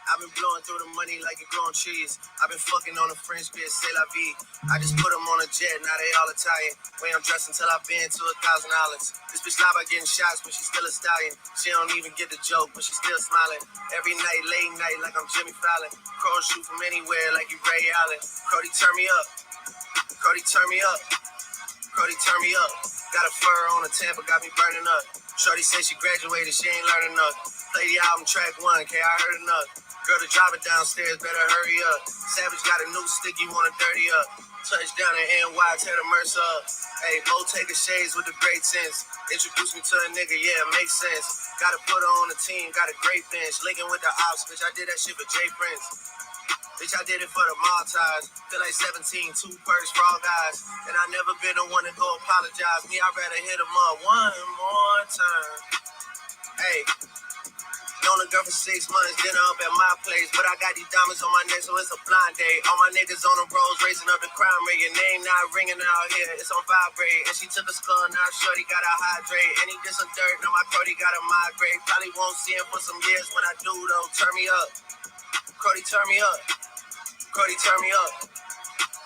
I've been blowing through the money like it growing trees. I've been fucking on a French bitch, c'est la vie. I just put them on a jet, now they all Italian. Way I'm dressed until I've been to $1,000. This bitch lie about getting shots, but she's still a stallion. She don't even get the joke, but she's still smiling. Every night, late night, like I'm Jimmy Fallon. Crows shoot from anywhere, like you Ray Allen. Cody, turn me up. Cody, turn me up. Cody, turn me up. Got a fur on a Tampa, got me burning up. Shorty said she graduated, she ain't learning enough. Play the album track 1, K, I heard enough. Girl, the driver downstairs, better hurry up. Savage got a new stick, you wanna dirty up. Touchdown in NY, tear the Mercer up. Hey, Bo take a shades with the great sense. Introduce me to a nigga, yeah, it makes sense. Gotta put her on the team, got a great bench. Linking with the ops, bitch, I did that shit for Jay Prince. Bitch, I did it for the Maltese. Feel like 17, 2 perks for all guys. And I never been the one to go apologize. Me, I'd rather hit him up one more time. Hey, known a girl for 6 months, dinner up at my place. But I got these diamonds on my neck, so it's a blind date. All my niggas on the roads, raising up the crime rate. Your name not ringing out here, it's on vibrate. And she took a skull, now shorty gotta hydrate. And he did some dirt, now my Cody gotta migrate. Probably won't see him for some years. When I do, though, turn me up. Cody, turn me up. Cody, turn me up.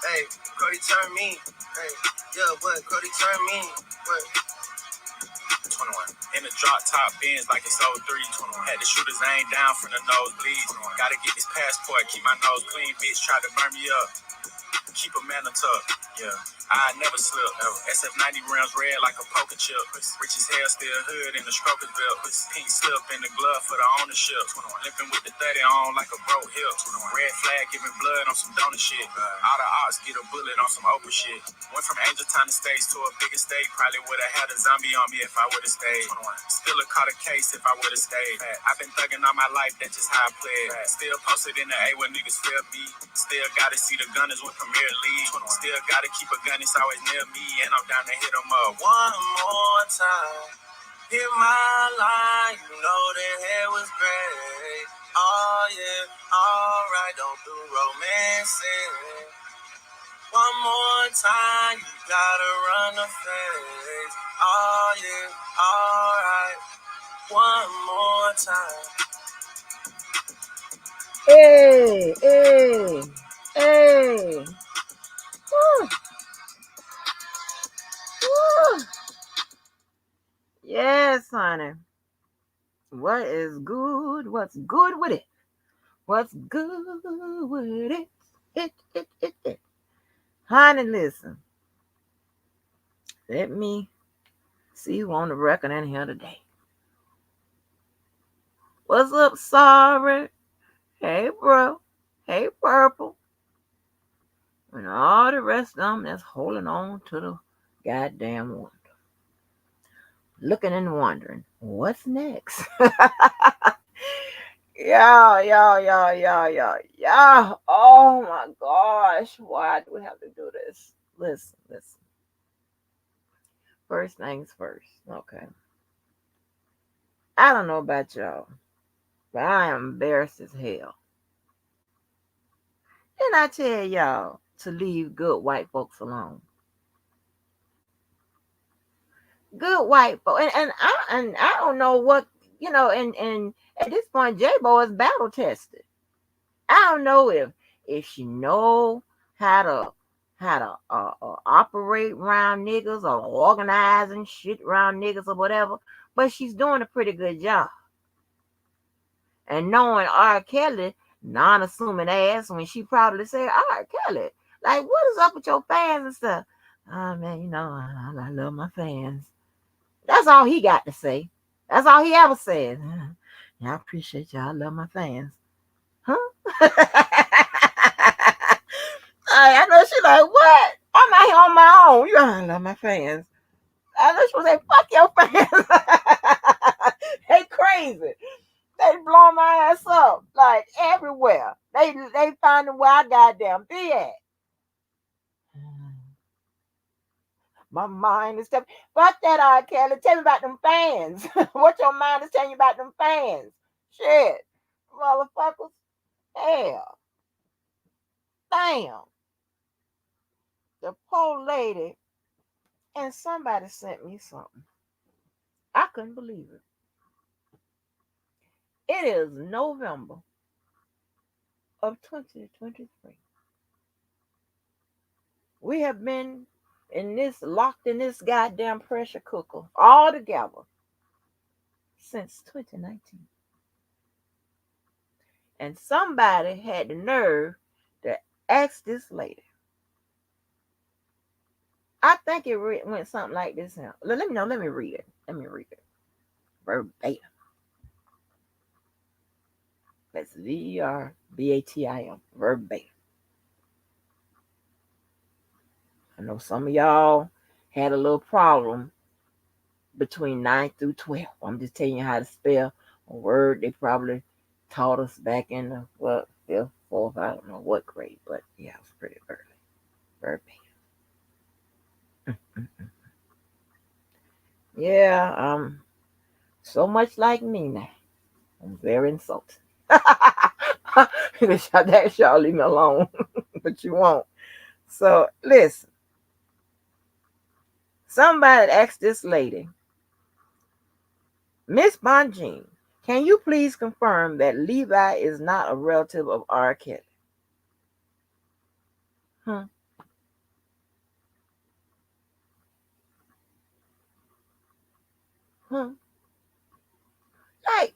Hey, Cody, turn me. Hey, yeah, what? Cody, turn me. What? 21. In the drop top Benz like it's 03. 21. Had the shooters aim down from the nosebleeds. Gotta get this passport, keep my nose clean. Bitch tried to burn me up. Keep a man tough. Yeah. I never slip. SF90 rims red like a poker chip. Rich as hell, still hood in the stroker's belt. Pink slip in the glove for the ownership. Limping with the 30 on like a broke hip. Red flag giving blood on some donor shit. All the odds get a bullet on some Oprah shit. Went from Angel Town Estates to a bigger state. Probably would have had a zombie on me if I would have stayed. Still a caught a case if I would have stayed. I've been thugging all my life, that's just how I played. Still posted in the A where niggas feel me. Still gotta see the gunners with Premier League. Still gotta keep a gun, it's always near me. And I'm down to hit them up one more time. Hit my line, you know the hair was great. Oh yeah, alright, don't do romancing. One more time, you gotta run the face. Oh yeah, alright. One more time. Hey, hey, hey. Woo. Woo. Yes, honey. What is good? What's good with it? What's good with it? It. Honey, listen. Let me see who on the record in here today. What's up, sorry? Hey, bro. Hey, purple. And all the rest of them that's holding on to the goddamn wonder. Looking and wondering, what's next? Yeah. Oh my gosh. Why do we have to do this? Listen. First things first. Okay. I don't know about y'all, but I am embarrassed as hell. And I tell y'all to leave good white folks alone. Good white folks. And I don't know what, and at this point, J-Bo is battle tested. I don't know if she know how to operate around niggas or organizing shit around niggas or whatever, but she's doing a pretty good job. And knowing R. Kelly, non-assuming ass, when she probably said, R. Kelly, like, what is up with your fans and stuff? Oh, man, I love my fans. That's all he got to say. That's all he ever said. Yeah, I appreciate y'all. I love my fans. Huh? I know she like, what? I'm out here on my own. You I love my fans. I know she was like, fuck your fans. They crazy. They blowing my ass up like everywhere. They finding where I goddamn be at. My mind is telling me, fuck that R. Kelly. Tell me about them fans. What your mind is telling you about them fans? Shit. Motherfuckers. Hell. Damn. The poor lady. And somebody sent me something. I couldn't believe it. It is November of 2023. We have been in this locked in this goddamn pressure cooker all together since 2019. And somebody had the nerve to ask this lady. I think it went something like this. Now, let me know. Let me read it. Let me read it verbatim. That's verbatim. Verbatim. I know some of y'all had a little problem between 9 through 12. I'm just telling you how to spell a word they probably taught us back in the fifth, fourth, I don't know what grade, but yeah, it was pretty early. Verbatim. Yeah, so much like me now. I'm very insulted. That y'all leave me alone, but you won't. So listen, somebody asked this lady, Miss Bonjean, can you please confirm that Levi is not a relative of R. Kelly? Hmm. Hmm. Like,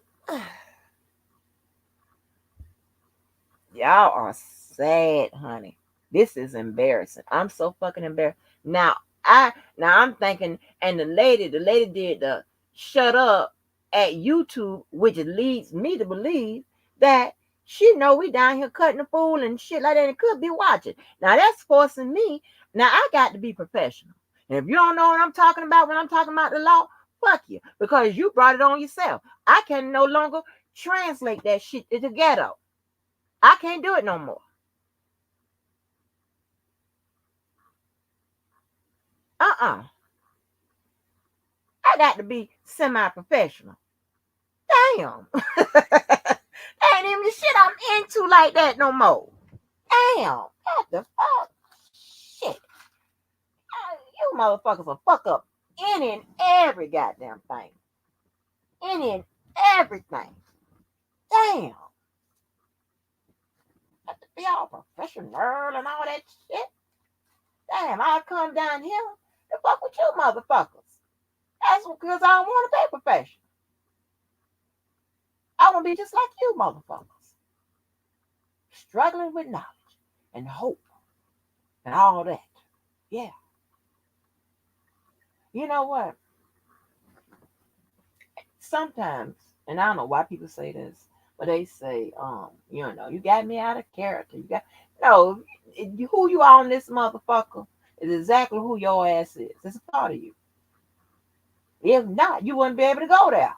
y'all are sad, honey. This is embarrassing. I'm so fucking embarrassed. Now I'm thinking, and the lady did the shut up at YouTube, which leads me to believe that she know we down here cutting the fool and shit like that and could be watching. Now that's forcing me. Now I got to be professional. And if you don't know what I'm talking about when I'm talking about the law, fuck you. Because you brought it on yourself. I can no longer translate that shit to the ghetto. I can't do it no more. Uh-uh. I got to be semi-professional. Damn. That ain't even the shit I'm into like that no more. Damn. What the fuck? Shit. You motherfuckers will fuck up any and every goddamn thing. Any and everything. Damn. Got to be all professional and all that shit. Damn, I come down here to fuck with you motherfuckers. That's because I don't want to be professional. I want to be just like you motherfuckers. Struggling with knowledge and hope and all that. Yeah. You know what? Sometimes, and I don't know why people say this, but they say, you got me out of character. You got no, who you are on this motherfucker is exactly who your ass is. It's a part of you. If not, you wouldn't be able to go there.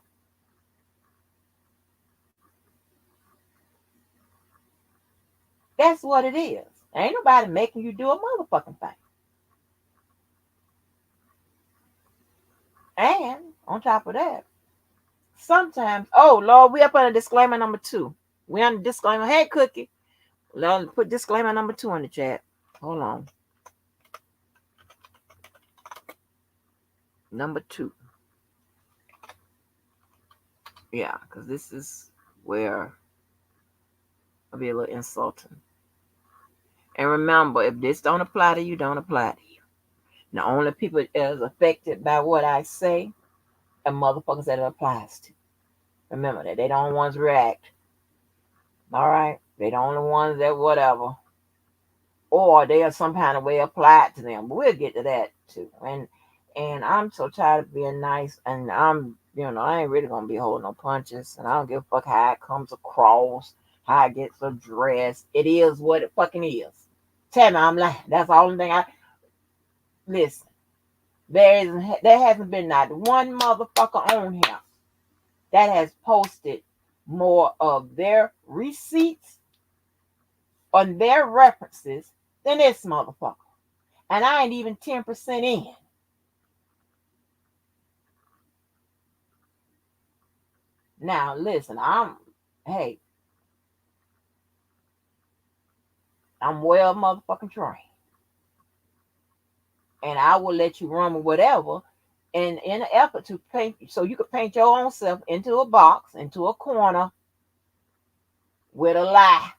That's what it is. Ain't nobody making you do a motherfucking thing. And on top of that, sometimes, oh Lord, we up on disclaimer number 2. We on disclaimer. Hey, Cookie. Lord, put disclaimer number 2 in the chat. Hold on. Number 2. Yeah, because this is where I'll be a little insulting. And remember, if this don't apply to you, don't apply to you. The only people that is affected by what I say are motherfuckers that it applies to. Remember that they don't ones react. All right? They the only ones that whatever. Or they are some kind of way applied to them. But we'll get to that too. And I'm so tired of being nice, and I ain't really gonna be holding no punches, and I don't give a fuck how it comes across, how it gets addressed. It is what it fucking is. Tell me I'm lying. That's the only thing I listen. There hasn't been not one motherfucker on here that has posted more of their receipts on their references than this motherfucker. And I ain't even 10% in. Now listen, hey, I'm well motherfucking trained. And I will let you run with whatever in an effort to paint so you can paint your own self into a box, into a corner with a lie.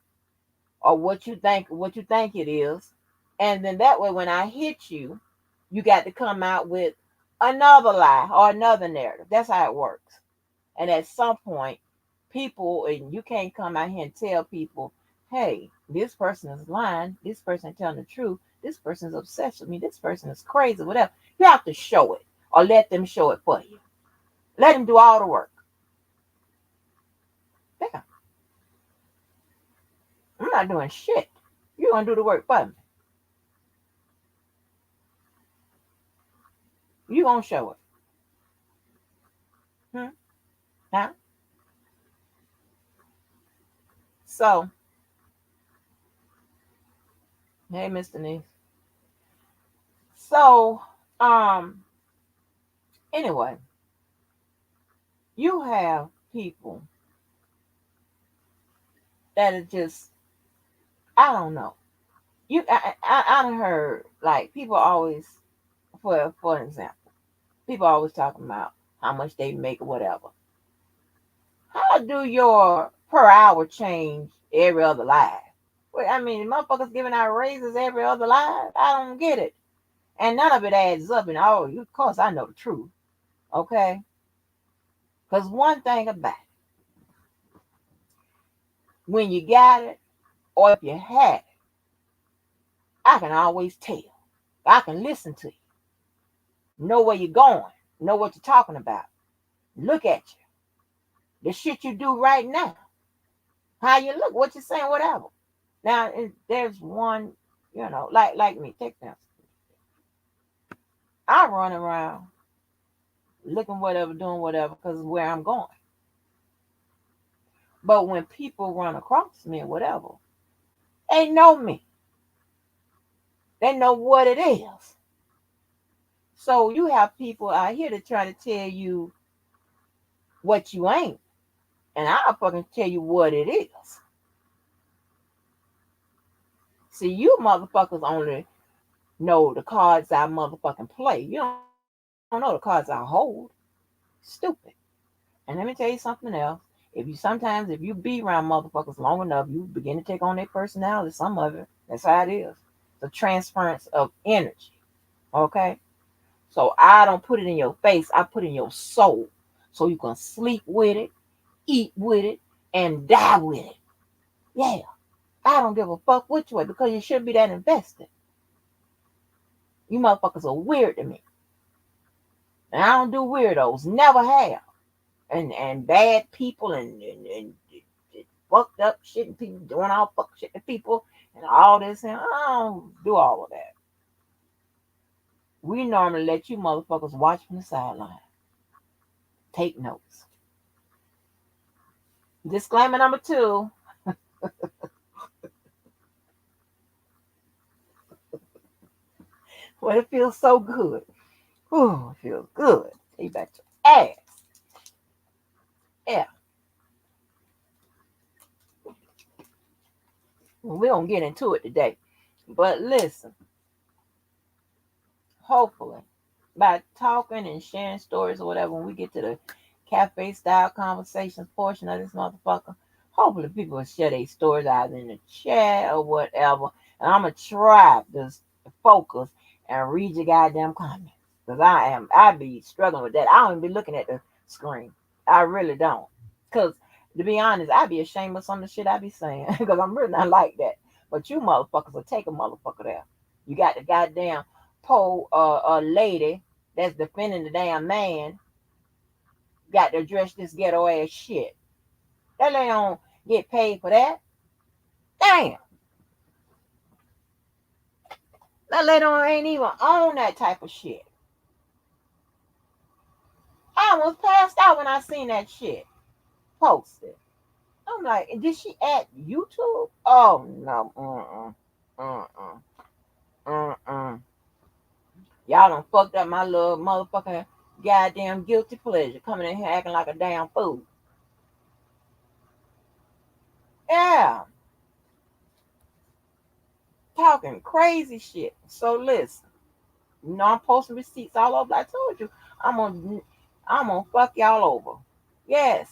or what you think it is. And then that way when I hit you, you got to come out with another lie or another narrative. That's how it works. And at some point, people, and you can't come out here and tell people, hey, this person is lying, this person is telling the truth, this person is obsessed with me, this person is crazy, whatever. You have to show it or let them show it for you. Let them do all the work. Yeah, I'm not doing shit. You're going to do the work for me. You're going to show it. Hmm? Huh? So, hey, Mr. Niece. So, um, anyway, you have people that are just, I don't know. I done heard like people always, for an example, people always talking about how much they make or whatever. How do your per hour change every other live? Well, I mean, motherfuckers giving out raises every other live. I don't get it, and none of it adds up. And oh, of course, I know the truth. Okay, because one thing about it, when you got it, or if you had it, I can always tell. I can listen to you, know where you're going, know what you're talking about, look at you, the shit you do right now, how you look, what you're saying, whatever. Now, there's one, like me, take them. I run around looking whatever, doing whatever, because of where I'm going. But when people run across me or whatever, they know me. They know what it is. So you have people out here that try to tell you what you ain't. And I'll fucking tell you what it is. See, you motherfuckers only know the cards I motherfucking play. You don't know the cards I hold. Stupid. And let me tell you something else. If you be around motherfuckers long enough, you begin to take on their personality, some of it. That's how it is. The transference of energy. Okay? So I don't put it in your face, I put it in your soul. So you can sleep with it, eat with it, and die with it. Yeah. I don't give a fuck which way because you shouldn't be that invested. You motherfuckers are weird to me. And I don't do weirdos. Never have. And bad people and fucked up shit and people doing all fuck shit to people and all this and I don't do all of that. We normally let you motherfuckers watch from the sideline. Take notes. Disclaimer number 2. Well, it feels so good. Ooh, it feels good. Take back your ass. Yeah. We don't get into it today. But listen, hopefully, by talking and sharing stories or whatever, when we get to the cafe style conversations portion of this motherfucker, hopefully people will share their stories either in the chat or whatever. And I'm gonna try to focus and read your goddamn comments. Because I be struggling with that. I don't even be looking at the screen. I really don't. Because to be honest, I be ashamed of some of the shit I be saying. Because I'm really not like that. But you motherfuckers will take a motherfucker there. You got the goddamn poor lady that's defending the damn man got to address this ghetto ass shit. That lady don't get paid for that. Damn. That lady ain't even on that type of shit. I almost passed out when I seen that shit posted. I'm like, did she at YouTube? Oh no. Y'all done fucked up my little motherfucking goddamn guilty pleasure coming in here acting like a damn fool. Yeah. Talking crazy shit. So listen, I'm posting receipts all over. I told you, I'm gonna fuck y'all over. Yes,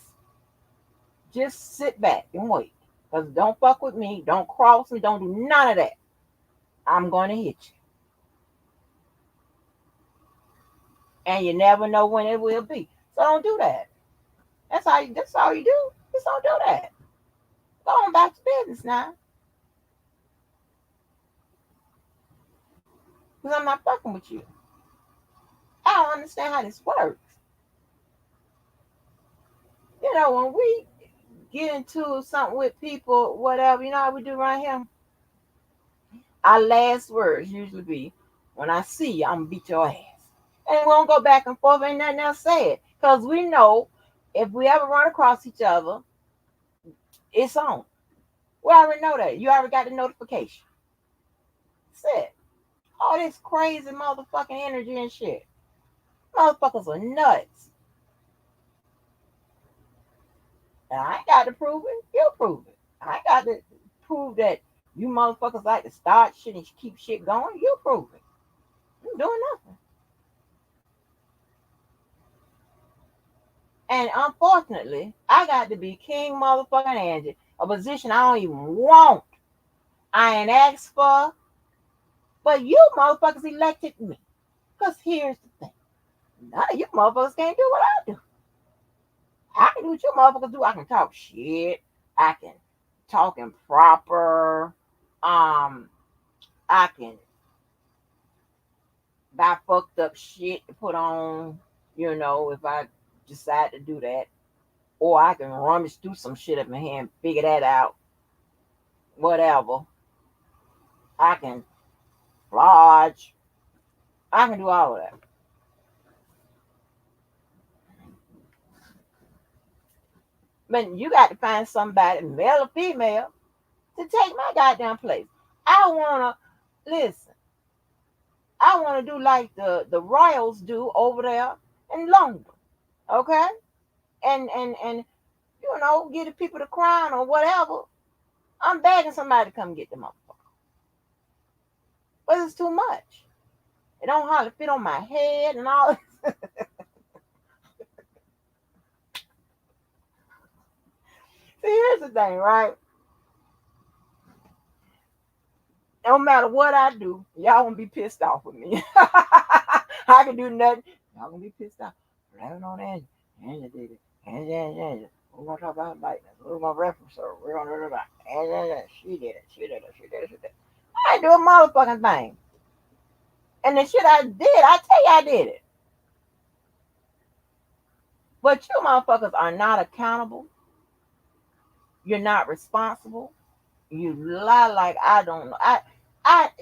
just sit back and wait, Because don't fuck with me. Don't cross me. Don't do none of that. I'm going to hit you. And you never know when it will be. So don't do that. That's all you do. Just don't do that. Go on back to business now. Because I'm not fucking with you. I don't understand how this works. When we get into something with people, whatever, you know how we do right here? Our last words usually be, when I see you, I'm going to beat your ass. And we won't go back and forth, ain't nothing else said. Because we know if we ever run across each other, it's on. We already know that. You already got the notification. That's it. All this crazy motherfucking energy and shit. Motherfuckers are nuts. And I ain't got to prove it. You prove it. I ain't got to prove that you motherfuckers like to start shit and keep shit going. You prove it. I'm doing nothing. And unfortunately, I got to be King motherfucking Angie, a position I don't even want. I ain't asked for, but you motherfuckers elected me. Because here's the thing. None of you motherfuckers can't do what I do. I can do what you motherfuckers do. I can talk shit. I can talk improper. I can buy fucked up shit to put on, if I decide to do that. Or I can rummage through some shit up in here and figure that out. Whatever. I can lodge. I can do all of that. But you got to find somebody, male or female, to take my goddamn place. I wanna listen. I wanna do like the royals do over there in London. Okay? And get the people the crown or whatever. I'm begging somebody to come get the motherfucker. But it's too much. It don't hardly fit on my head and all. See, here's the thing, right? No matter what I do, y'all won't be pissed off with me. I can do nothing. Y'all gonna be pissed off. Blame it on Angie. Angie did it. Angie. We're gonna talk about lightning. We're gonna reference her. We're gonna talk about Angie. She did it. She did it. She did it. She did it. I ain't do a motherfucking thing. And the shit I did, I tell you I did it. But you motherfuckers are not accountable. You're not responsible. You lie like I don't know.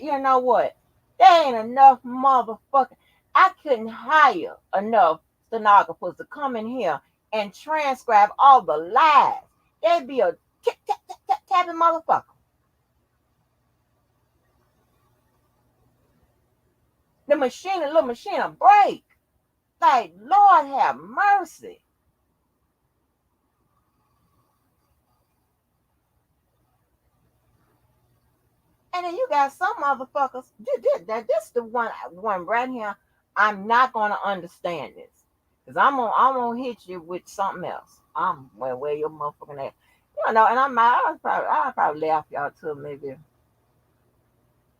You know what? There ain't enough motherfucking. I couldn't hire enough stenographers to come in here and transcribe all the lies. They'd be a tip tap tap tap tapping motherfucker. The little machine will break. Like, Lord have mercy. And then you got some motherfuckers. This the one right here. I'm not gonna understand this. Cause I'm gonna hit you with something else. Where your motherfucking ass. And I'll probably laugh y'all till maybe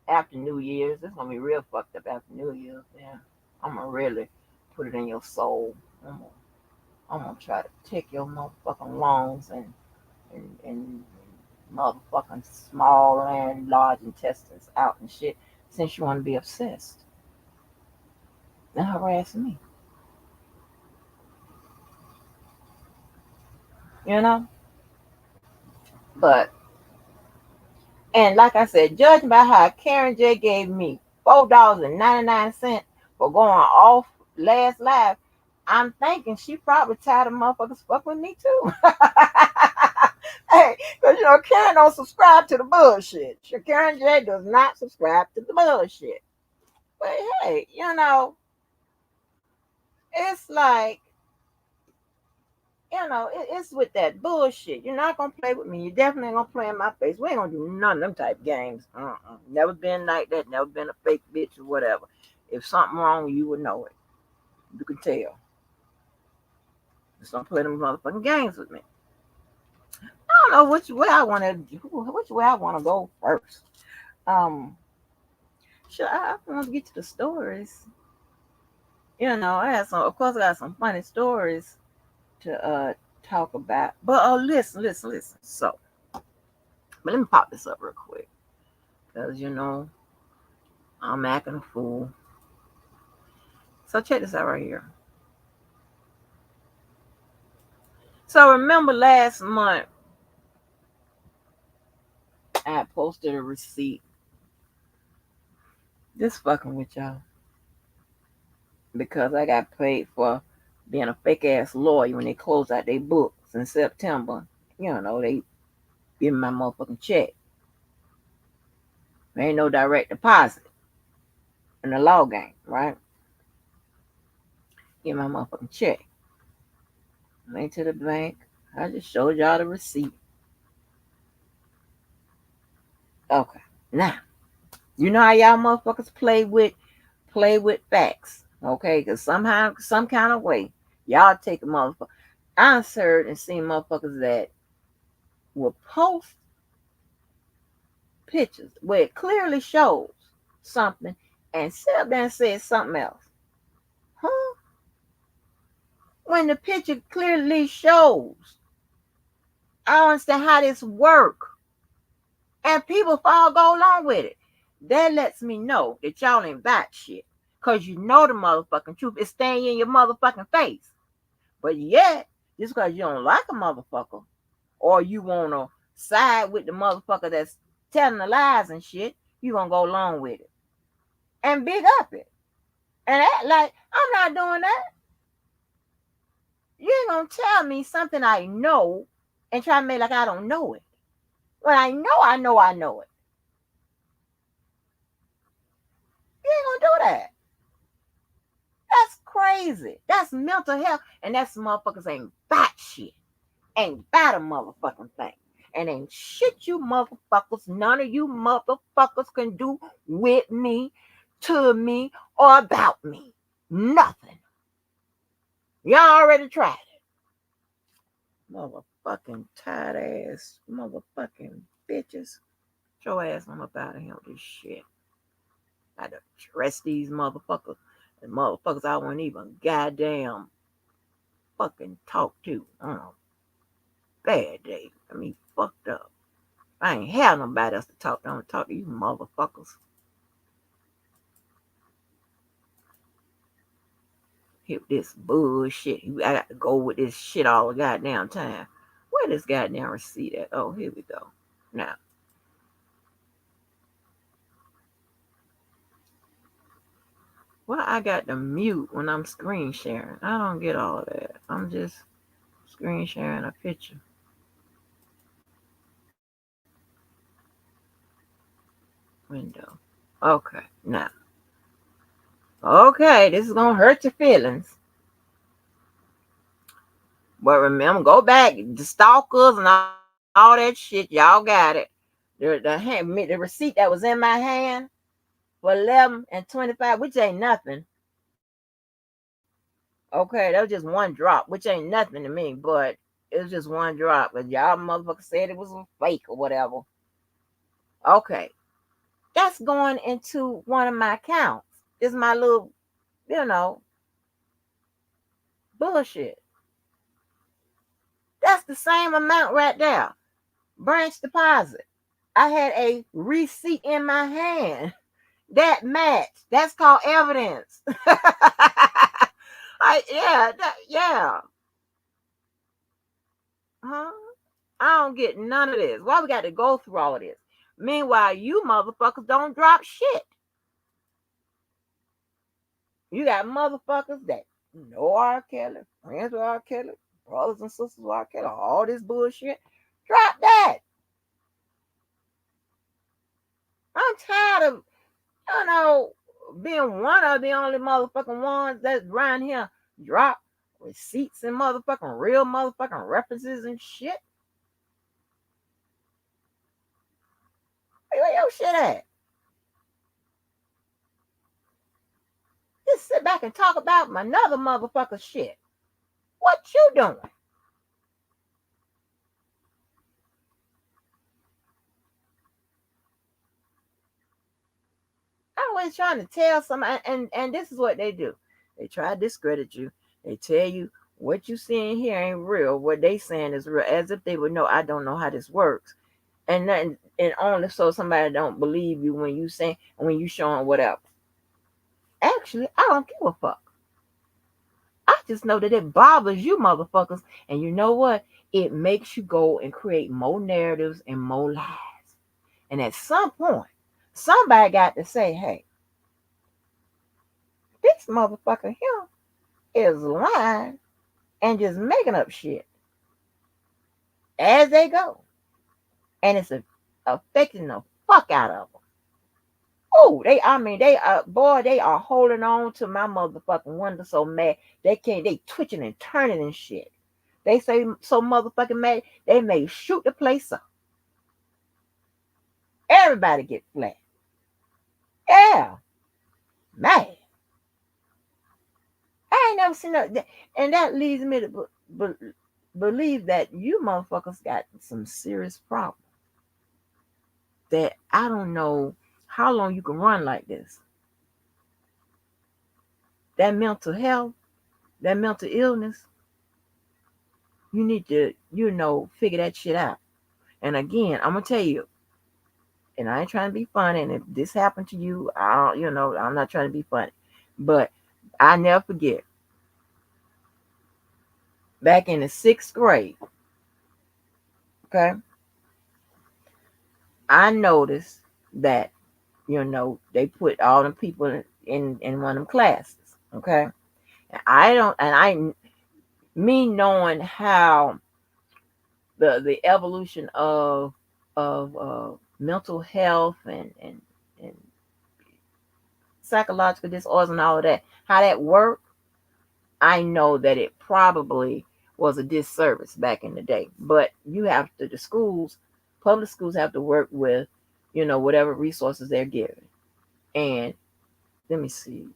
after New Year's. It's gonna be real fucked up after New Year's. Yeah. I'm gonna really put it in your soul. I'm gonna try to take your motherfucking lungs and motherfucking small and large intestines out and shit, since you want to be obsessed and harass me. You know? But, and like I said, judging by how Karen J gave me $4.99 for going off last live, I'm thinking she probably tired of motherfuckers fuck with me too. Hey, because Karen don't subscribe to the bullshit. Karen J does not subscribe to the bullshit. But hey, it's like, it's with that bullshit. You're not gonna play with me. You definitely ain't gonna play in my face. We ain't gonna do none of them type games. Never been like that. Never been a fake bitch or whatever. If something wrong, you would know it. You can tell. Just don't play them motherfucking games with me. I don't know which way I want to go first. Um, sure, I want to get to the stories. I had some. Of course, I got some funny stories to talk about. But listen. So, but let me pop this up real quick because I'm acting a fool. So check this out right here. So remember last month I posted a receipt. Just fucking with y'all because I got paid for being a fake ass lawyer when they closed out their books in September. They give me my motherfucking check. There ain't no direct deposit in the law game, right? Get my motherfucking check. Went to the bank. I just showed y'all the receipt. Okay. Now, you know how y'all motherfuckers play with facts. Okay, because somehow, some kind of way, y'all take a motherfucker. I heard and seen motherfuckers that will post pictures where it clearly shows something and sit up there and say something else. Huh? When the picture clearly shows. I don't understand how this work. And people fall go along with it. That lets me know that y'all ain't back shit. Cause you know the motherfucking truth is staying in your motherfucking face. But yet, just because you don't like a motherfucker, or you wanna side with the motherfucker that's telling the lies and shit, you gonna go along with it. And big up it. And act like I'm not doing that. You ain't gonna tell me something I know and try to make like I don't know it. When I know it. You ain't gonna do that. That's crazy. That's mental health. And that's motherfuckers ain't bat shit. Ain't bat a motherfucking thing. And ain't shit you motherfuckers, none of you motherfuckers can do with me, to me, or about me. Nothing. Y'all already tried it. Motherfucking tight ass motherfucking bitches. Get your ass on up out of here with this shit. I done dress these motherfuckers. And motherfuckers I wouldn't even goddamn fucking talk to on a bad day. I mean, fucked up. I ain't have nobody else to talk to. I'm gonna talk to you motherfuckers. Here with this bullshit. I got to go with this shit all the goddamn time. Where this goddamn receipt at? Oh, here we go. Now, why I got to mute when I'm screen sharing? I don't get all of that. I'm just screen sharing a picture. Window. Okay, now. Okay, this is gonna hurt your feelings. But remember, go back, the stalkers and all that shit, y'all got it. The receipt that was in my hand for 11 and 25, which ain't nothing. Okay, that was just one drop, which ain't nothing to me, but it was just one drop. But y'all motherfuckers said it was a fake or whatever. Okay, that's going into one of my accounts. This is my little, you know, bullshit. That's the same amount right there. Branch deposit. I had a receipt in my hand that matched. That's called evidence. Yeah. Huh? I don't get none of this. Why we got to go through all of this? Meanwhile, you motherfuckers don't drop shit. You got motherfuckers that know R. Kelly, friends with R. Kelly, brothers and sisters with R. Kelly, all this bullshit. Drop that. I'm tired of, being one of the only motherfucking ones that's around here drop receipts and motherfucking real motherfucking references and shit. Where your shit at? Just sit back and talk about another motherfucker shit. What you doing? always trying to tell somebody, and this is what they do. They try to discredit you. They tell you what you seeing here ain't real. What they saying is real, as if they would know. I don't know how this works, and nothing, and only so somebody don't believe you when you saying when you showing whatever. Actually, I don't give a fuck. I just know that it bothers you, motherfuckers, and you know what? It makes you go and create more narratives and more lies. And at some point, somebody got to say, "Hey, this motherfucker here is lying and just making up shit as they go, and it's affecting the fuck out of them." Oh, I mean, they are, boy, they are holding on to my motherfucking wonder so mad. They twitching and turning and shit. They say so motherfucking mad, they may shoot the place up. Everybody get flat. Yeah, man. I ain't never seen that. And that leads me to believe that you motherfuckers got some serious problems. That I don't know how long you can run like this. That mental health, that mental illness, you need to, figure that shit out. And again, I'm gonna tell you, and I ain't trying to be funny. And if this happened to you, I'm not trying to be funny, but I never forget. Back in the 6th grade, okay, I noticed that they put all them people in one of them classes, okay. And me knowing how the evolution of mental health and psychological disorders and all of that, how that worked, I know that it probably was a disservice back in the day. But you have to, public schools have to work with, whatever resources they're given. And let me see,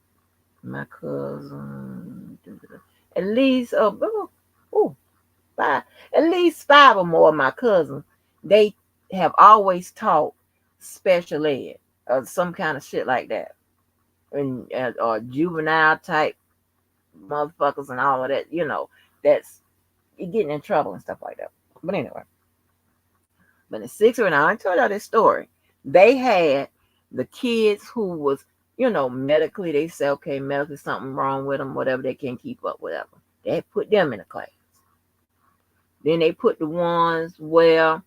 my cousin, at least, five, at least 5 or more of my cousins, they have always taught special ed or some kind of shit like that, and or juvenile type motherfuckers and all of that. That's you getting in trouble and stuff like that. But anyway, but in 6th grade, I told y'all this story. They had the kids who was, medically, they say, okay, medically something wrong with them, whatever, they can't keep up, whatever. They put them in a class. Then they put the ones where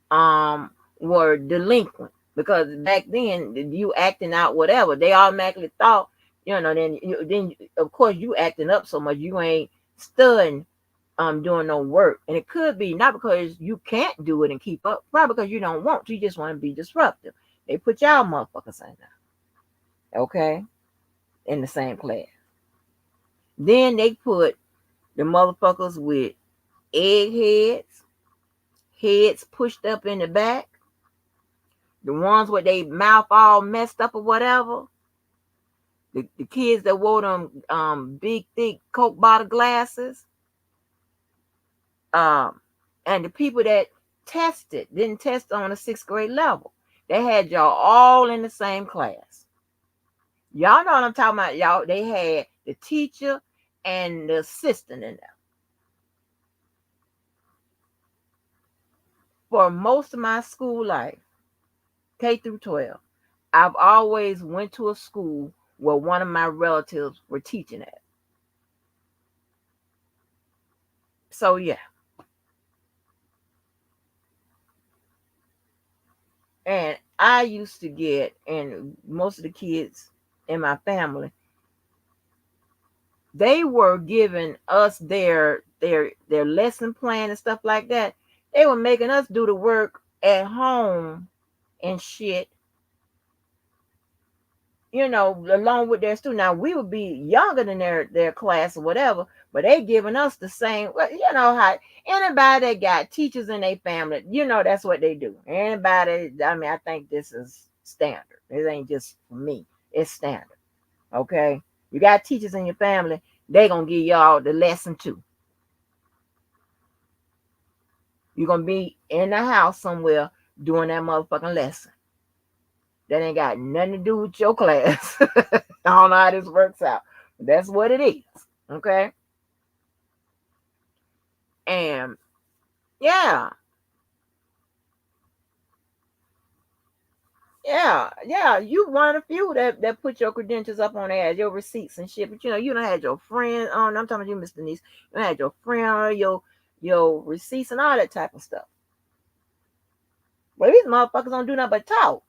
were delinquent, because back then you acting out whatever, they automatically thought, then of course you acting up so much you ain't studying, doing no work. And it could be not because you can't do it and keep up, probably because you don't want to, you just want to be disruptive. They put y'all motherfuckers in there, okay, in the same class. Then they put the motherfuckers with eggheads, heads pushed up in the back, the ones with their mouth all messed up or whatever, the kids that wore them big thick Coke bottle glasses, and the people that didn't test on a 6th grade level. They had y'all all in the same class. Y'all know what I'm talking about. Y'all, they had the teacher and the assistant in there. For most of my school life, K through 12, I've always went to a school where one of my relatives were teaching at. So yeah. And I used to get, and most of the kids in my family, they were giving us their lesson plan and stuff like that. They were making us do the work at home and shit, along with their student. Now we would be younger than their class or whatever, but they giving us the same. Well, how anybody that got teachers in their family, that's what they do. Anybody, I mean, I think this is standard. It ain't just for me. It's standard. Okay, you got teachers in your family, they gonna give y'all the lesson too. You're gonna be in the house somewhere doing that motherfucking lesson. That ain't got nothing to do with your class. I don't know how this works out. That's what it is. Okay. And yeah, yeah, you one of the few that put your credentials up on there, your receipts and shit. But you don't have your friend on. I'm talking about you, Miss Denise. You don't have your friend on your receipts and all that type of stuff. But these motherfuckers don't do nothing but talk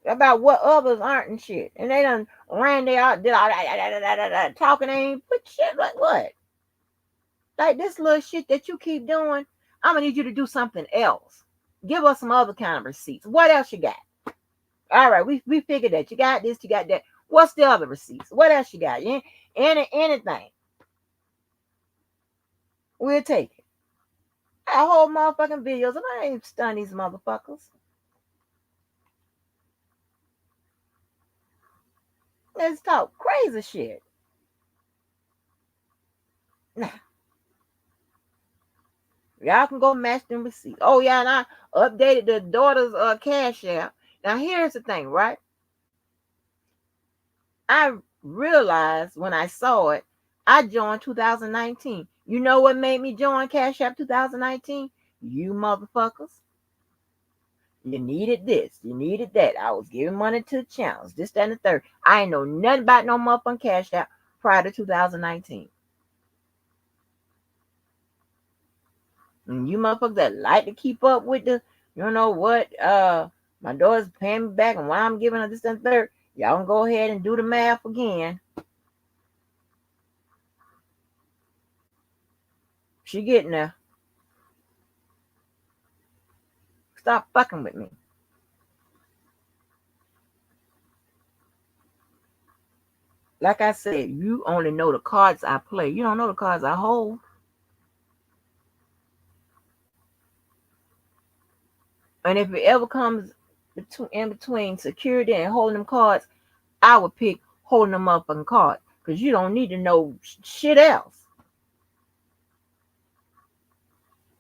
about what others aren't and shit. And they done ran they out, did all that talking, they ain't put shit like what? Like this little shit that you keep doing, I'm gonna need you to do something else. Give us some other kind of receipts. What else you got? All right, we figured that. You got this, you got that. What's the other receipts? What else you got? Anything. We'll take it. I whole motherfucking videos and I ain't stun these motherfuckers. Let's talk crazy shit. Nah. Y'all can go match them receipts. Oh yeah, and I updated the daughter's cash app. Now here's the thing, right? I realized when I saw it, I joined 2019. You know what made me join Cash App 2019? You motherfuckers. You needed this. You needed that. I was giving money to the channels. This, that, and the third. I ain't know nothing about no motherfucking Cash App prior to 2019. And you motherfuckers that like to keep up with the, you know what, my daughter's paying me back and why I'm giving her this, that, and the third. Y'all can go ahead and do the math again. She getting there. Stop fucking with me. Like I said, you only know the cards I play. You don't know the cards I hold. And if it ever comes in between security and holding them cards, I would pick holding them motherfucking cards. Because you don't need to know shit else.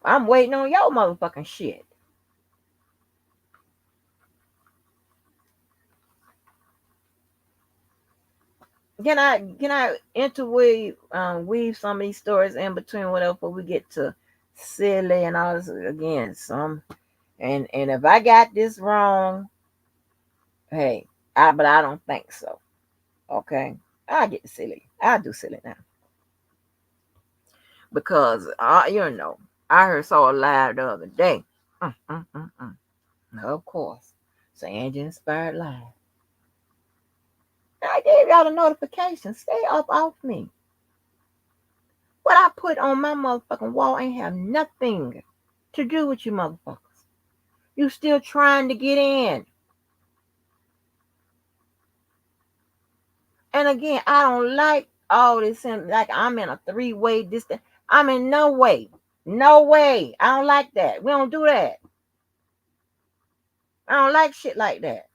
I'm waiting on your motherfucking shit. Can I interweave weave some of these stories in between whatever before we get to silly and all this again? And if I got this wrong, hey, but I don't think so. Okay, I'll get silly. I'll do silly now because I heard so loud the other day. Mm, mm, mm, mm. Of course, it's an Angie inspired live. I gave y'all the notification. Stay up off me. What I put on my motherfucking wall ain't have nothing to do with you motherfuckers. You still trying to get in. And again, I don't like all this like I'm in a three-way distance. I'm in no way. No way. I don't like that. We don't do that. I don't like shit like that.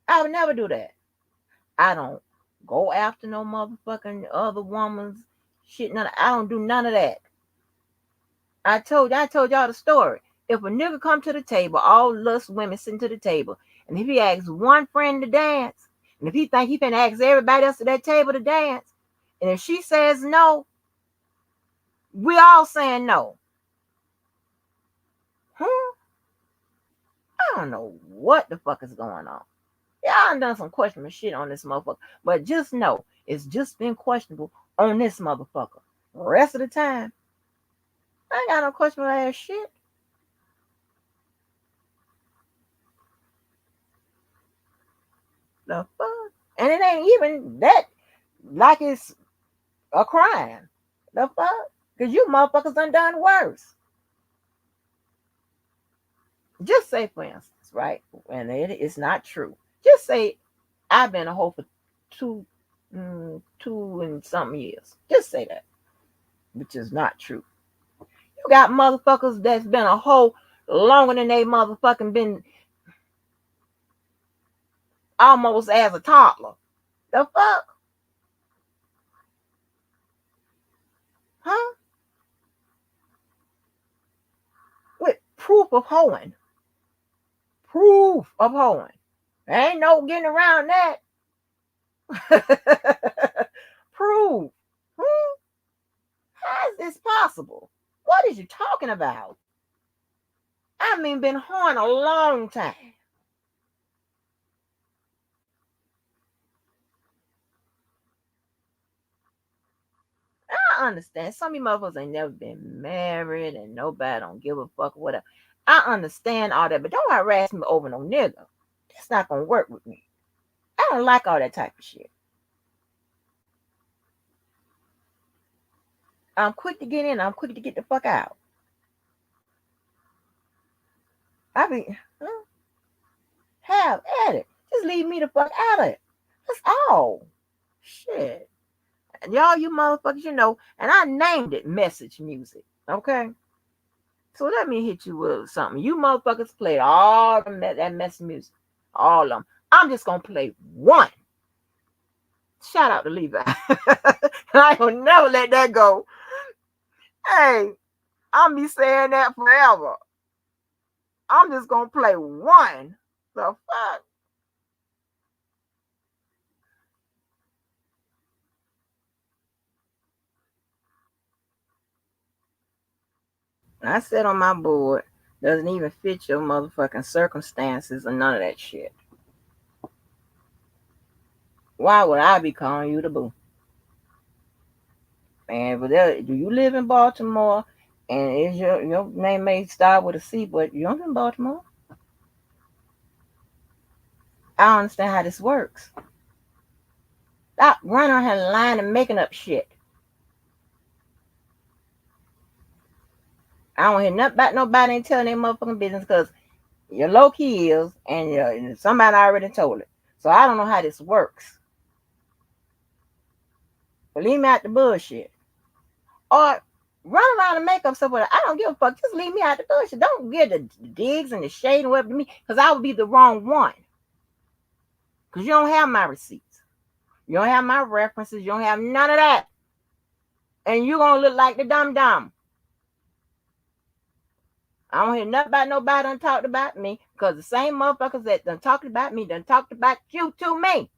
I would never do that. I don't go after no motherfucking other woman's shit. I don't do none of that. I told y'all the story. If a nigga come to the table, all lust women sitting to the table, and if he asks one friend to dance, and if he think he finna ask everybody else at that table to dance, and if she says no, we all saying no. Huh? I don't know what the fuck is going on. Yeah, I done some questionable shit on this motherfucker, but just know it's just been questionable on this motherfucker. The rest of the time, I ain't got no questionable ass shit. The fuck? And it ain't even that like it's a crime. The fuck? Because you motherfuckers done worse. Just say, for instance, right? And it's not true. Just say, I've been a hoe for two and something years. Just say that, which is not true. You got motherfuckers that's been a hoe longer than they motherfucking been almost as a toddler. The fuck? Huh? With proof of hoeing. Proof of hoeing. There ain't no getting around that. Proof. Hmm? How is this possible? What is you talking about? I mean, been hoeing a long time. I understand. Some of you motherfuckers ain't never been married and nobody don't give a fuck or whatever. I understand all that, but don't harass me over no nigga. That's not gonna work with me. I don't like all that type of shit. I'm quick to get in. I'm quick to get the fuck out. I mean, have at it. Just leave me the fuck out of it. That's all. Shit. And y'all, you motherfuckers, and I named it message music. Okay? So let me hit you with something. You motherfuckers played all that message music. All of them. I'm just going to play one. Shout out to Levi. I will never let that go. Hey, I'm be saying that forever. I'm just going to play one. The fuck? I said on my board, doesn't even fit your motherfucking circumstances or none of that shit. Why would I be calling you the boo? And but do you live in Baltimore? And is your name may start with a C, but you don't live in Baltimore? I don't understand how this works. Stop running on her line and making up shit. I don't hear nothing about nobody ain't telling their motherfucking business because your low key is, and somebody already told it. So I don't know how this works. But leave me out the bullshit. Or run around and make up stuff. I don't give a fuck. Just leave me out the bullshit. Don't give the digs and the shade and whatever to me because I would be the wrong one. Because you don't have my receipts. You don't have my references. You don't have none of that. And you're going to look like the dumb. I don't hear nothing about nobody done talked about me because the same motherfuckers that done talked about me done talked about you to me.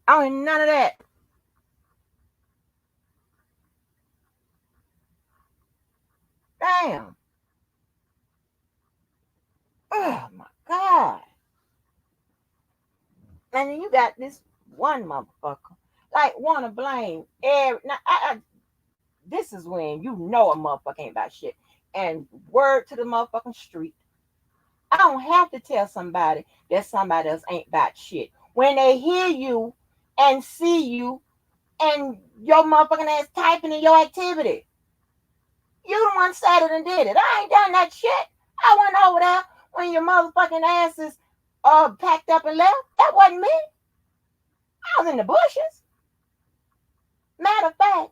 I don't hear none of that. Damn. Oh my God. And then you got this one motherfucker. Like wanna blame every now this is when you know a motherfucker ain't about shit. And word to the motherfucking street. I don't have to tell somebody that somebody else ain't about shit. When they hear you and see you and your motherfucking ass typing in your activity. You the one said it and did it. I ain't done that shit. I went over there when your motherfucking asses packed up and left. That wasn't me. I was in the bushes. Matter of fact,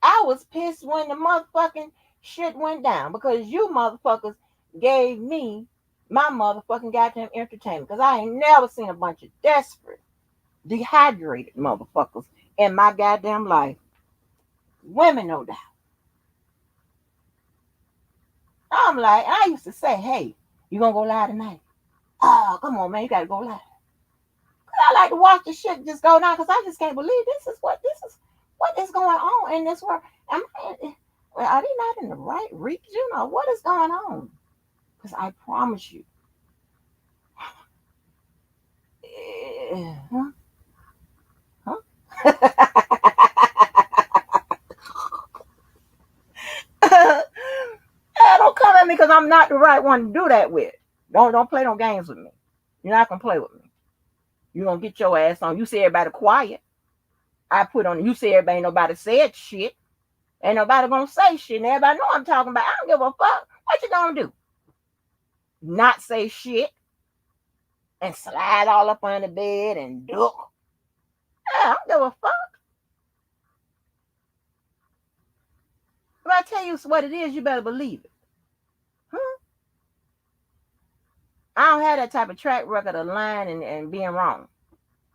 I was pissed when the motherfucking shit went down because you motherfuckers gave me my motherfucking goddamn entertainment. Because I ain't never seen a bunch of desperate, dehydrated motherfuckers in my goddamn life. Women, no doubt. I'm like, I used to say, hey, you gonna go live tonight? Oh, come on, man, you gotta go live. I like to watch the shit just go down because I just can't believe this is what is going on in this world. Well, are they not in the right region or what is going on? Because I promise you, huh? Don't come at me because I'm not the right one to do that with. Don't play no games with me. You're not gonna play with me. You're gonna get your ass on. You see everybody quiet. I put on you see everybody ain't nobody said shit. Ain't nobody gonna say shit. And everybody know I'm talking about. I don't give a fuck. What you gonna do? Not say shit and slide all up on the bed and duck. Yeah, I don't give a fuck. If I tell you what it is, you better believe it. Huh? I don't have that type of track record of lying and being wrong.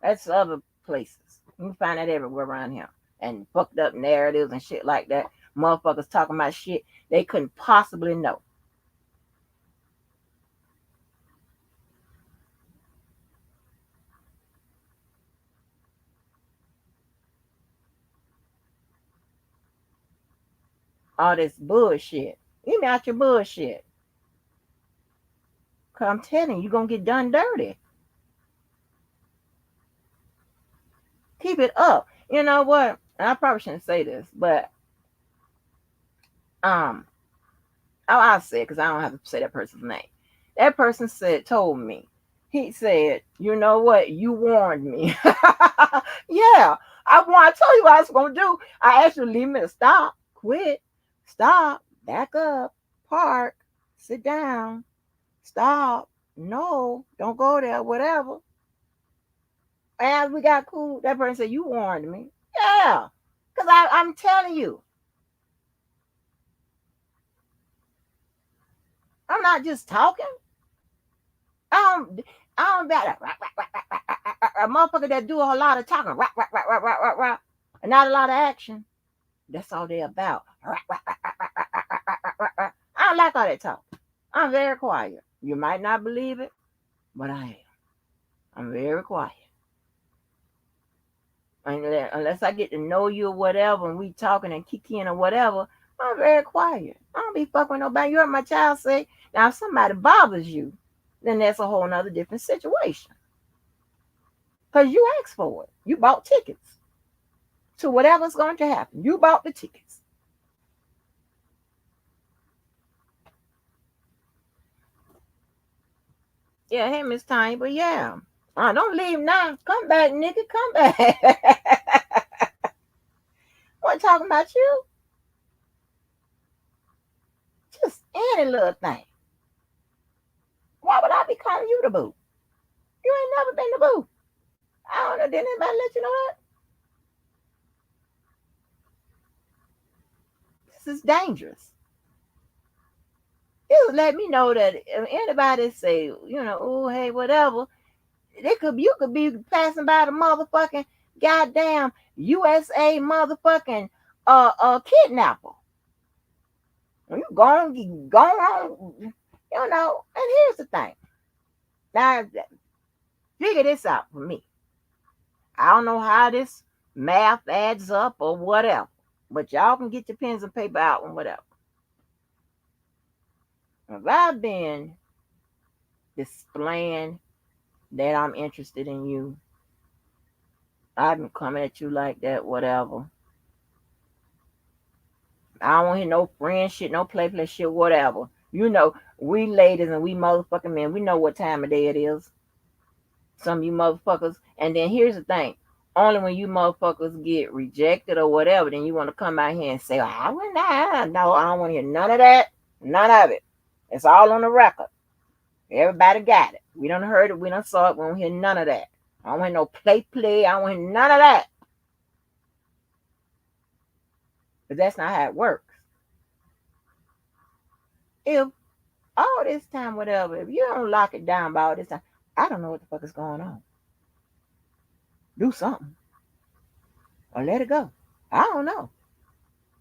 That's other places. You can find that everywhere around here. and fucked up narratives and shit like that. Motherfuckers talking about shit they couldn't possibly know. All this bullshit. Get me out your bullshit. Cause I'm telling you, you're gonna get done dirty. Keep it up. You know what? And I probably shouldn't say this, but um, I'll say it because I don't have to say that person's name. That person told me. He said, "You know what? You warned me." Yeah, I told you what I was gonna do. I asked you to leave me to stop, quit, stop, back up, park, sit down, stop. No, don't go there. Whatever. As we got cool, that person said, "You warned me." Yeah, because I'm telling you, I'm not just talking. I don't, I don't bet a motherfucker that do a whole lot of talking, and not a lot of action. That's all they about. I don't like all that talk. I'm very quiet. You might not believe it, but I am. I'm very quiet. Unless I get to know you or whatever, and we talking and kicking or whatever, I'm very quiet. I don't be fucking with nobody. You heard my child say, now if somebody bothers you, then that's a whole nother different situation. Because you asked for it. You bought tickets to whatever's going to happen. You bought the tickets. Yeah, hey, Miss Tiny, but yeah. Don't leave now. Come back, nigga. Come back. What talking about you? Just any little thing. Why would I be calling you the boo? You ain't never been the boo. I don't know. Didn't anybody let you know that? This is dangerous. It would let me know that if anybody say, oh hey, whatever, you could be passing by the motherfucking goddamn USA motherfucking kidnapper. You go on, and here's the thing. Now figure this out for me. I don't know how this math adds up or whatever. But y'all can get your pens and paper out and whatever. If I've been displaying that I'm interested in you, I've been coming at you like that, whatever. I don't want to hear no friend shit, no play shit, whatever. We ladies and we motherfucking men, we know what time of day it is. Some of you motherfuckers. And then here's the thing. Only when you motherfuckers get rejected or whatever, then you want to come out here and say, I wouldn't. No, I don't want to hear none of that. None of it. It's all on the record. Everybody got it. We done heard it. We done saw it. We don't hear none of that. I don't want no play. I don't want none of that. But that's not how it works. If all this time, whatever, if you don't lock it down by all this time, I don't know what the fuck is going on. Do something. Or let it go. I don't know.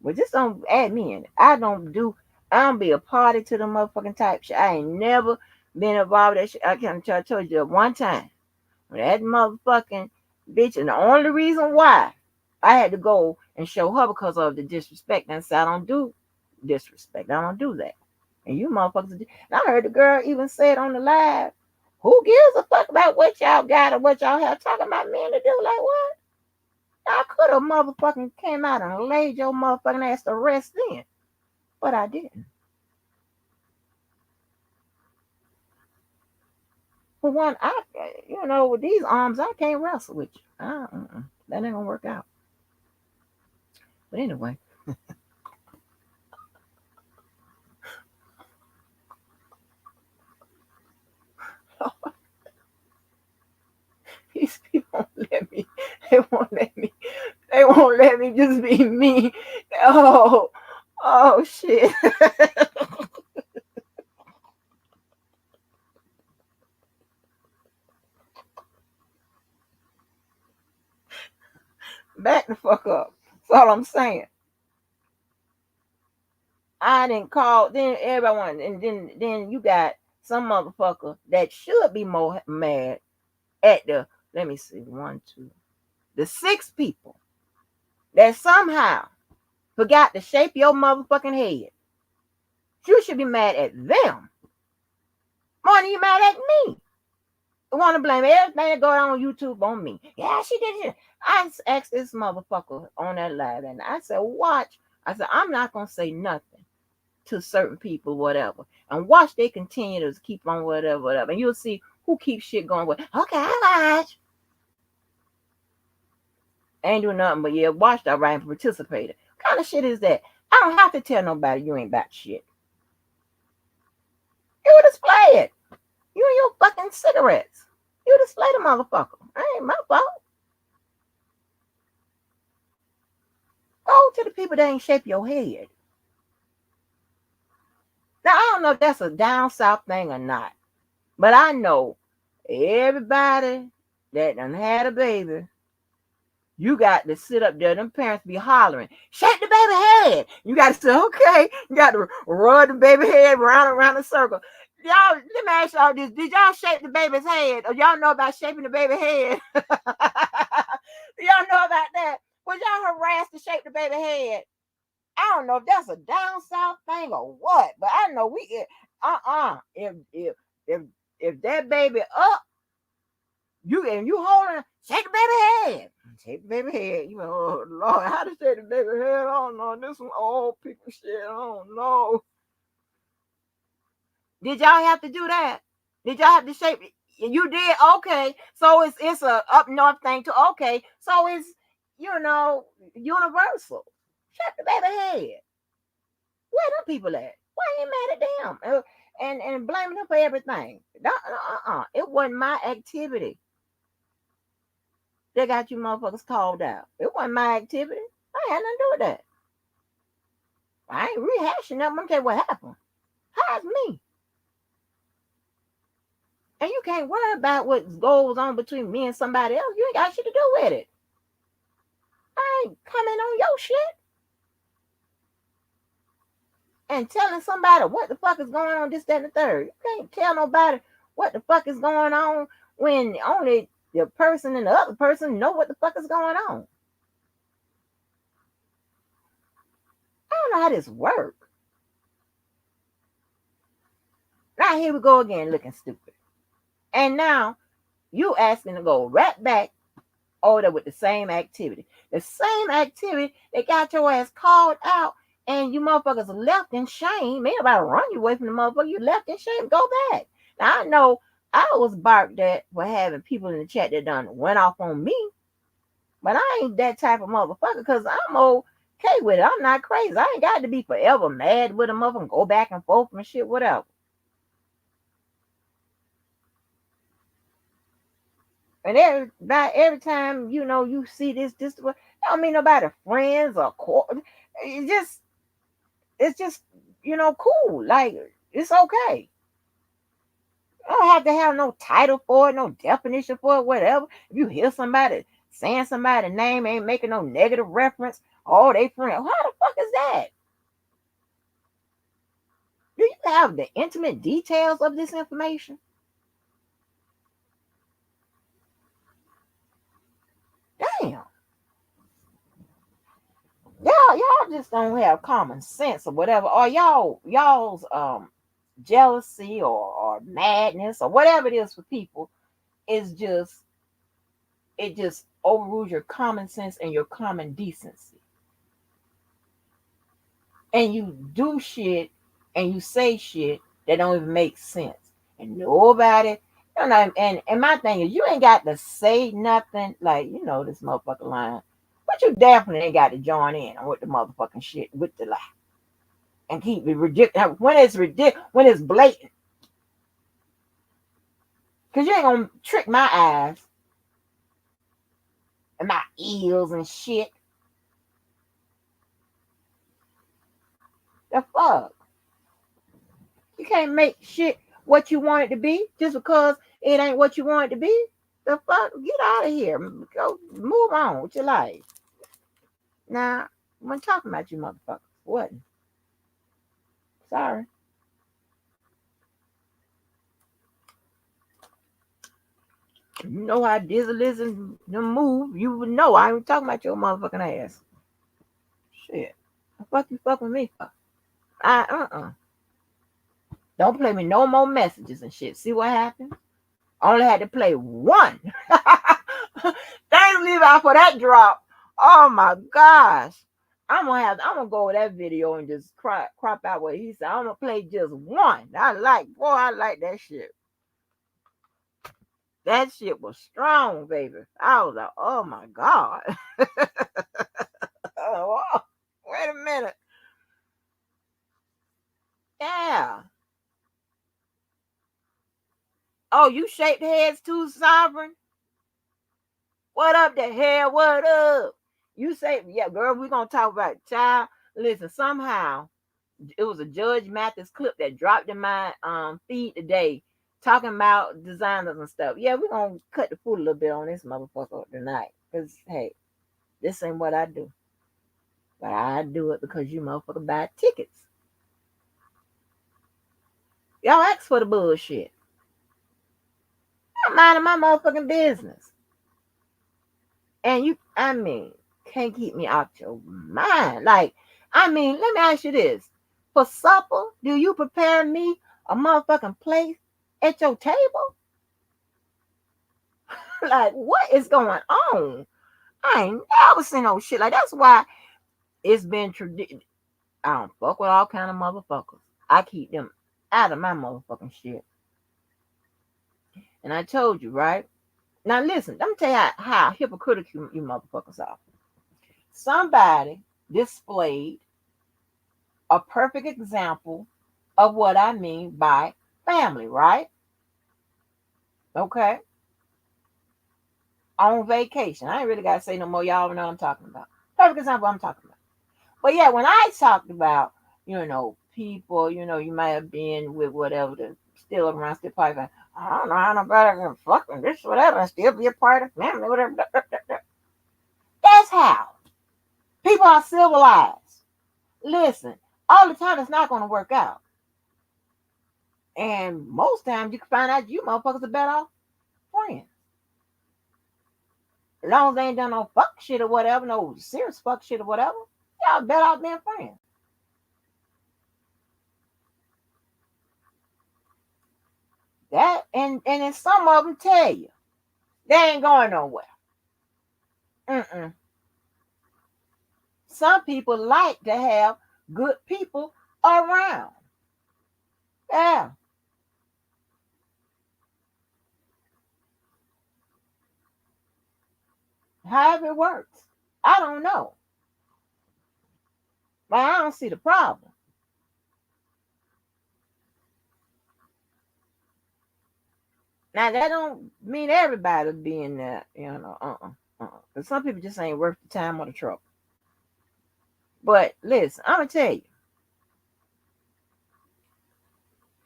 But just don't add me in it. I don't be a party to the motherfucking type shit. I ain't never been involved with that shit. I told you that one time. When that motherfucking bitch, and the only reason why I had to go and show her because of the disrespect. And I said, I don't do disrespect. I don't do that. And you motherfuckers, and I heard the girl even say it on the live. Who gives a fuck about what y'all got or what y'all have talking about men to do? Like what? I could have motherfucking came out and laid your motherfucking ass to rest then. But I didn't. For one, with these arms, I can't wrestle with you. That ain't gonna work out. But anyway. These people won't let me. They won't let me. They won't let me just be me. Oh shit. Back the fuck up. That's all I'm saying. I didn't call. Then everyone, and then you got some motherfucker that should be more mad at the. Let me see, 1, 2, the 6 people that somehow forgot to shape your motherfucking head. You should be mad at them more than you mad at me. You want to blame everything that go on YouTube on me. Yeah, she did it. I asked this motherfucker on that live, and I said, watch. I said, I'm not going to say nothing to certain people, whatever. And watch they continue to keep on whatever. And you'll see who keeps shit going with. Okay, I watch. Ain't doing nothing but, yeah, watched all right and participated. What kind of shit is that? I don't have to tell nobody you ain't about shit. You display it. You and your fucking cigarettes. You display the motherfucker. That ain't my fault. Go to the people that ain't shape your head. Now, I don't know if that's a down south thing or not, but I know everybody that done had a baby, you got to sit up there. Them parents be hollering, shake the baby head. You got to say, okay. You got to rub the baby head around the circle. Y'all, let me ask y'all this. Did y'all shape the baby's head? Or y'all know about shaping the baby head? Y'all know about that? Was y'all harassed to shape the baby head? I don't know if that's a down south thing or what, but I know we if that baby up, you holding, shake the baby head. Shake the baby head. You know, oh Lord, how to shake the baby head? I don't know. This some old people shit. I don't know. Did y'all have to do that? Did y'all have to shape it? You did, okay. So it's a up north thing to okay. So it's universal. Shake the baby head. Where them people at? Why ain't mad at them? And blaming them for everything. It wasn't my activity that got you motherfuckers called out. It wasn't my activity. I had nothing to do with that. I ain't rehashing them. I'm gonna tell you what happened. How's me? And you can't worry about what goes on between me and somebody else. You ain't got shit to do with it. I ain't coming on your shit and telling somebody what the fuck is going on, this, that, and the third. You can't tell nobody what the fuck is going on when only the person and the other person know what the fuck is going on. I don't know how this works. Now here we go again looking stupid. And now you asking to go right back over there with the same activity. The same activity that got your ass called out and you motherfuckers left in shame. Man, about to run you away from the motherfucker. You left in shame. Go back. Now I know I was barked at for having people in the chat that done went off on me. But I ain't that type of motherfucker because I'm okay with it. I'm not crazy. I ain't got to be forever mad with a motherfucker and go back and forth and shit, whatever. And every time you see this I don't mean nobody friends or it's just cool. Like it's okay. I don't have to have no title for it, no definition for it, whatever. If you hear somebody saying somebody's name, ain't making no negative reference, oh, they friend. How the fuck is that? Do you have the intimate details of this information? Damn. Y'all just don't have common sense or whatever. Or y'all's jealousy or madness or whatever it is for people is just overrules your common sense and your common decency. And you do shit and you say shit that don't even make sense. And nobody, and my thing is you ain't got to say nothing like, this motherfucker lying. But you definitely ain't got to join in on with the motherfucking shit with the lie. And keep it ridiculous. When it's blatant. Because you ain't going to trick my eyes and my ears and shit. The fuck? You can't make shit what you want it to be just because it ain't what you want it to be. The fuck? Get out of here. Go move on with your life. Now, when talking about you motherfuckers, wasn't. Sorry. You know how Dizzy listen to move, you would know I ain't talking about your motherfucking ass. Shit. The fuck you fuck with me for? I. Don't play me no more messages and shit. See what happened? Only had to play one. Thanks Levi for that drop. Oh my gosh. I'm gonna go with that video and just crop out what he said. I'm gonna play just one. I like that shit. That shit was strong, baby. I was like, oh my God. Oh, wait a minute. Yeah. Oh, you shake heads too, Sovereign? What up the hell? What up? You say, yeah, girl, we're gonna talk about it. Child. Listen, somehow it was a Judge Mathis clip that dropped in my feed today talking about designers and stuff. Yeah, we're gonna cut the food a little bit on this motherfucker tonight. Cause hey, this ain't what I do. But I do it because you motherfucker buy tickets. Y'all ask for the bullshit. I'm minding my motherfucking business. And you, can't keep me out your mind. Like, let me ask you this. For supper, do you prepare me a motherfucking place at your table? Like, what is going on? I ain't never seen no shit. Like, that's why it's been tradition. I don't fuck with all kind of motherfuckers. I keep them out of my motherfucking shit. And I told you, right? Now listen, let me tell you how hypocritical you motherfuckers are. Somebody displayed a perfect example of what I mean by family, right? Okay. On vacation. I ain't really got to say no more. Y'all know what I'm talking about. Perfect example I'm talking about. But yeah, when I talked about, people, you might have been with whatever, still around, still part of it. I don't know how nobody can fucking this, whatever, and still be a part of family, whatever. That's how. People are civilized. Listen, all the time it's not going to work out. And most times you can find out you motherfuckers are better off friends. As long as they ain't done no fuck shit or whatever, no serious fuck shit or whatever, y'all better off being friends. That and then some of them tell you they ain't going nowhere. Some people like to have good people around. Yeah. However it works. I don't know. But I don't see the problem. Now that don't mean everybody being there, Because some people just ain't worth the time or the trouble. But listen, I'm gonna tell you,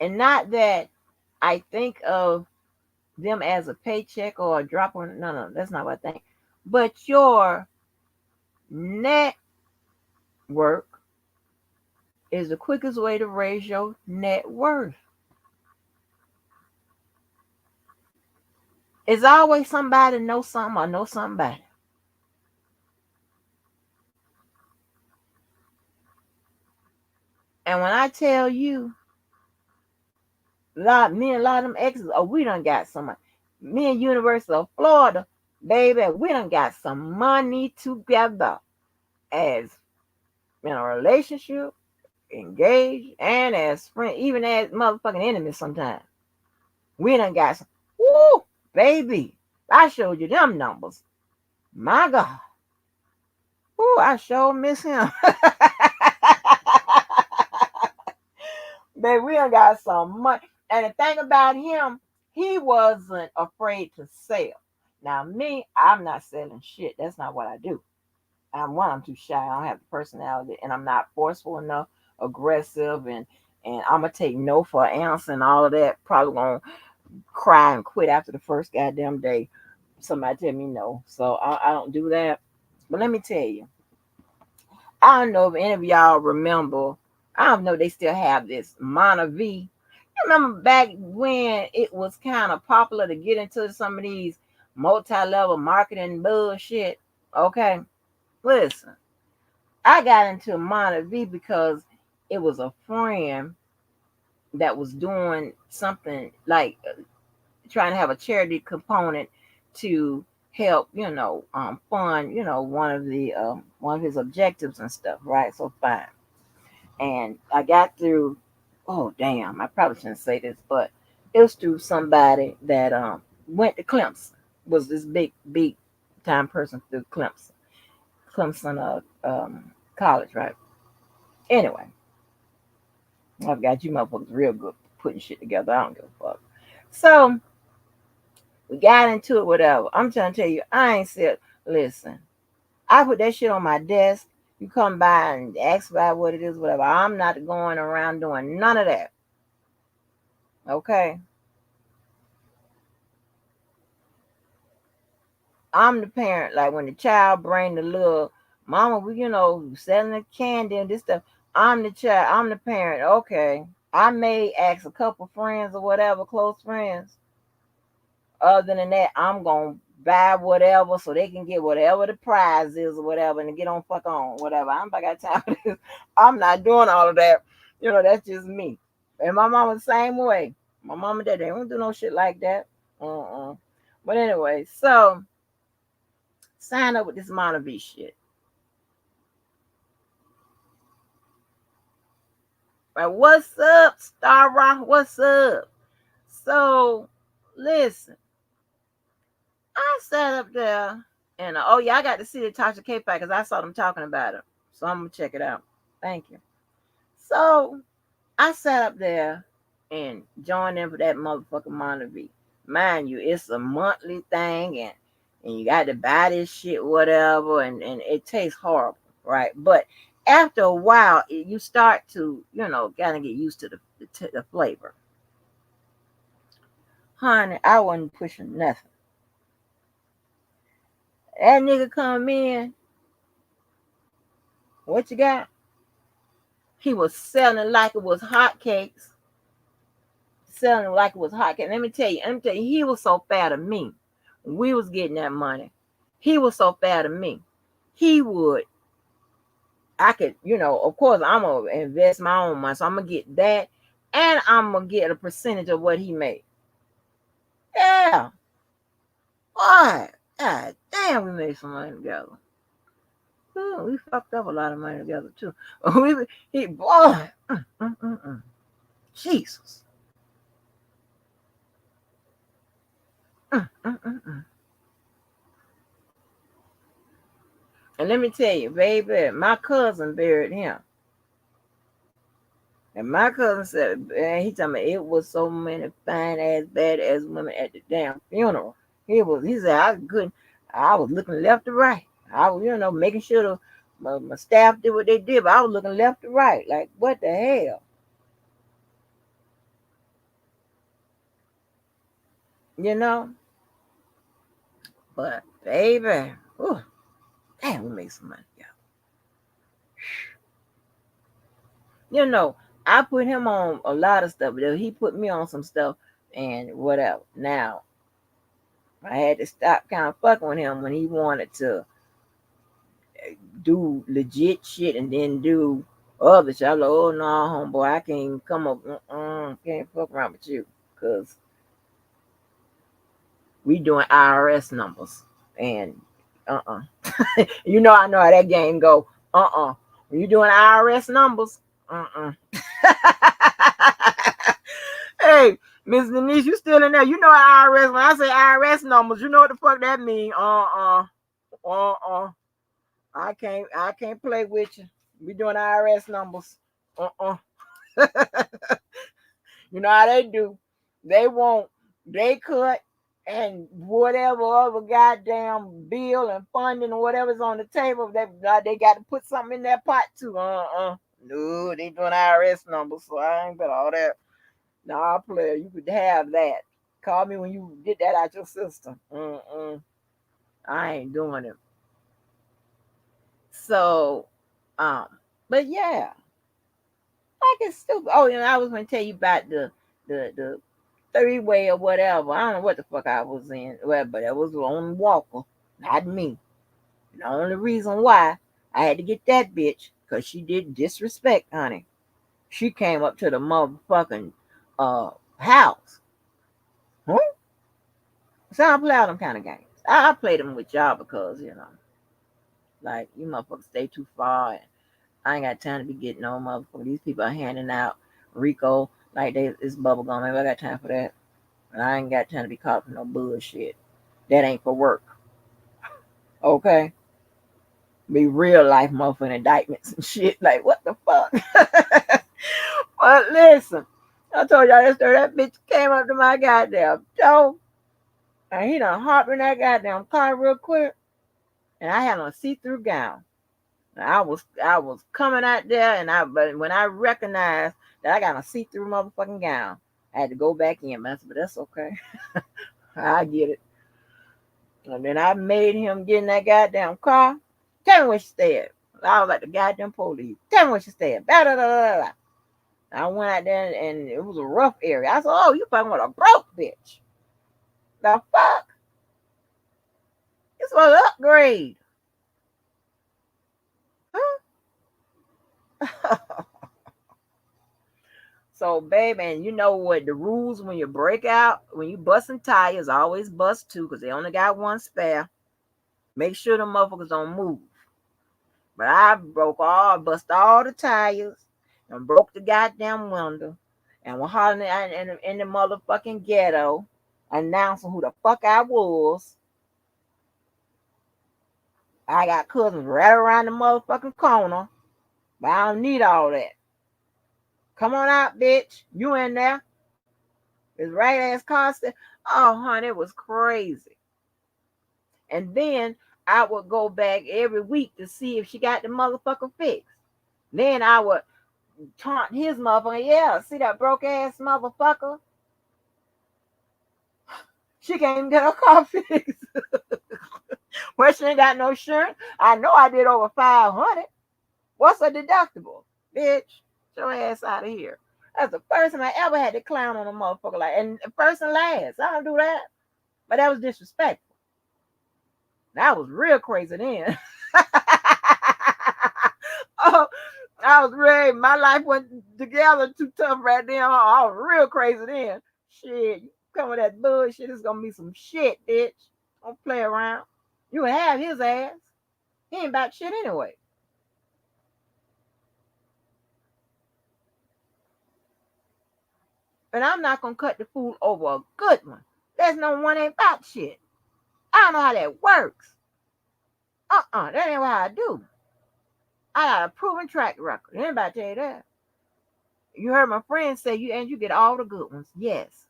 and not that I think of them as a paycheck or a drop on. No, that's not what I think. But your network is the quickest way to raise your net worth. It's always somebody know something or know somebody. And when I tell you, me and a lot of them exes, we done got some money. Me and University of Florida, baby, we done got some money together as in a relationship, engaged, and as friends, even as motherfucking enemies sometimes. We done got some. Woo, baby. I showed you them numbers. My God. Woo, I sure miss him. Baby, we done got some money. And the thing about him, he wasn't afraid to sell. Now, me, I'm not selling shit. That's not what I do. I'm too shy. I don't have the personality, and I'm not forceful enough, aggressive, and I'm gonna take no for an answer and all of that. Probably gonna cry and quit after the first goddamn day. Somebody tell me no, so I don't do that. But let me tell you, I don't know if any of y'all remember. I don't know if they still have this Mana V. You remember back when it was kind of popular to get into some of these multi-level marketing bullshit? Okay, listen. I got into Mana V because it was a friend that was doing something like trying to have a charity component to help, fund, one of his objectives and stuff, right? So fine. And I got through. Oh damn! I probably shouldn't say this, but it was through somebody that went to Clemson. Was this big time person through Clemson college, right? Anyway, I've got you motherfuckers real good putting shit together. I don't give a fuck. So we got into it, whatever. I'm trying to tell you, I ain't said, listen, I put that shit on my desk. You come by and ask about what it is, whatever. I'm not going around doing none of that. Okay? I'm the parent. Like when the child bring the little mama, selling the candy and this stuff. I'm the child. I'm the parent. Okay. I may ask a couple friends or whatever, close friends. Other than that, I'm gonna buy whatever so they can get whatever the prize is or whatever and get on fuck on whatever. I got time for this. I'm not doing all of that. That's just me. And my mama the same way. My mama and dad, they don't do no shit like that. But anyway, so sign up with this Montevideo shit. Right, what's up, Star Rock? What's up? So listen, I sat up there and oh yeah, I got to see the Tasha K fight because I saw them talking about it. So I'm gonna check it out. Thank you. So I sat up there and joined in for that motherfucking Montevideo. Mind you, it's a monthly thing and you got to buy this shit, whatever, and it tastes horrible, right? But after a while, you start to, kind of get used to the flavor. Honey, I wasn't pushing nothing. That nigga come in, what you got? He was selling like it was hotcakes. Selling like it was hotcakes. Let me tell you, he was so fat of me. When we was getting that money, he was so fat of me. I could, of course, I'm gonna invest my own money, so I'm gonna get that, and I'm gonna get a percentage of what he made. Yeah, boy, God damn, we made some money together. Ooh, we fucked up a lot of money together too. Boy, Jesus. Mm, mm, mm, mm. And let me tell you, baby, my cousin buried him. And my cousin said, he told me it was so many fine ass, bad ass women at the damn funeral. He said, I was looking left to right. I was, making sure my staff did what they did, but I was looking left to right. Like, what the hell? You know? But, baby, ooh, damn, we made some money. I put him on a lot of stuff, but he put me on some stuff and whatever. Now, I had to stop kind of fucking with him when he wanted to do legit shit and then do other shit. I'm like, oh no, homeboy, I can't come up, can't fuck around with you, cause we doing IRS numbers and I know how that game go. When you doing IRS numbers, Hey, Miss Denise, you still in there? You know IRS. When I say IRS numbers, you know what the fuck that mean? I can't play with you. We doing IRS numbers. You know how they do. They want they cut and whatever other goddamn bill and funding or whatever's on the table, they got to put something in that pot too. No, they doing IRS numbers, so I ain't got all that. Nah, player, you could have that. Call me when you get that out your system. I ain't doing it. So Um, but yeah, like it's stupid. Oh, I was gonna tell you about the 3-way or whatever. I don't know what the fuck I was in. Well, but it was on Walker, not me. The only reason why I had to get that bitch, because she did disrespect, honey. She came up to the motherfucking house. Huh? So I don't play all them kind of games. I play them with y'all because, like, you motherfuckers stay too far. And I ain't got time to be getting no motherfucker. These people are handing out Rico like it's bubble gum. Maybe I got time for that. And I ain't got time to be caught for no bullshit. That ain't for work. Okay? Be real life motherfucking indictments and shit. Like, what the fuck? But listen, I told y'all yesterday that bitch came up to my goddamn door. And he done hopped in that goddamn car real quick. And I had on a see-through gown. And I was coming out there, but when I recognized that I got a see-through motherfucking gown, I had to go back in. But that's okay. I get it. And then I made him get in that goddamn car. Tell me where she stayed. I was like the goddamn police. Tell me where she stayed. Blah, blah, blah, blah. I went out there and it was a rough area. I said, "Oh, you fucking with a broke bitch. The fuck? This was an upgrade." Huh? So, baby, and you know what the rules when you break out, when you busting tires, always bust two because they only got one spare. Make sure the motherfuckers don't move. But I bust all the tires and broke the goddamn window and was hollering in the motherfucking ghetto, announcing who the fuck I was. I got cousins right around the motherfucking corner, but I don't need all that. Come on out, bitch. You in there? This right ass constant. Oh, honey, it was crazy. And then I would go back every week to see if she got the motherfucker fixed. Then I would taunt his motherfucker. Yeah, see that broke ass motherfucker? She can't even get her car fixed. Well, she ain't got no insurance. I know I did over 500. What's a deductible? Bitch, get your ass out of here. That's the first time I ever had to clown on a motherfucker like, and first and last. I don't do that. But that was disrespectful. That was real crazy then. Oh, I was ready. My life went together too tough right then. I was real crazy then. Shit, you come with that bullshit, it's gonna be some shit, bitch. Don't play around. You would have his ass. He ain't about shit anyway. And I'm not gonna cut the fool over a good one. There's no one ain't about shit. I don't know how that works. That ain't what I do. I got a proven track record. Anybody tell you that? You heard my friend say you get all the good ones. Yes.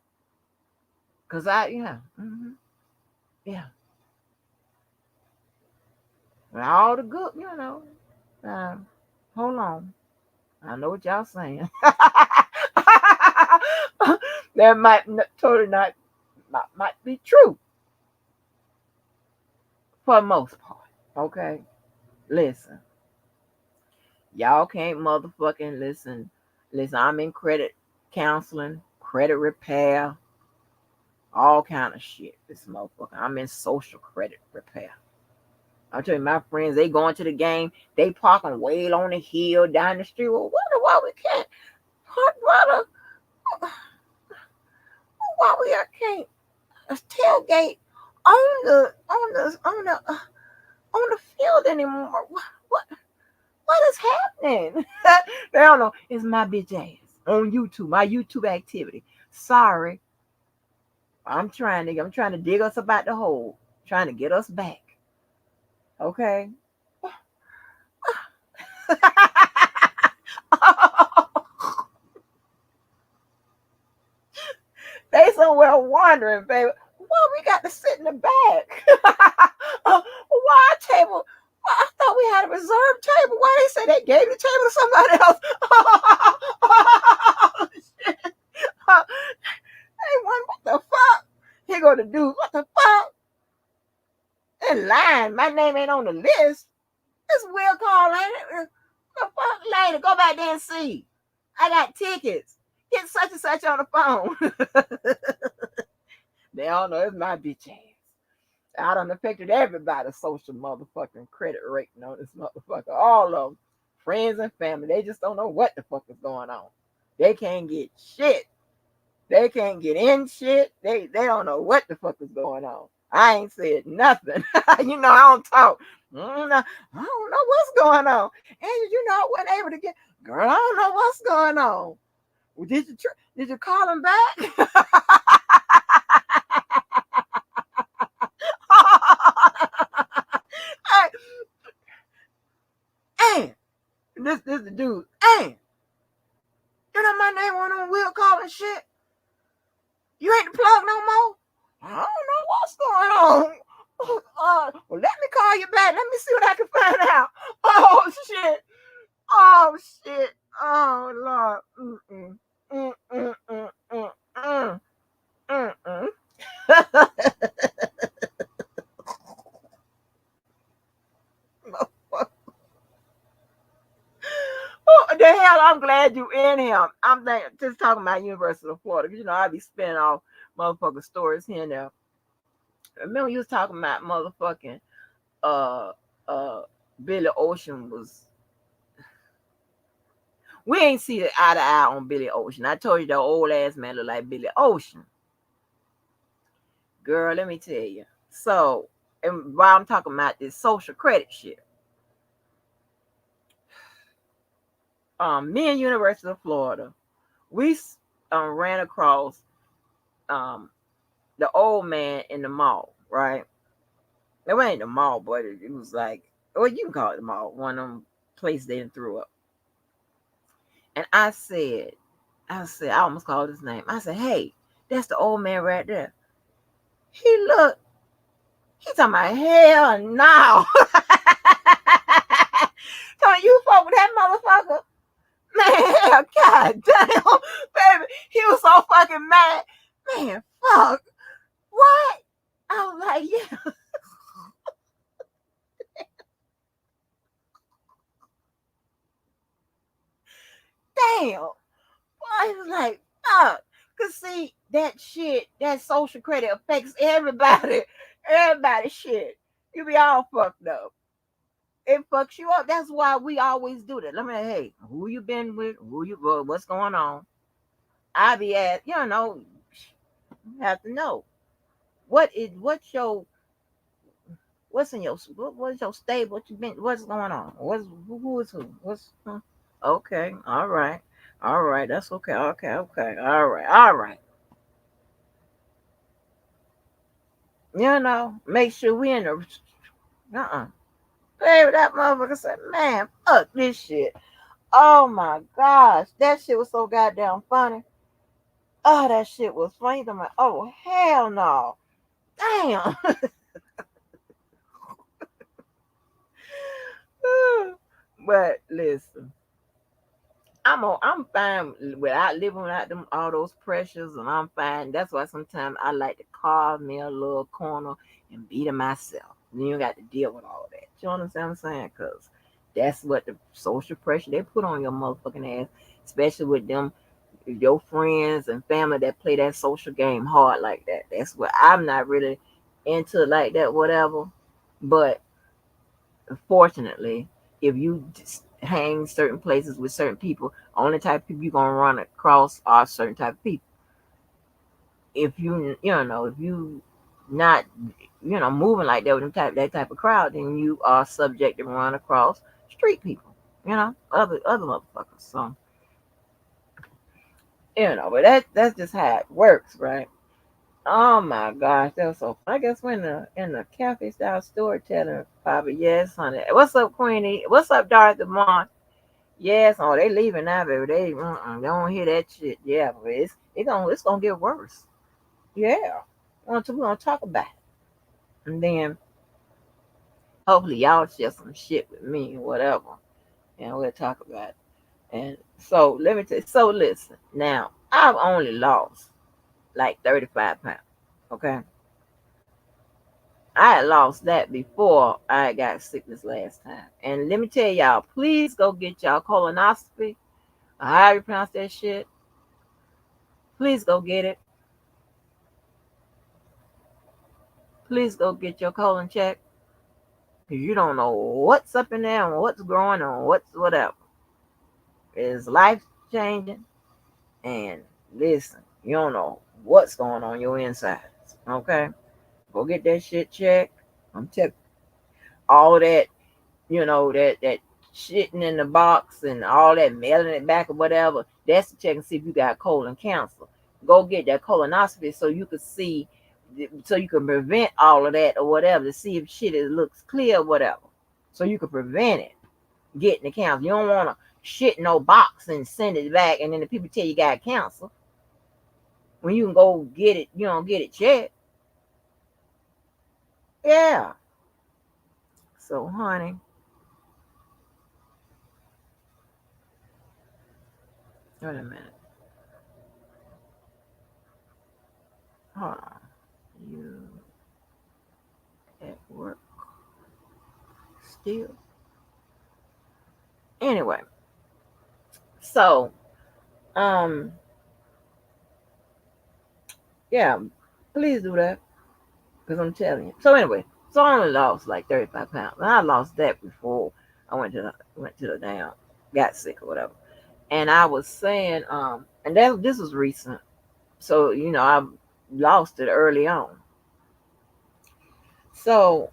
Cause yeah. And all the good, Uh, hold on. I know what y'all saying. That totally not might be true for the most part. Okay, listen, y'all can't motherfucking listen. Listen, I'm in credit counseling, credit repair, all kind of shit. This motherfucker, I'm in social credit repair. I'll tell you, my friends, they going to the game, they parking way on the hill down the street. Well, why we can't park, brother? Why we can't tailgate on the field anymore? What is happening? They don't know. It's my bitch ass on YouTube, my YouTube activity. Sorry, I'm trying to dig us about the hole, trying to get us back. Okay. They somewhere wondering, baby. Why we got to sit in the back? Why table? I thought we had a reserved table. Why they say they gave the table to somebody else? Oh, shit. Hey, what the fuck? He go to do what the fuck? In line, my name ain't on the list. It's will call, ain't it? The fuck later, go back there and see. I got tickets. Get such and such on the phone. They don't know it's my bitch ass. I done affected everybody's social motherfucking credit rating on this motherfucker. All of them. Friends and family. They just don't know what the fuck is going on. They can't get shit. They can't get in shit. They don't know what the fuck is going on. I ain't said nothing. You know, I don't talk. I don't know what's going on. And you know, I wasn't able to get, girl, I don't know what's going on. Well, did you call him back? Hey, this the dude. Hey, you know my name went on Will calling shit. You ain't the plug no more. I don't know what's going on. Well, let me call you back. Let me see what I can find out. Oh shit. Oh shit. Oh Lord. Mm-mm. Mm-mm. Mm-mm. Mm-mm. Oh, the hell, I'm glad you in him. I'm just talking about University of Florida. 'Cause, you know, I be spinning off motherfucking stories here and there. Remember you was talking about motherfucking uh uh Billy Ocean was, we ain't see the eye to eye on Billy Ocean. I told you the old ass man look like Billy Ocean. Girl, let me tell you. So, and while I'm talking about this social credit shit, me and University of Florida, we ran across um the old man in the mall, right? It wasn't the mall, but it was like, well, you can call it the mall, one of them places they threw up. And I almost called his name. I said, hey, that's the old man right there. He looked, he talking about, hell no. Talking, you fuck with that motherfucker? Man, hell, god damn, baby. He was so fucking mad. Man, fuck. What? I was like, yeah, damn. I was like, fuck. Cause see, that shit, that social credit affects everybody. Everybody shit. You be all fucked up. It fucks you up. That's why we always do that. Let me, hey, who you been with? Who you what's going on? I be at, you know, you have to know. What's in your what's your state? What you been, what's going on? Who is who? What's okay, all right. All right, that's okay. Okay, okay. All right. All right. You know, make sure we in the Baby, that motherfucker said, man, fuck this shit. Oh my gosh. That shit was so goddamn funny. Oh, that shit was funny. I'm like, oh, hell no. Damn. But listen, I'm fine without living without them all those pressures, and I'm fine. That's why sometimes I like to carve me a little corner and be to myself. You don't got to deal with all that. You understand what I'm saying? Because that's what the social pressure they put on your motherfucking ass, especially with them your friends and family that play that social game hard like that. That's what I'm not really into like that, whatever. But fortunately, if you just hang certain places with certain people, only type of people you're gonna run across are certain type of people. If if you not moving like that with that type of crowd, then you are subject to run across street people, other motherfuckers. So but that's just how it works, right? Oh my gosh, that was so fun. I guess we're in the cafe style storytelling, probably. Yes, honey. What's up, Queenie? What's up, Dorothy Mon? Yes, oh, they leaving now, baby. They don't hear that shit. Yeah, but it's gonna get worse. Yeah, we gonna talk about it, and then hopefully y'all share some shit with me, whatever, and we'll talk about it. And so let me tell you. So listen, now I've only lost like 35 pounds. Okay, I had lost that before I got sick this last time. And let me tell y'all, please go get y'all colonoscopy. How you pronounce that shit? Please go get it. Please go get your colon checked. Because you don't know what's up in there and what's growing on, what's whatever. It's life changing. And listen, you don't know what's going on your insides. Okay? Go get that shit checked. I'm telling all that, that shitting in the box and all that mailing it back or whatever, that's to check and see if you got colon cancer. Go get that colonoscopy so you can see, so you can prevent all of that or whatever, to see if shit looks clear or whatever. So you can prevent it getting the cancer. You don't want to shit no box and send it back and then the people tell you got cancer. When you can go get it, get it checked. Yeah. So honey, wait a minute. Hold on. You at work still? Anyway, so um yeah, please do that because I'm telling you. So anyway, so I only lost like 35 pounds, and I lost that before I went to the damn got sick or whatever. And I was saying and that this was recent, so I lost it early on. So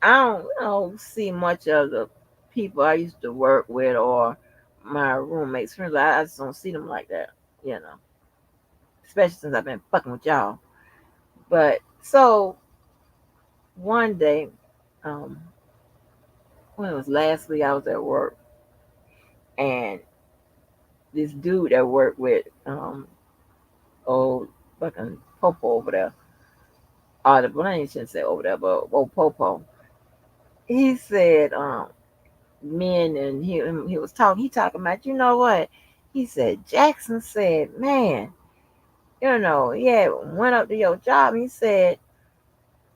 I don't see much of the people I used to work with or my roommates friends. I just don't see them like that, you know. Especially since I've been fucking with y'all. But so one day, um, when it was last week, I was at work and this dude that worked with old fucking Popo over there, well I shouldn't say over there, but old Popo. He said, men and he was talking about, you know what? He said Jackson said, man, he went up to your job. He said,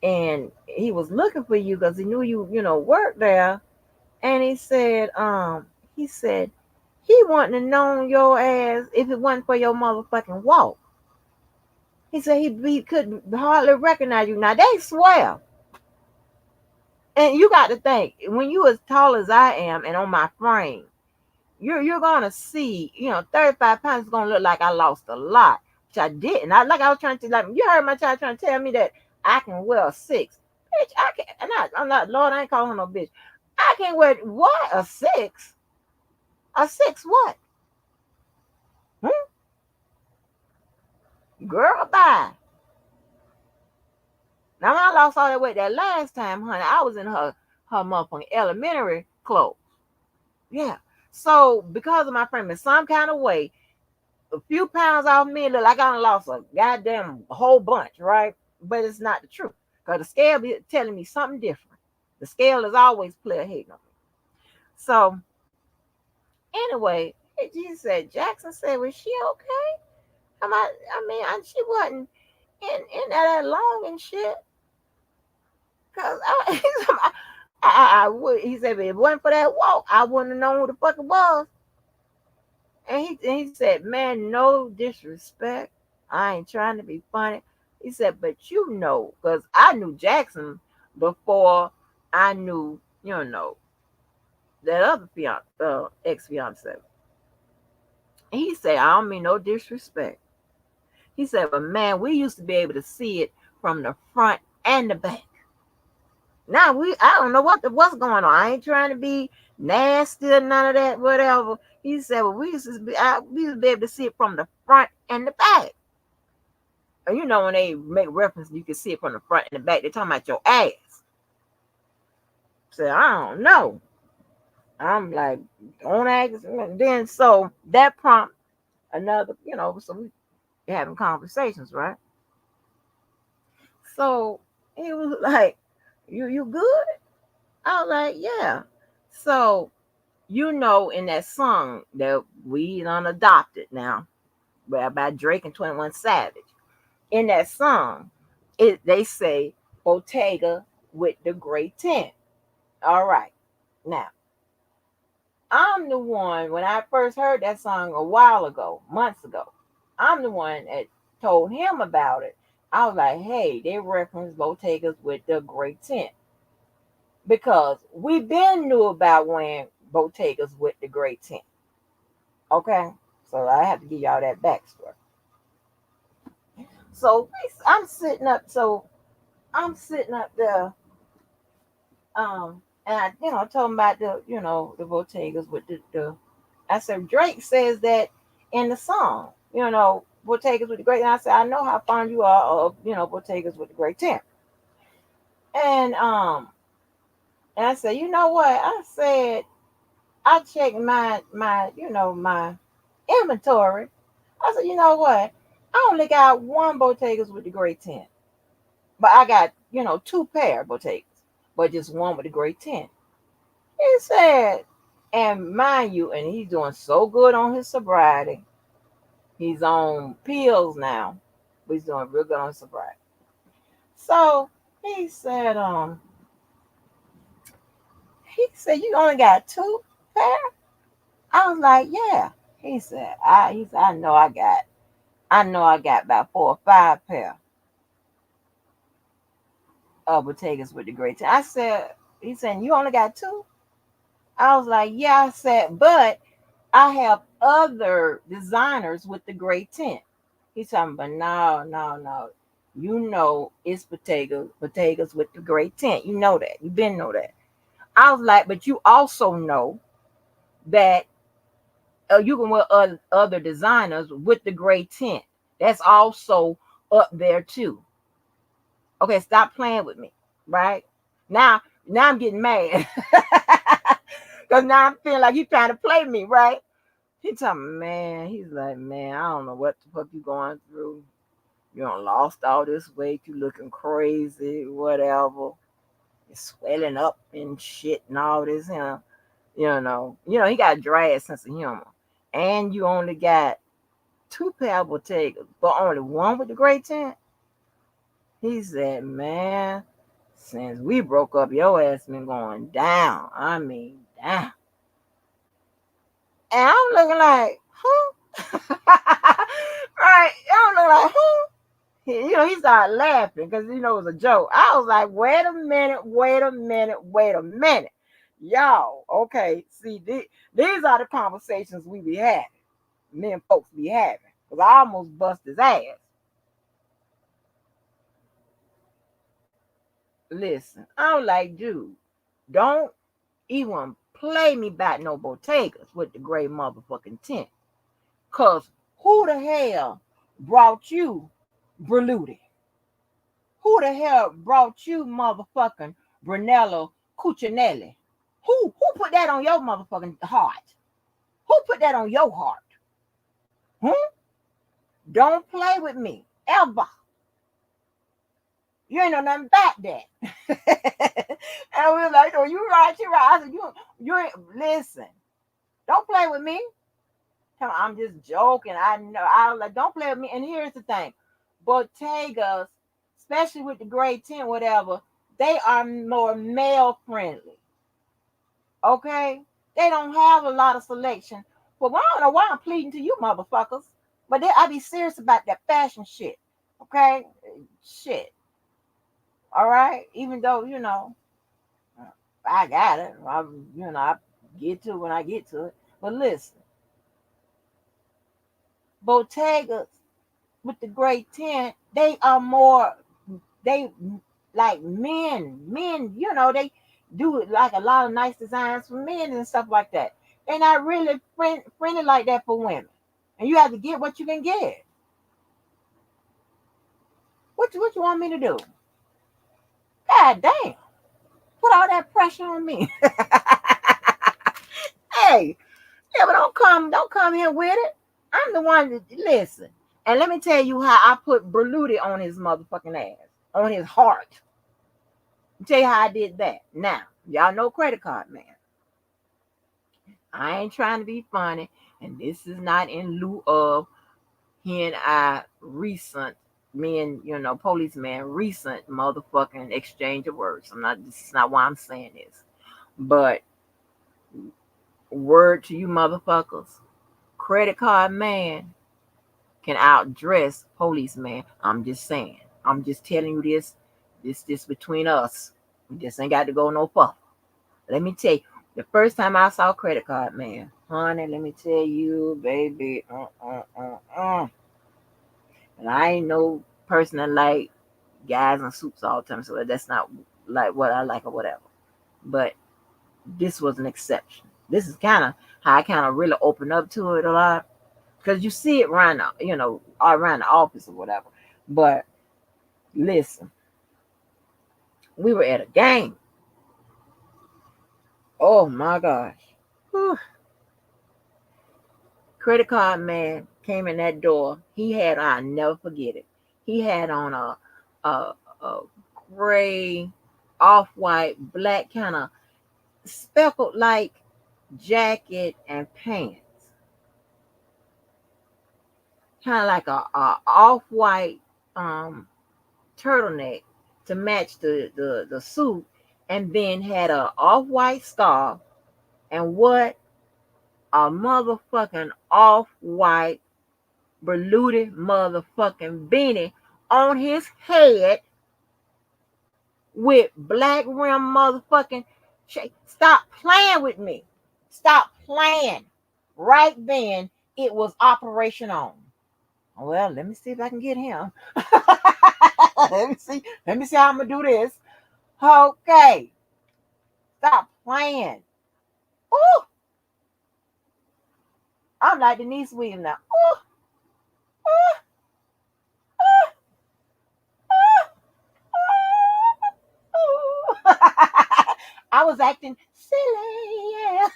and he was looking for you because he knew you worked there. And he said he wouldn't have known your ass if it wasn't for your motherfucking walk. He said he could hardly recognize you. Now they swear. And you got to think, when you as tall as I am and on my frame, you're gonna see, 35 pounds is gonna look like I lost a lot, which I didn't. I was trying to, like, you heard my child trying to tell me that I can wear a six. Bitch, I can't. And I'm not, Lord, I ain't calling her no bitch. I can't wear what, a six? A six what? Hmm? Girl, bye. Now when I lost all that weight that last time, honey, I was in her motherfucking elementary clothes. Yeah. So because of my frame in some kind of way, a few pounds off me, look like I done lost a goddamn whole bunch, right? But it's not the truth. Because the scale be telling me something different. The scale is always play ahead of me. So anyway, he said, Jackson said, was she okay? She wasn't in that long and shit. Cause he said, if it wasn't for that walk, I wouldn't have known who the fuck it was. And he said, man, no disrespect. I ain't trying to be funny. He said, but because I knew Jackson before I knew, that other ex fiance. He said, I don't mean no disrespect. He said, but man, we used to be able to see it from the front and the back. Now I don't know what's going on. I ain't trying to be nasty or none of that, whatever. He said, well, we used to be able to see it from the front and the back. And when they make reference, you can see it from the front and the back. They're talking about your ass. So I don't know. I'm like, don't ask. And then so that prompt another, so we having conversations, right? So he was like, you good? I was like, yeah. So in that song that we done adopted now, by Drake and 21 Savage, in that song, they say Bottega with the great tent. All right. Now, I'm the one, when I first heard that song a while ago, months ago, I'm the one that told him about it. I was like, hey, they reference Bottegas with the great tent. Because we been knew about wearing Bottegas with the great tent. Okay? So I have to give y'all that backstory. So I'm sitting up there, and I told him about the Bottegas with the I said, Drake says that in the song, Bottegas with the great. And I said, I know how fond you are of, Bottegas with the great tent. And I said, you know what? I said, I checked my inventory. I said, you know what? I only got one Bottegas with the great tent. But I got, two pair of Bottegas, but just one with the great tent. He said, and mind you, and he's doing so good on his sobriety. He's on pills now, but he's doing real good on sobriety. So he said, you only got two pair? I was like, yeah. He said, I know I got about 4 or 5 pair of Bottegas with the great tent. He said, you only got two? I was like, yeah. I said, but I have other designers with the great tent. He's talking, but no, no, no. It's Bottegas with the great tent. You know that. You been know that. I was like, but you also know that you can wear other designers with the great tent. That's also up there too. Okay, stop playing with me, right? Now I'm getting mad because now I'm feeling like you trying to play me, right? He talking, man. He's like, man, I don't know what the fuck you going through. You done lost all this weight. You looking crazy, whatever. You're swelling up and shit and all this, he got a dry sense of humor. And you only got two pair of Bottegas, but only one with the great tent. He said, man, since we broke up, your ass been going down. I mean, down. And I'm looking like, huh? Right? I'm looking like, huh? He started laughing because it was a joke. I was like, wait a minute. Y'all, okay, see, these are the conversations we be having. Men folks be having. Because I almost bust his ass. Listen, I'm like, dude, don't even play me about no Bottegas with the gray motherfucking tent. Because who the hell brought you Berluti? Who the hell brought you motherfucking Brunello Cucinelli? Who put that on your motherfucking heart? Who put that on your heart? Hmm? Don't play with me. Ever. You ain't know nothing about that. And we was like, oh, you right. I said, you ain't listen. Don't play with me. I'm just joking. I know. I was like, don't play with me. And here's the thing. Bottegas, especially with the grade 10, whatever, they are more male friendly. Okay? They don't have a lot of selection. But I don't know why I'm pleading to you motherfuckers. But I be serious about that fashion shit. Okay? Shit. All right? Even though, I got it. I get to it when I get to it. But listen, Bottegas with the great 10, they are more, they like men, they do like a lot of nice designs for men and stuff like that. They're not really friendly like that for women. And you have to get what you can get. What you want me to do? God damn. Put all that pressure on me. Hey, yeah, but don't come here with it. I'm the one that listen. And let me tell you how I put Berluti on his motherfucking ass, on his heart. I'll tell you how I did that. Now, y'all know credit card man. I ain't trying to be funny, and this is not in lieu of he and I recent me and policeman recent motherfucking exchange of words. This is not why I'm saying this, but word to you motherfuckers, credit card man can outdress policeman. I'm just saying. I'm just telling you this. This between us. We just ain't got to go no further. Let me tell you, the first time I saw credit card man, honey, let me tell you, baby, and I ain't no person that like guys in suits all the time, so that's not like what I like or whatever. But this was an exception. This is kind of how I kind of really open up to it a lot, because you see it around, all around the office or whatever. But listen, we were at a game. Oh my gosh. Whew. Credit card man came in that door. I'll never forget it. He had on a gray, off-white, black kind of speckled like jacket and pants. Kind of like a off-white turtleneck to match the suit, and then had a off-white scarf and what a motherfucking off-white berluted motherfucking beanie on his head with black rim motherfucking shade. Stop playing with me. Stop playing. Right then, it was Operation On. Well, let me see if I can get him. let me see how I'm gonna do this. Okay. Stop playing. Ooh. I'm like Denise Williams now. Ooh. Ooh. Ooh. I was acting silly. Yeah.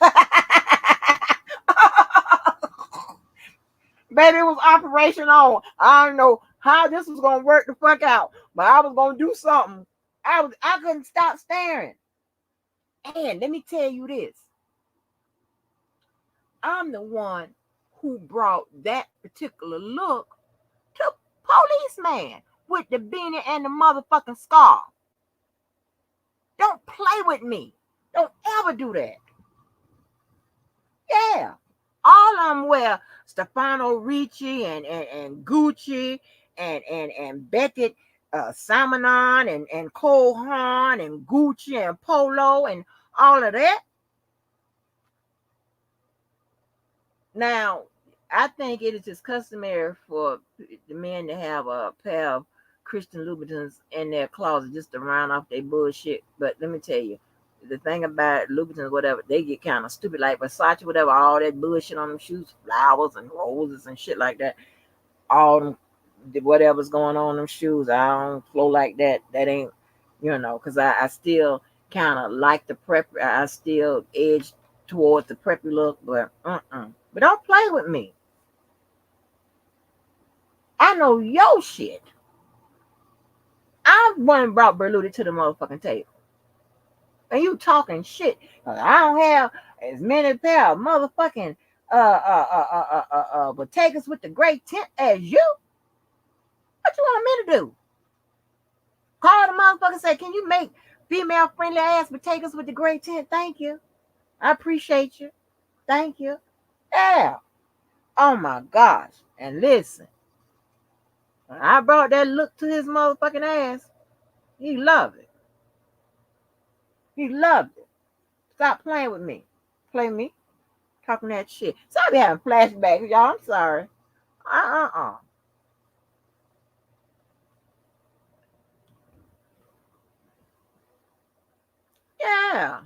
Baby, it was Operation On. I don't know how this was gonna work the fuck out, but I was gonna do something. I couldn't stop staring. And let me tell you this. I'm the one who brought that particular look to policeman with the beanie and the motherfucking scarf. Don't play with me. Don't ever do that. Yeah. All of them wear Stefano Ricci and Gucci and Beckett Simonon and Cole Haan and Gucci and Polo and all of that. Now, I think it is just customary for the men to have a pair of Christian Louboutins in their closet just to round off their bullshit. But let me tell you, the thing about Louboutins, whatever, they get kind of stupid, like Versace, whatever, all that bullshit on them shoes, flowers and roses and shit like that. All them, whatever's going on in them shoes, I don't flow like that. That ain't, because I still kind of like the prep. I still edge towards the preppy look, but But don't play with me. I know your shit. I'm one brought Berluti to the motherfucking table. And you talking shit. I don't have as many pair of motherfucking potatoes with the great tent as you. What you want me to do? Call the motherfucker and say, can you make female friendly ass potatoes with the great tent? Thank you. I appreciate you. Thank you. Yeah. Oh my gosh. And listen, when I brought that look to his motherfucking ass, he loved it. He loved it. Stop playing with me. Play me. Talking that shit. So I be having flashbacks, y'all. I'm sorry. Uh-uh-uh. Yeah.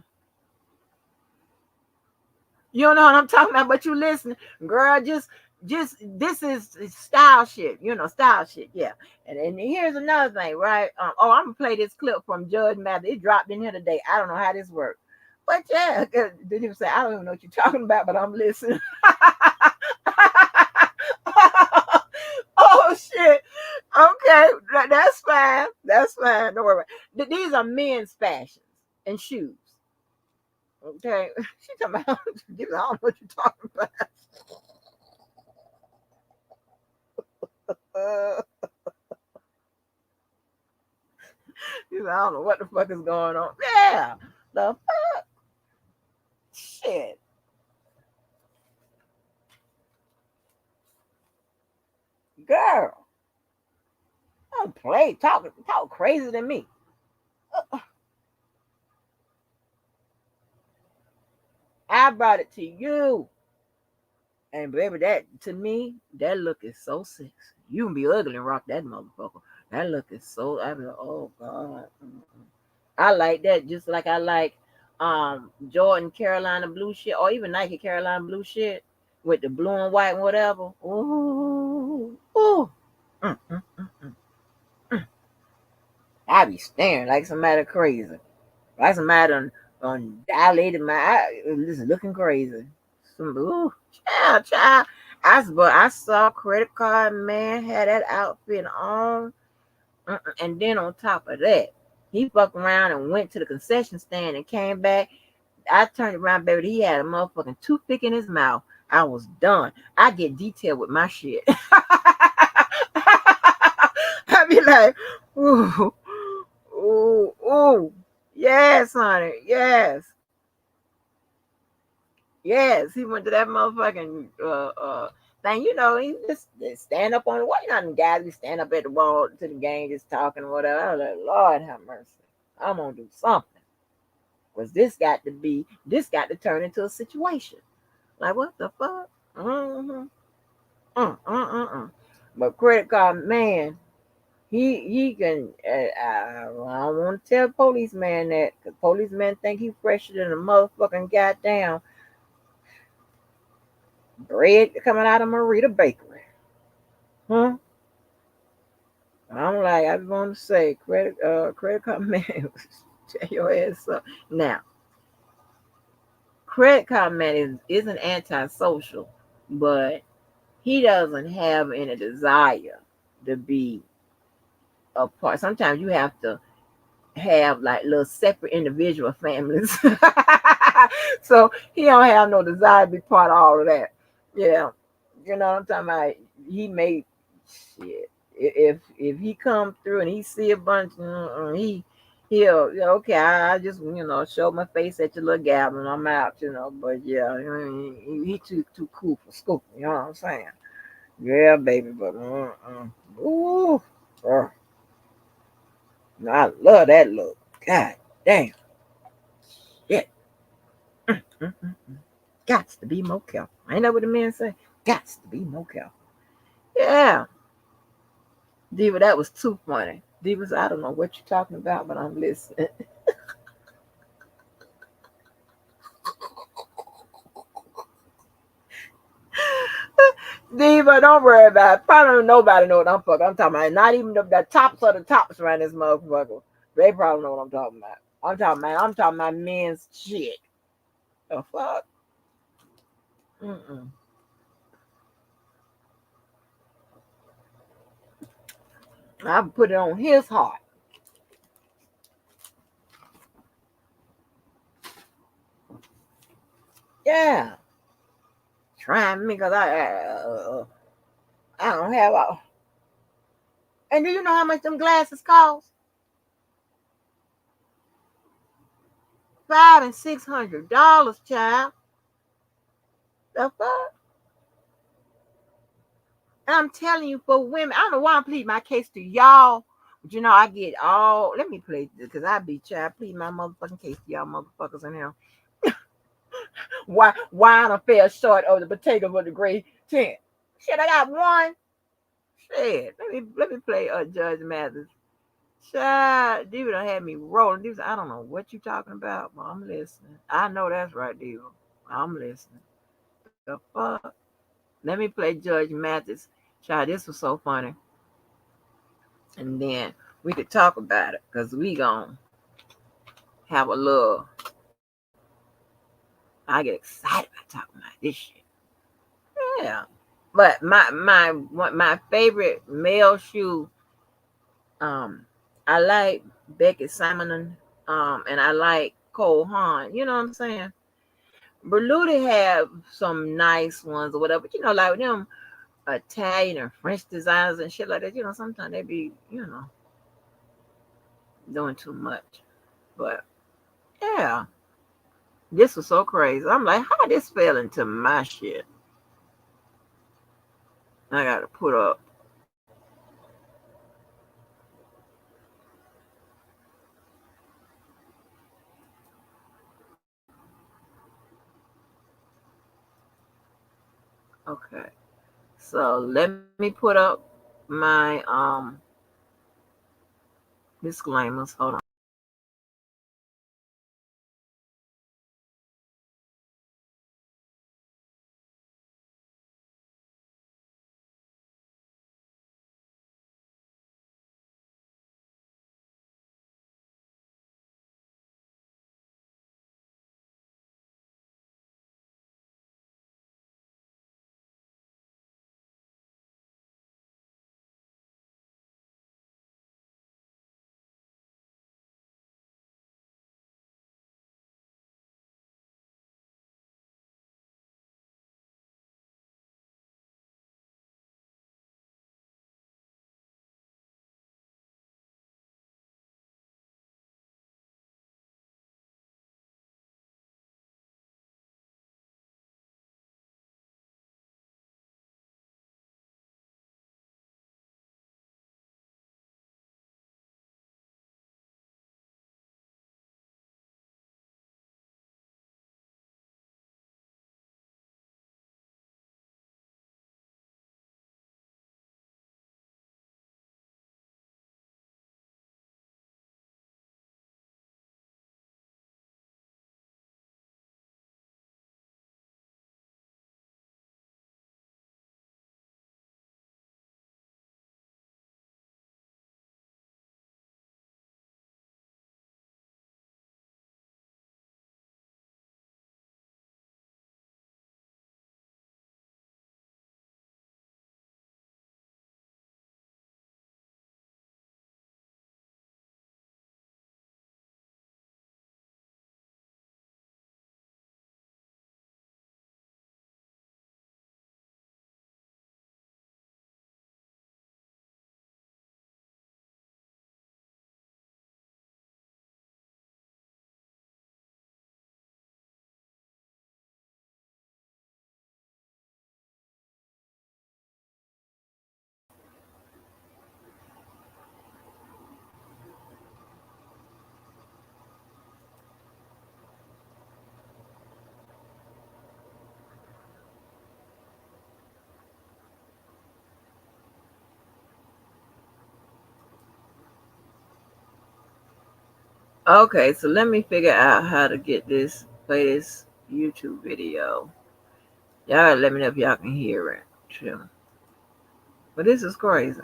You don't know what I'm talking about, but you listening. Girl, just this is style shit. Style shit. Yeah. And here's another thing, right? I'm gonna play this clip from Judge Mathis. It dropped in here today. I don't know how this works. But yeah, didn't even say I don't even know what you're talking about, but I'm listening. Oh shit. Okay, that's fine. That's fine. Don't worry about it. These are men's fashions and shoes. Okay. She talking about I don't know what you're talking about. He said, I don't know what the fuck is going on. Yeah. The fuck? Shit. Girl. Don't play. Talk crazy to me. I brought it to you. And baby, that to me, that look is so sexy. You can be ugly and rock that motherfucker. That look is so. I mean, oh god, I like that just like I like Jordan Carolina blue shit, or even Nike Carolina blue shit with the blue and white and whatever. Ooh, ooh. Mm, mm, mm, mm. I be staring like somebody crazy. Like somebody on dilated my eye, just looking crazy. Some ooh, child. I saw credit card man had that outfit on, and then on top of that, he fucked around and went to the concession stand and came back. I turned around, baby. He had a motherfucking toothpick in his mouth. I was done. I get detailed with my shit. I be like, ooh, ooh, ooh. Yes, honey. Yes. Yes. He went to that motherfucking thing. You know, he just stand up on the wall. You know, the guys be stand up at the wall to the game just talking or whatever. I was like, Lord have mercy. I'm gonna do something. Because this got to turn into a situation. Like, what the fuck? Mm-hmm. But credit card man, he can. I don't want to tell policeman that because policeman think he fresher than a motherfucking goddamn bread coming out of Marita Bakery. Huh? I'm like I want to say credit card man, tell your ass up now. Credit card man isn't antisocial, but he doesn't have any desire to be a part. Sometimes you have to have like little separate individual families. So he don't have no desire to be part of all of that. Yeah. You know what I'm talking about? He made shit. If he come through and he see a bunch, he'll okay. I just show my face at your little gab and I'm out. But yeah, he too cool for school. You know what I'm saying? Yeah, baby, but ooh, uh, I love that look. God damn, shit. Got to be more careful. Ain't that what the men say? Got to be more careful. Yeah, Diva, that was too funny. Divas, I don't know what you're talking about, but I'm listening. Diva, don't worry about it. Probably nobody know what I'm talking about. Not even the tops of the tops around this motherfucker. They probably know what I'm talking about. I'm talking about men's shit. The fuck? Mm-mm. I put it on his heart. Yeah. Trying me because I don't have a. And do you know how much them glasses cost? $500 and $600, child. The fuck? And I'm telling you, for women, I don't know why I'm pleading my case to y'all. But I get all. Let me play this because I be child pleading my motherfucking case to y'all motherfuckers in here. Why I fell short of the potato with the gray tint? Shit, I got one. Shit, let me play Judge Mathis. Child, Diva done had me rolling. Diva, I don't know what you talking about, but I'm listening. I know that's right, Diva. I'm listening. The fuck? Let me play Judge Mathis. Child, this was so funny. And then we could talk about it because we gonna have a little. I get excited about talking about this shit. Yeah. But my favorite male shoe, I like Beckett Simon, and I like Cole Haan. You know what I'm saying? Berluti have some nice ones or whatever, but like them Italian and French designers and shit like that. Sometimes they be, doing too much. But yeah, this was so crazy. I'm like, how this fell into my shit? I gotta put up. Okay, so let me put up my disclaimers. Hold on. Okay, so let me figure out how to get this play this YouTube video. Y'all gotta let me know if y'all can hear it too. But this is crazy.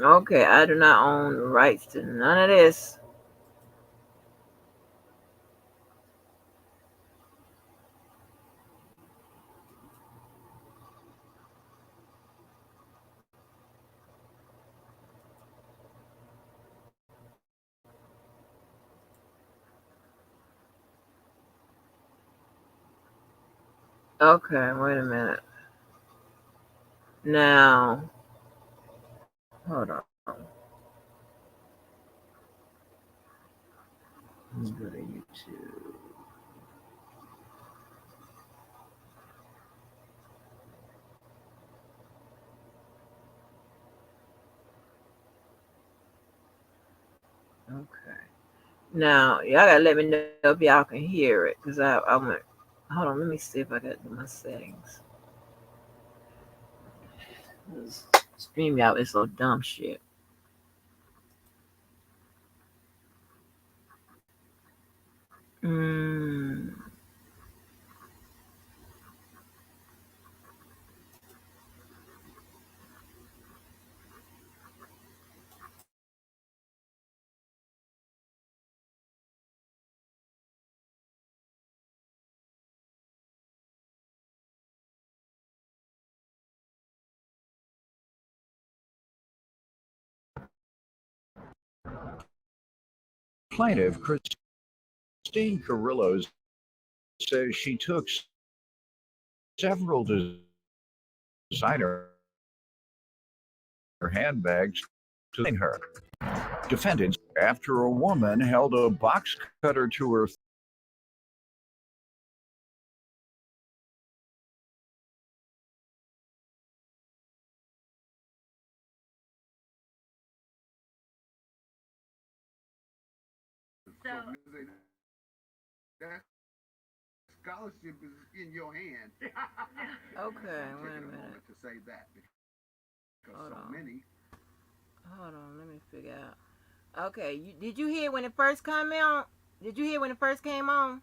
Okay, I do not own the rights to none of this. Okay, wait a minute. Now, hold on. Let me go to YouTube. Okay. Now, y'all gotta let me know if y'all can hear it, cause I went. Hold on, let me see if I got my settings. StreamYard is so dumb shit. Mm, Plaintiff Christine Carrillo says she took several designer handbags to her. Defendants after a woman held a box cutter to her So that scholarship is in your hand. Okay, I'm wait a taking a minute. moment to say that because Hold so on. many. Hold on, let me figure out. Okay, did you hear when it first came on? Did you hear when it first came on?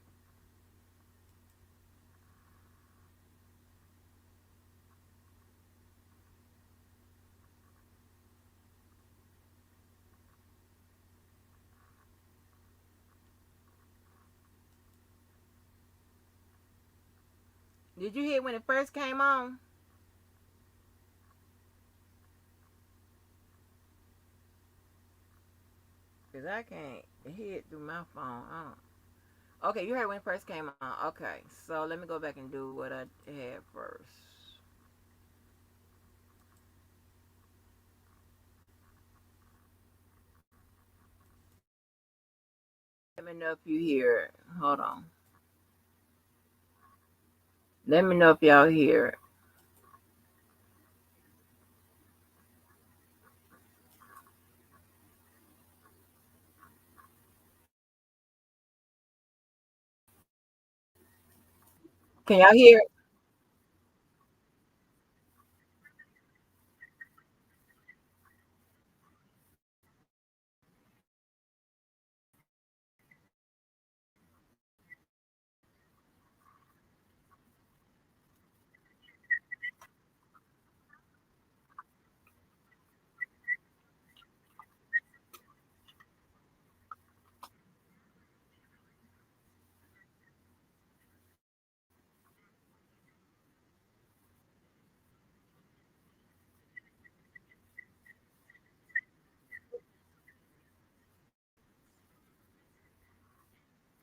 Did you hear when it first came on? Cause I can't hear it through my phone. I don't. Okay, you heard when it first came on. Okay, so let me go back and do what I had first. Let me know if you hear it. Hold on. Let me know if y'all hear it. Can y'all hear it?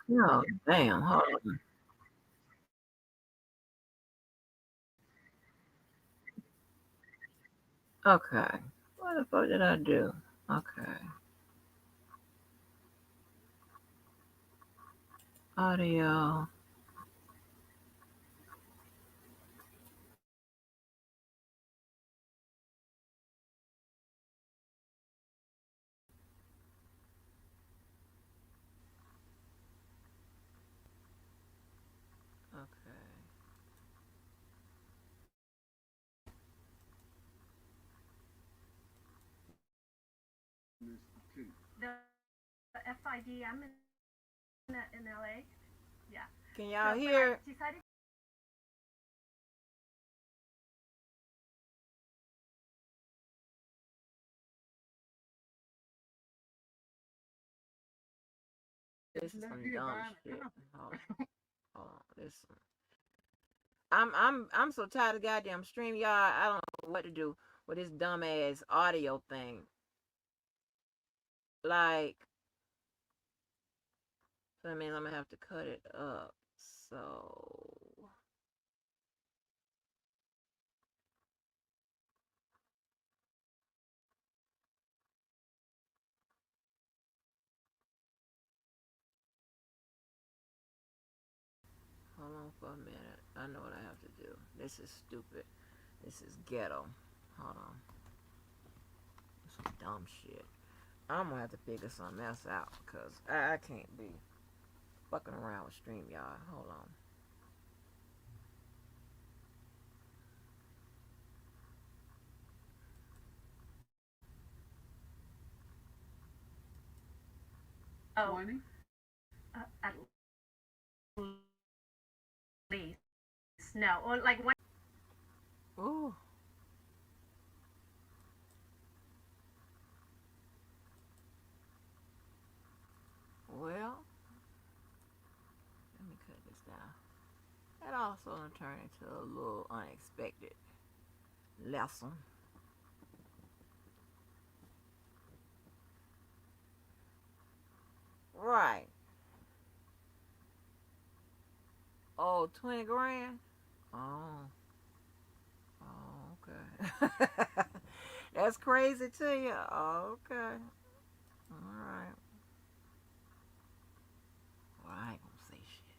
No, damn. Hold on. Okay. What the fuck did I do? Okay. Audio. Okay. The FID. I'm in LA. Yeah. Can So, y'all but I hear it? decided. This is some dumb shit. Hold on. Listen. I'm so tired of goddamn stream, y'all. I don't know what to do with this dumbass audio thing. Like, so that means I'm gonna have to cut it up. So hold on for a minute. I know what I have to do. This is stupid. This is ghetto. Hold on. Some dumb shit. I'm gonna have to figure something else out because I can't be fucking around with stream, y'all. Hold on. Oh, 20? At least. No, or like one. Ooh. Well, let me cut this down. That also turned into a little unexpected lesson. Right. Oh, 20 grand? Oh. Oh, okay. That's crazy to you. Oh, okay. All right. Well, I ain't gonna say shit.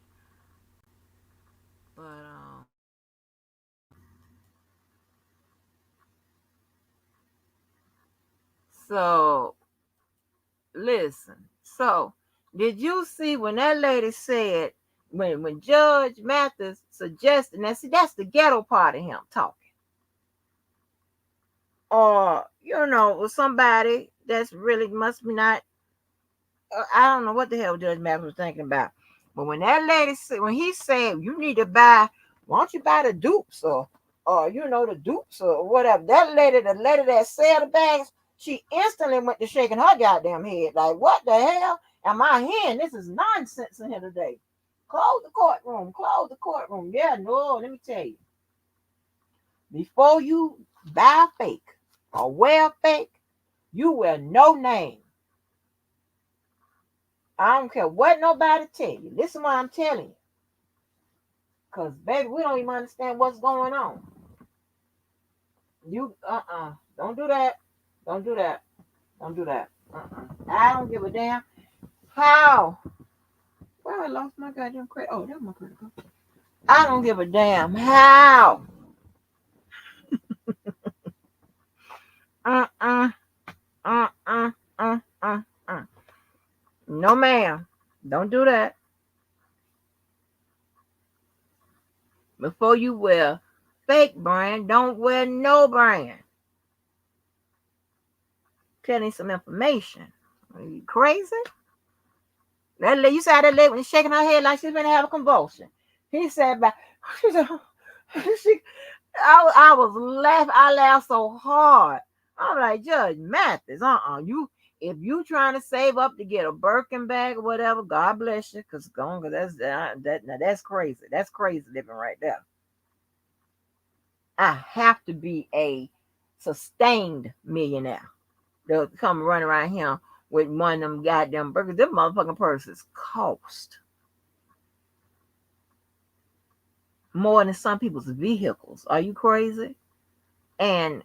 But so listen. So did you see when that lady said when Judge Mathis suggested, now see that's the ghetto part of him talking. Or with somebody that's really must be not. I don't know what the hell Judge Mathis was thinking about. But when that lady said, when he said you need to buy, why don't you buy the dupes or the dupes or whatever? The lady that sell the bags, she instantly went to shaking her goddamn head like, what the hell am I hearing? This is nonsense in here today. Close the courtroom. Close the courtroom. Yeah, no, let me tell you. Before you buy fake or wear fake, you wear no name. I don't care what nobody tell you. Listen what I'm telling you. Because, baby, we don't even understand what's going on. Don't do that. Don't do that. Don't do that. I don't give a damn how. Well, I lost my goddamn credit. Oh, that's my credit card. I don't give a damn how. Uh uh uh uh uh uh uh. No, ma'am. Don't do that. Before you wear fake brand, don't wear no brand. Telling some information. Are you crazy? That lady, you saw that lady when shaking her head like she's gonna have a convulsion. He said, "But she said, she, I was laughing. I laughed so hard. I'm like, Judge Mathis, you if you trying to save up to get a Birkin bag or whatever, God bless you, cause gone, cause that's crazy. That's crazy living right there. I have to be a sustained millionaire. They'll come running around here with one of them goddamn burgers. Them motherfucking purses cost more than some people's vehicles. Are you crazy? And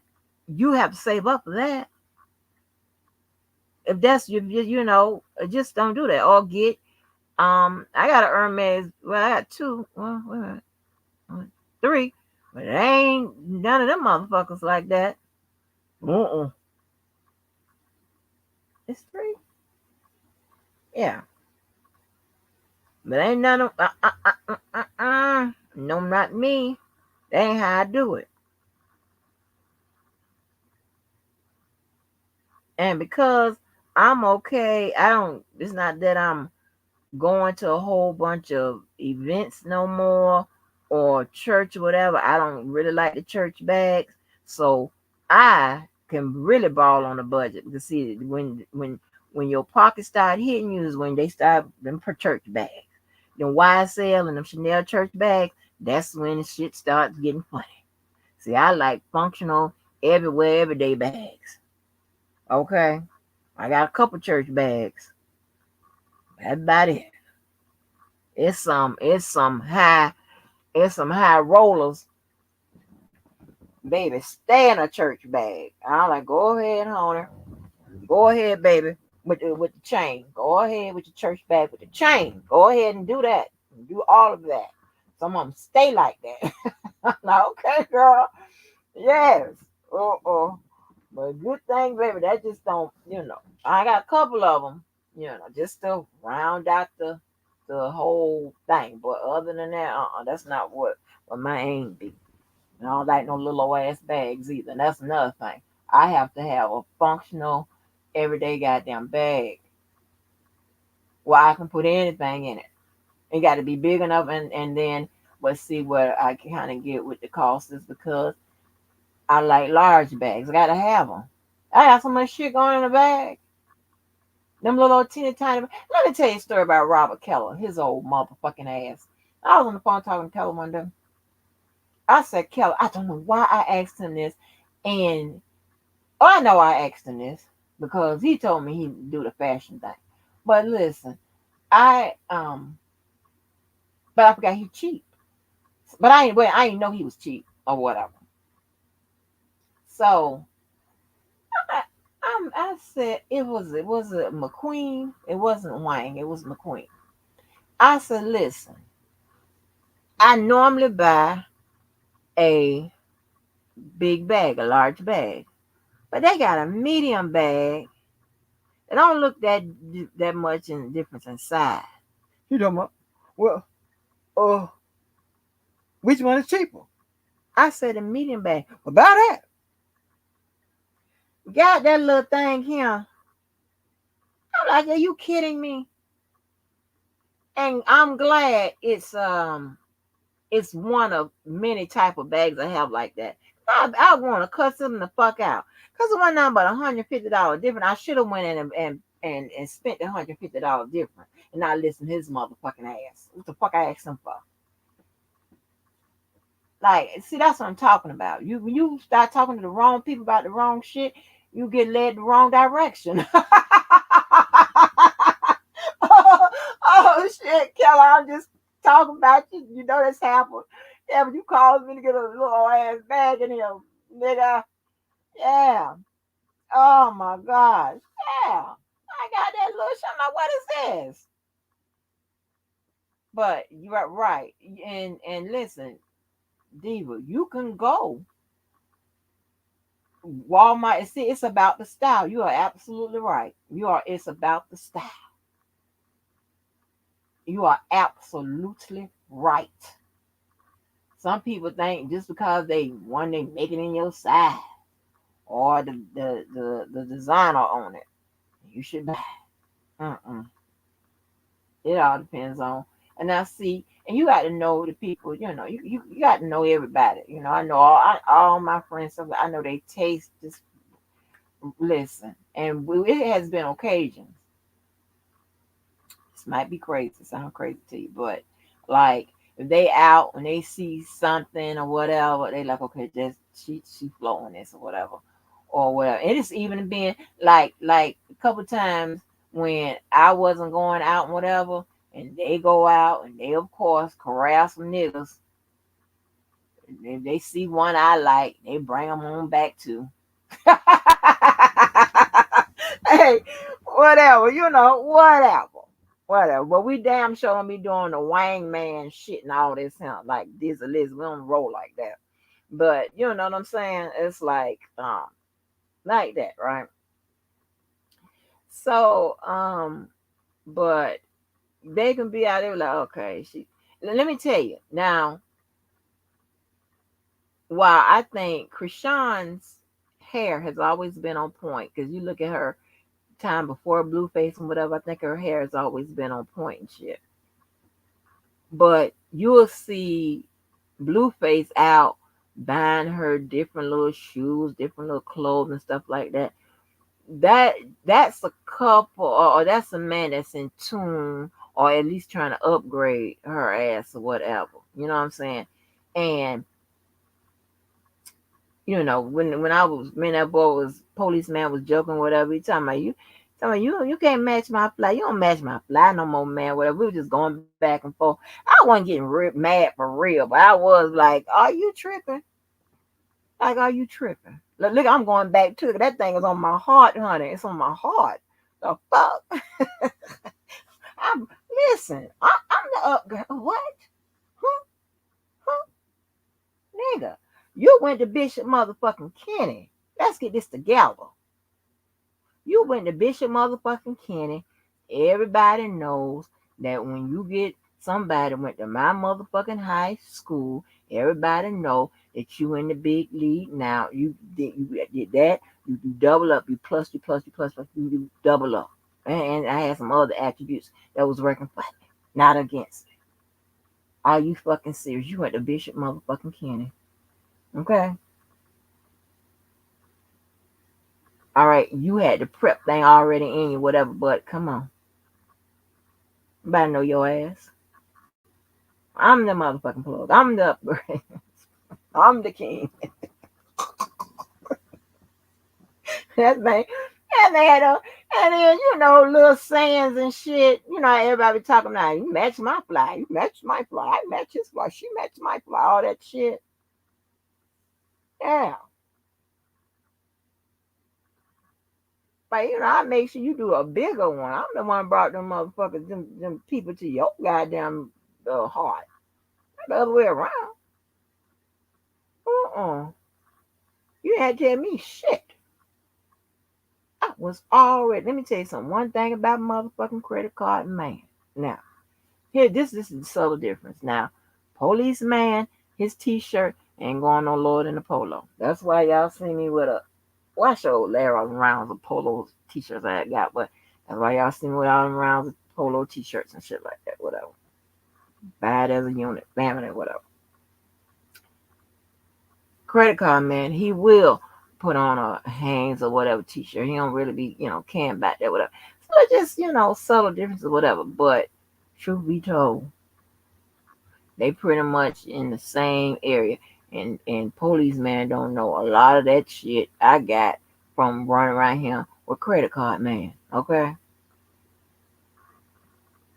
you have to save up for that. If that's just don't do that. Or get I got a Hermes. Well, I got two. Well, wait a minute. Three. But it ain't none of them motherfuckers like that. Uh-uh. It's three. Yeah. But ain't none of no, not me. That ain't how I do it. And because I'm okay, I don't. It's not that I'm going to a whole bunch of events no more or church or whatever. I don't really like the church bags. So I can really ball on a budget because see when your pockets start hitting you is when they start them for church bags. Them YSL and them Chanel church bags, that's when the shit starts getting funny. See, I like functional everywhere, everyday bags. Okay. I got a couple church bags. That's about it. It's some high rollers, baby. Stay in a church bag. I'm like, go ahead, honey. Go ahead, baby, with the chain. Go ahead with your church bag with the chain. Go ahead and do that. Do all of that. Some of them stay like that. I'm like, okay, girl. Yes. Uh-oh. But good thing, baby, that just don't. I got a couple of them, just to round out the whole thing. But other than that, that's not what my aim be. And I don't like no little old ass bags either. And that's another thing. I have to have a functional, everyday goddamn bag where I can put anything in it. It got to be big enough, and then let's see what I can kind of get with the cost is because I like large bags. I got to have them. I got so much shit going in the bag. Them little teeny tiny. Let me tell you a story about Robert Keller, his old motherfucking ass. I was on the phone talking to Keller one day. I said, Keller, I don't know why I asked him this. And I know I asked him this because he told me he'd do the fashion thing. But listen, but I forgot he cheap. But I didn't know he was cheap or whatever. So I, I said it was a McQueen. It wasn't Wang. It was McQueen. I said, listen, I normally buy a big bag, a large bag, but they got a medium bag. It don't look that much in difference in size. You know, well, uh, which one is cheaper? I said the medium bag. About that, got that little thing here. I'm like, are you kidding me? And I'm glad it's one of many type of bags I have like that. I want to cuss them the fuck out because it wasn't nothing but $150 different. I should have went in and spent the $150 different and not listen to his motherfucking ass. What the fuck I asked him for? Like, see, that's what I'm talking about. When you start talking to the wrong people about the wrong shit, you get led the wrong direction. Oh shit, Kelly, I'm just talking about you. You know this happened. Yeah, but you called me to get a little ass bag in here, nigga. Yeah. Oh my gosh. Yeah. I got that little shit. I'm like, what is this? But you're right. And listen, Diva, you can go Walmart. See, it's about the style. You are absolutely right. It's about the style. You are absolutely right. Some people think just because they make it in your size or the designer on it, you should buy. Mm-mm. It all depends on. And I see, and you got to know the people. You got to know everybody. I know all my friends. I know they taste. Just listen, and it has been occasions. This might be crazy, sound crazy to you, but like if they out and they see something or whatever, they like, okay, just she flowing this or whatever. Or whatever. And it's even been like a couple times when I wasn't going out and whatever, and they go out and they of course corral some niggas. If they see one I like, they bring them on back too. Hey, whatever, whatever. But we damn sure gonna be doing the Wang man shit and all this, like this or this. We don't roll like that. But you know what I'm saying? It's like that, right? So, but they can be out there like, okay, let me tell you now. While I think Krishan's hair has always been on point, because you look at her time before Blueface and whatever, I think her hair has always been on point and shit. But you'll see Blueface out buying her different little shoes, different little clothes and stuff like that. That's a couple, or that's a man that's in tune, or at least trying to upgrade her ass or whatever. You know what I'm saying? And when I was when that boy was policeman was joking, whatever, he talking about you can't match my fly. You don't match my fly no more, man. Whatever. We were just going back and forth. I wasn't getting mad for real, but I was like, are you tripping? Like, are you tripping? Look, I'm going back to it. That thing is on my heart, honey. It's on my heart. The fuck? I'm listen. I'm the upgrade. What? Huh? Huh? Nigga, you went to Bishop motherfucking Kenny. Let's get this together. You went to Bishop motherfucking Kenny. Everybody knows that when you get somebody went to my motherfucking high school, everybody know that you in the big league now. You did that. You do double up. You do double up. And I had some other attributes that was working for me, not against me. Are you fucking serious? You went to Bishop motherfucking Kenny. Okay. All right. You had the prep thing already in you, whatever, but come on. Everybody know your ass. I'm the motherfucking plug. I'm the upgrade. I'm the king. That man. That man. And then, little sayings and shit. Everybody talking about, you match my fly. You match my fly. I match his fly. She match my fly. All that shit. Yeah. But I make sure you do a bigger one. I'm the one brought them motherfuckers, them people to your goddamn heart. Not the other way around. Uh-uh. You had to tell me shit. I was already. Let me tell you something. One thing about motherfucking credit card man. Now, here, this is the subtle difference. Now, policeman, his t-shirt ain't going no lower than a polo. That's why y'all see me with a. Well, I showed Larry all rounds of polo t-shirts I had got, but that's why y'all see me with all them rounds of polo t-shirts and shit like that. Whatever. Bad as a unit, family, whatever. Credit card man, he will put on a Hanes or whatever t-shirt. He don't really be, caring about that, whatever. So it's just, subtle differences, whatever. But truth be told, they pretty much in the same area. And policeman don't know a lot of that shit I got from running around here with credit card man. Okay?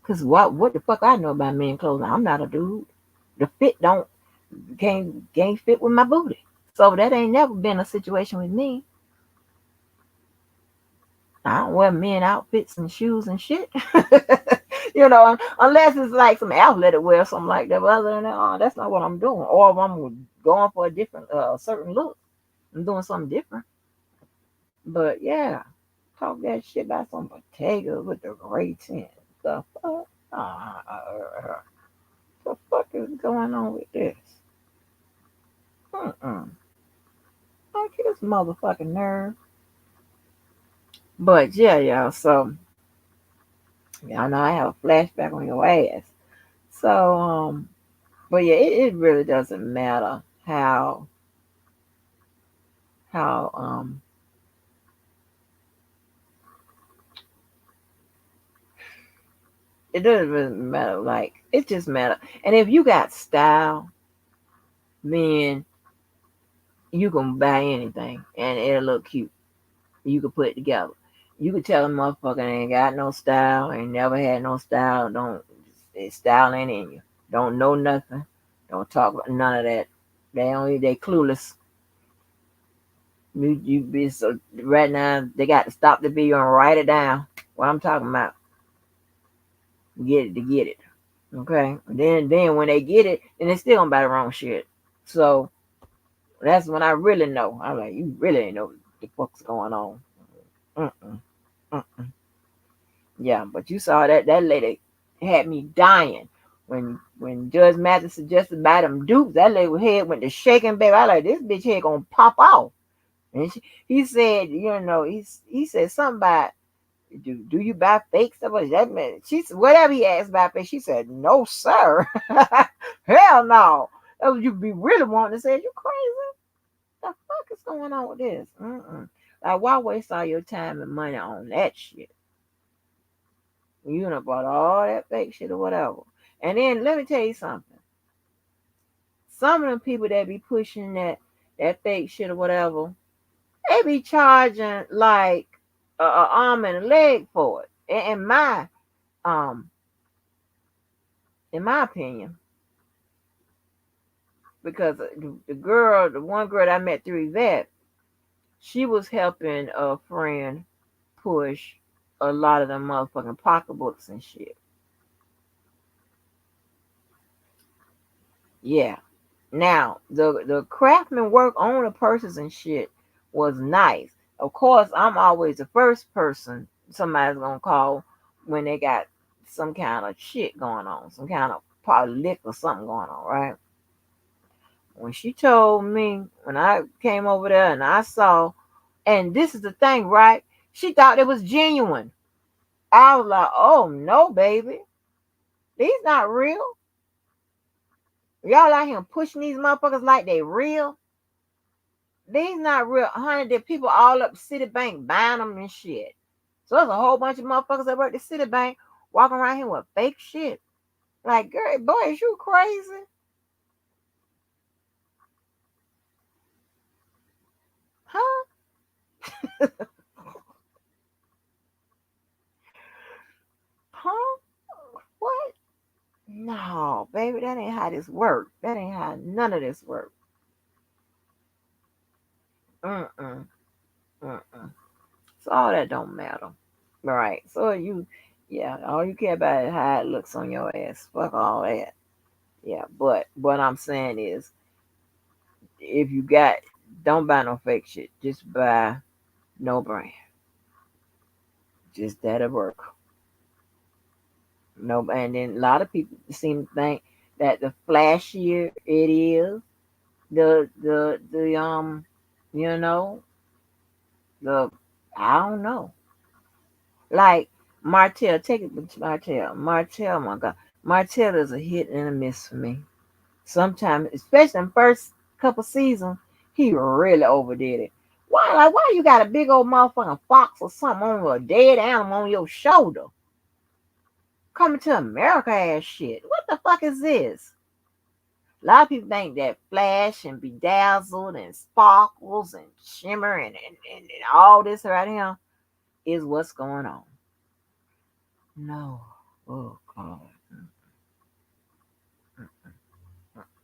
Cause what the fuck I know about men clothing? I'm not a dude. The fit don't can't fit with my booty. So that ain't never been a situation with me. I don't wear men outfits and shoes and shit. Unless it's like some athletic wear or something like that. But other than that, that's not what I'm doing. Or if I'm going for a different, certain look, I'm doing something different. But yeah, talk that shit about some potatoes with the gray tint. The fuck? The fuck is going on with this? Like his motherfucking nerve. But yeah, y'all. So y'all know I have a flashback on your ass. So but yeah, it really doesn't matter how it doesn't really matter. Like it just matter. And if you got style, then you can buy anything and it'll look cute. You can put it together. You could tell a motherfucker ain't got no style, ain't never had no style, don't style ain't in you. Don't know nothing. Don't talk about none of that. They clueless. You be so right now they got to stop the video and write it down. What I'm talking about. Get it to get it. Okay? Then when they get it, then they still gonna buy the wrong shit. So that's when I really know. I'm like, you really ain't know what the fuck's going on. Mm-mm, mm-mm. Yeah, but you saw that lady had me dying when Judge Mathis suggested buy them dupes. That lady head went to shaking, baby. I like this bitch head gonna pop off. And he said, he said something about do you buy fake stuff? That man, she said whatever he asked about fake. She said no, sir. Hell no. That's what you be really wanting to say. You crazy? The fuck is going on with this? Like why waste all your time and money on that shit? You done bought all that fake shit or whatever. And then let me tell you something. Some of them people that be pushing that fake shit or whatever, they be charging like a arm and a leg for it. Um in my opinion, because the one girl that I met through Yvette, she was helping a friend push a lot of them motherfucking pocketbooks and shit. Yeah. Now, the craftsman work on the purses and shit was nice. Of course, I'm always the first person somebody's gonna call when they got some kind of shit going on, some kind of probably lick or something going on, right? When she told me, when I came over there and I saw, and this is the thing, right? She thought it was genuine. I was like, oh no, baby. These not real. Y'all out here pushing these motherfuckers like they real. These not real, honey. There people all up Citibank buying them and shit. So there's a whole bunch of motherfuckers that work at Citibank walking around here with fake shit. Like, girl, boy, is you crazy? Huh? Huh? What? No, baby, that ain't how this work. That ain't how none of this work. Mm-mm. Mm-mm. So all that don't matter. Right. So yeah, all you care about is how it looks on your ass. Fuck all that. Yeah, but what I'm saying is, if you got, don't buy no fake shit. Just buy no brand. Just that'll work. No, and then a lot of people seem to think that the flashier it is, the you know, the I don't know. Like Martell, take it to Martell. Martell, my God, Martell is a hit and a miss for me. Sometimes, especially in first couple seasons, he really overdid it. Why you got a big old motherfucking fox or something on a dead animal on your shoulder? Coming to America ass shit. What the fuck is this? A lot of people think that flash and bedazzled and sparkles and shimmer and all this right here is what's going on. No. Oh God.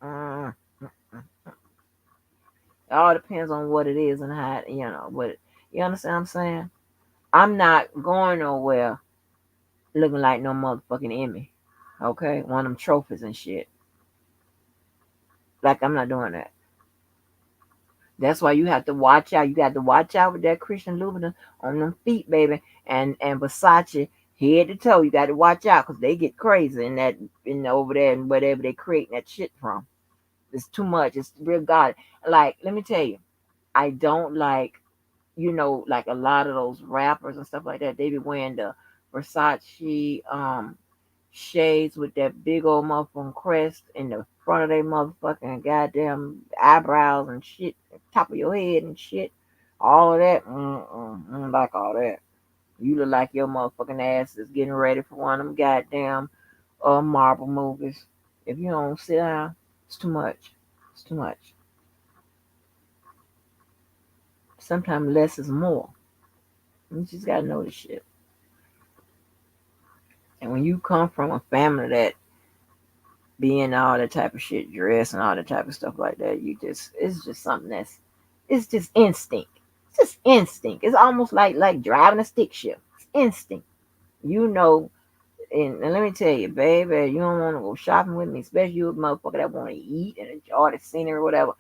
Mm. It all depends on what it is and how what you understand what I'm saying? I'm not going nowhere looking like no motherfucking Emmy. Okay? One of them trophies and shit. Like I'm not doing that. That's why you have to watch out. You got to watch out with that Christian Louboutin on them feet, baby, and Versace head to toe. You got to watch out because they get crazy in over there and whatever they creating that shit from. It's too much. It's real God. Like let me tell you, I don't like like a lot of those rappers and stuff like that. They be wearing the Versace shades with that big old motherfucking crest in the front of their motherfucking goddamn eyebrows and shit, top of your head and shit. All of that, I don't like all that. You look like your motherfucking ass is getting ready for one of them goddamn Marvel movies. If you don't sit down, it's too much. It's too much. Sometimes less is more. You just gotta know this shit. And when you come from a family that being all that type of shit, dress and all that type of stuff like that, it's just something it's just instinct. It's just instinct. It's almost like driving a stick shift. It's instinct. You know, and let me tell you, baby, you don't want to go shopping with me, especially you a motherfucker that want to eat and enjoy the scenery or whatever.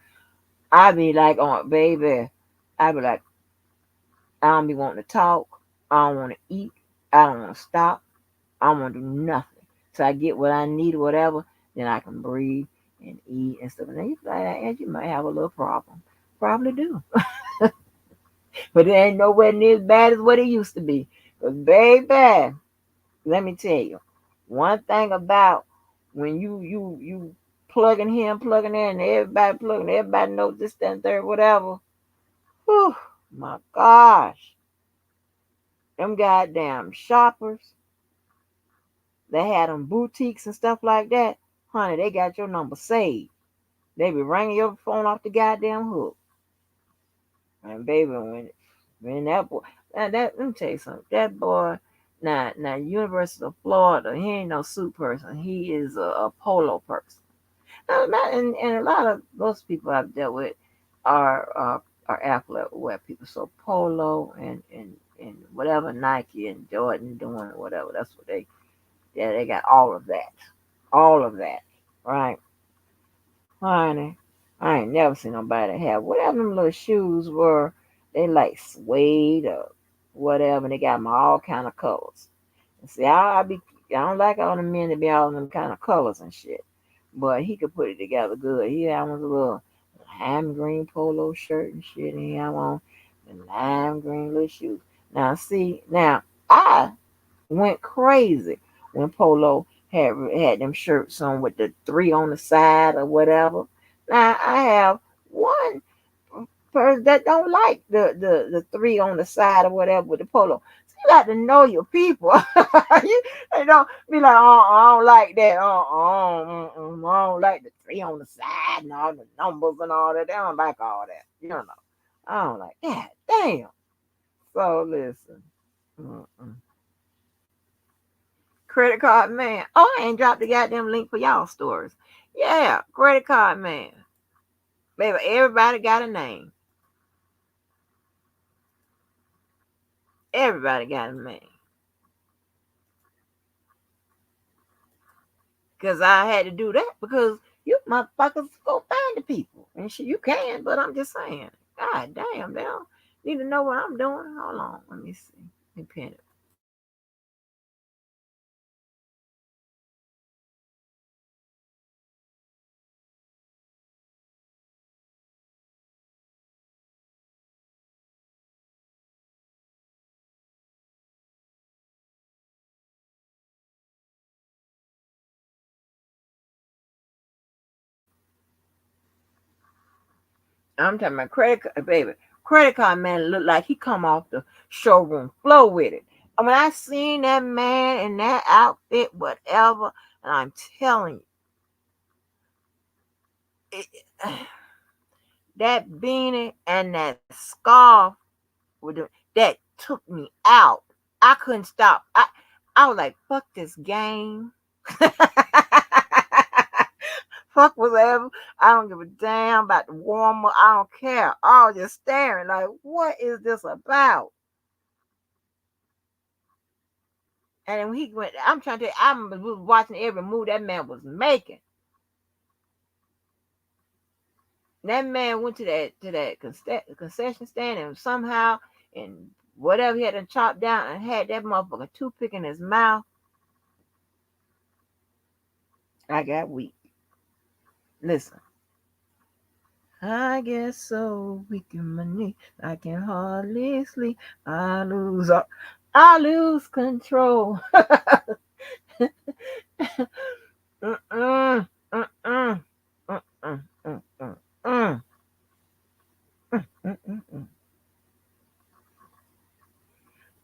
I be like, oh, baby, I be like, I don't be wanting to talk. I don't want to eat. I don't want to stop. I don't want to do nothing. So I get what I need or whatever, then I can breathe and eat and stuff. And then you feel like, and you might have a little problem. Probably do. But it ain't nowhere near as bad as what it used to be. Because, baby, let me tell you, one thing about when you plugging here and plugging there and everybody plugging, everybody knows this, that, and third, whatever. Whew, my gosh. Them goddamn shoppers that had them boutiques and stuff like that, honey, they got your number saved. They be ringing your phone off the goddamn hook. And baby, when that boy, let me tell you something. That boy, now University of Florida, he ain't no suit person. He is a polo person. And a lot of most people I've dealt with are athlete wear people. So polo and whatever Nike and Jordan doing or whatever. That's what they got all of that, right, honey. I ain't never seen nobody have whatever them little shoes were. They like suede or whatever. And they got them all kind of colors. And see, I don't like all the men that be all them kind of colors and shit. But he could put it together good. He had one a little lime green polo shirt and shit, and he had on the lime green little shoes. Now I went crazy when Polo had them shirts on with the three on the side or whatever. Now I have one person that don't like the three on the side or whatever with the polo. So you got to know your people. You don't be like, oh, I don't like that. I don't like the three on the side and all the numbers and all that. They don't like all that. I don't like that. Damn. So listen. Mm-mm. Credit card man. Oh, I ain't dropped the goddamn link for y'all stores. Yeah, credit card man. Baby, everybody got a name. Everybody got a man. Because I had to do that because you motherfuckers go find the people. And shit, you can, but I'm just saying. God damn, they don't need to know what I'm doing. Hold on. Let me see. Let me pin it. I'm talking about credit card, baby. Credit card man look like he come off the showroom floor with it. And when I seen that man in that outfit, whatever, and I'm telling you, that beanie and that scarf that took me out. I couldn't stop. I was like, fuck this game. Fuck whatever. I don't give a damn about the warmer. I don't care. I was just staring like, what is this about? And then when he went, I'm trying to tell you, I was watching every move that man was making. That man went to that concession stand and somehow and whatever he had to chop down and had that motherfucker toothpick in his mouth. I got weak. Listen. I get so weak in my knee, I can hardly sleep. I lose control. Mm-mm, mm-mm, mm-mm, mm-mm, mm, mm-mm.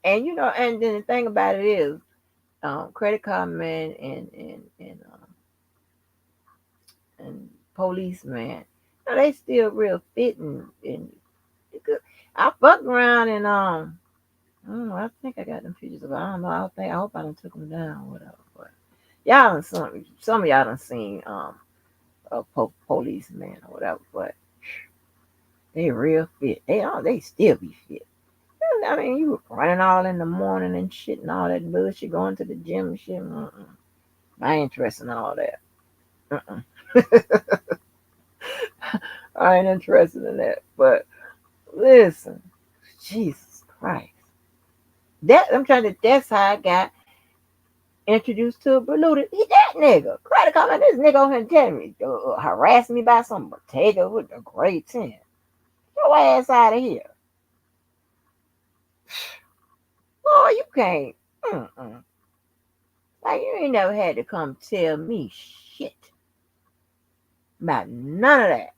And and then the thing about it is, credit card man and policeman, they still real fit and good. I fucked around and I think I got them pictures of. I don't know. I hope I done took them down, whatever. But y'all done some of y'all done seen a policeman or whatever. But they real fit. They still be fit. I mean, you were running all in the morning and shit and all that bullshit, going to the gym and shit. Mm-mm. I ain't interested in all that. Mm-mm. I ain't interested in that. But listen, Jesus Christ. That's how I got introduced to Berluda. He that nigga. Credit card, this nigga on here telling me, harassing me about some potato with a grade 10. Your ass out of here. Boy, you can't. Mm-mm. Like, you ain't never had to come tell me shit about none of that.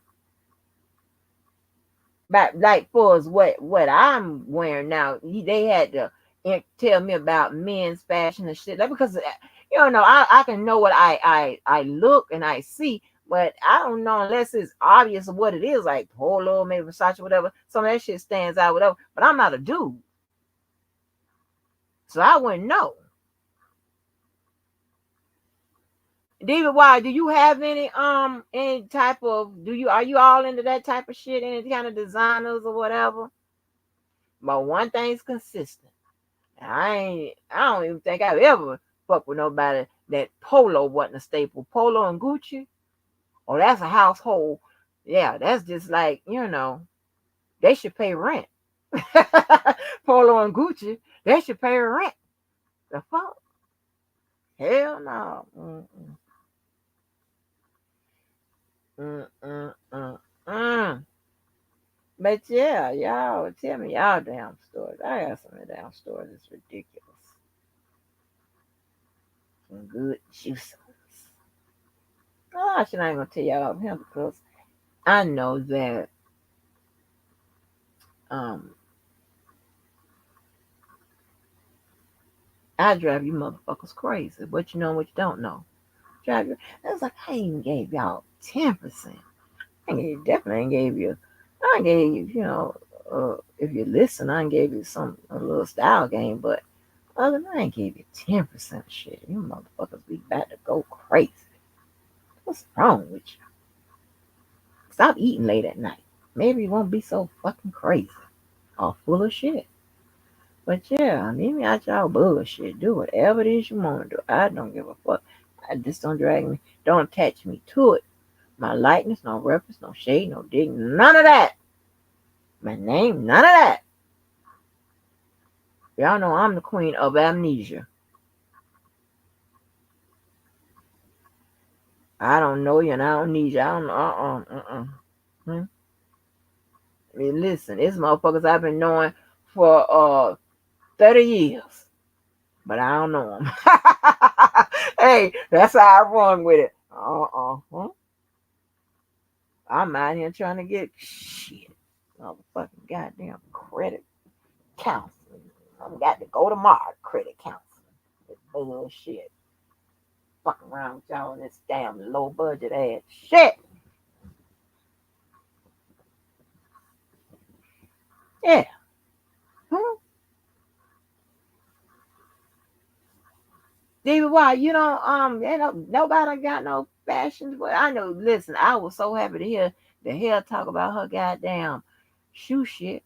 But like for us, what I'm wearing now, they had to tell me about men's fashion and shit. Like because I can know what I look and I see, but I don't know unless it's obvious of what it is, like Polo, maybe Versace, whatever. Some of that shit stands out, whatever. But I'm not a dude, so I wouldn't know. David, why do you have any type of are you all into that type of shit? Any kind of designers or whatever? But one thing's consistent. I don't even think I've ever fucked with nobody that Polo wasn't a staple. Polo and Gucci, oh, that's a household. Yeah, that's just like, they should pay rent. Polo and Gucci, they should pay rent. The fuck? Hell no. Mm-mm. Mm-mm-mm-mm. But yeah, y'all tell me y'all damn stories. I got some damn stories. It's ridiculous. Some good juice. Oh, I should not even tell y'all about him because I know that um I drive you motherfuckers crazy. But you know what you don't know. Drive you. It's like I even gave y'all 10%. Definitely ain't gave you. I gave you, if you listen, I gave you a little style game, but other than that, I ain't gave you 10% shit. You motherfuckers be about to go crazy. What's wrong with you? Stop eating late at night. Maybe you won't be so fucking crazy or full of shit. But yeah, leave me out y'all bullshit. Do whatever it is you want to do. I don't give a fuck. I just don't drag me. Don't attach me to it. My likeness, no reference, no shade, no dig, none of that. My name, none of that. Y'all know I'm the queen of amnesia. I don't know you and I don't need you. I don't know. Hmm? I mean, listen, it's motherfuckers I've been knowing for 30 years, but I don't know them. Hey, that's how I run with it. Huh? I'm out here trying to get shit. Motherfucking goddamn credit counseling. I've got to go tomorrow, credit counseling. This bullshit. Fucking around with y'all on this damn low budget ass shit. Yeah. Huh? David, why nobody got no fashions. But I know. Listen, I was so happy to hear the hell talk about her goddamn shoe shit.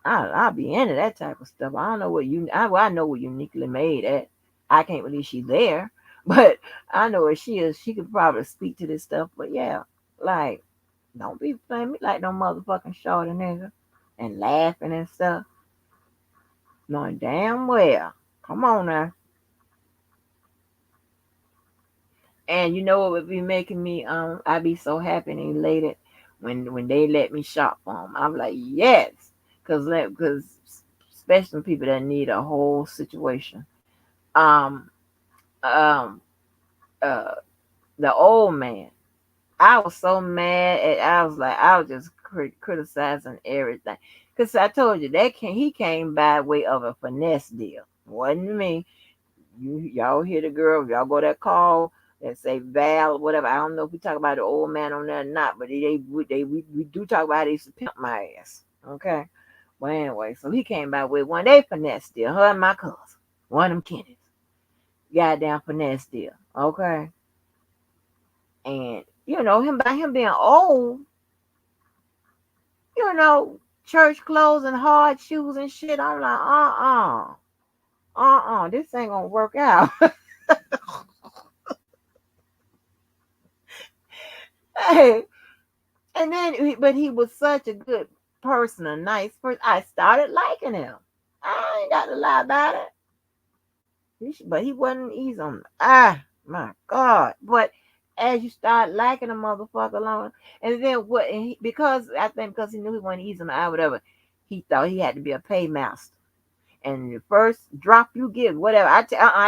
I'll be into that type of stuff. I don't know what I know what uniquely made at. I can't believe she's there, but I know if she is, she could probably speak to this stuff. But yeah, like don't be playing me like no motherfucking shorty nigga and laughing and stuff, knowing damn well. Come on now. And you know what would be making me I'd be so happy and elated when they let me shop for them. I'm like yes, because especially people that need a whole situation. Um um uh the old man. I was so mad at. I was just criticizing everything because I told you that he came by way of a finesse deal. Wasn't me. Y'all hear the girl? Y'all go that call that say Val or whatever. I don't know if we talk about the old man on there or not, but we do talk about he used to pimp my ass. Okay. Well, anyway, so he came by with one day finesse deal. Her and my cousin, one of them Kennedys, goddamn finesse deal. Okay. And him by him being old, church clothes and hard shoes and shit. I'm like, this ain't gonna work out. Hey, and then, but he was such a good person, a nice person. I started liking him. I ain't got to lie about it. But he wasn't easy on me. My God. But as you start liking a motherfucker alone, and then what? And because I think because he knew he wasn't easy on the eye, whatever, he thought he had to be a paymaster. And the first drop you give, whatever, I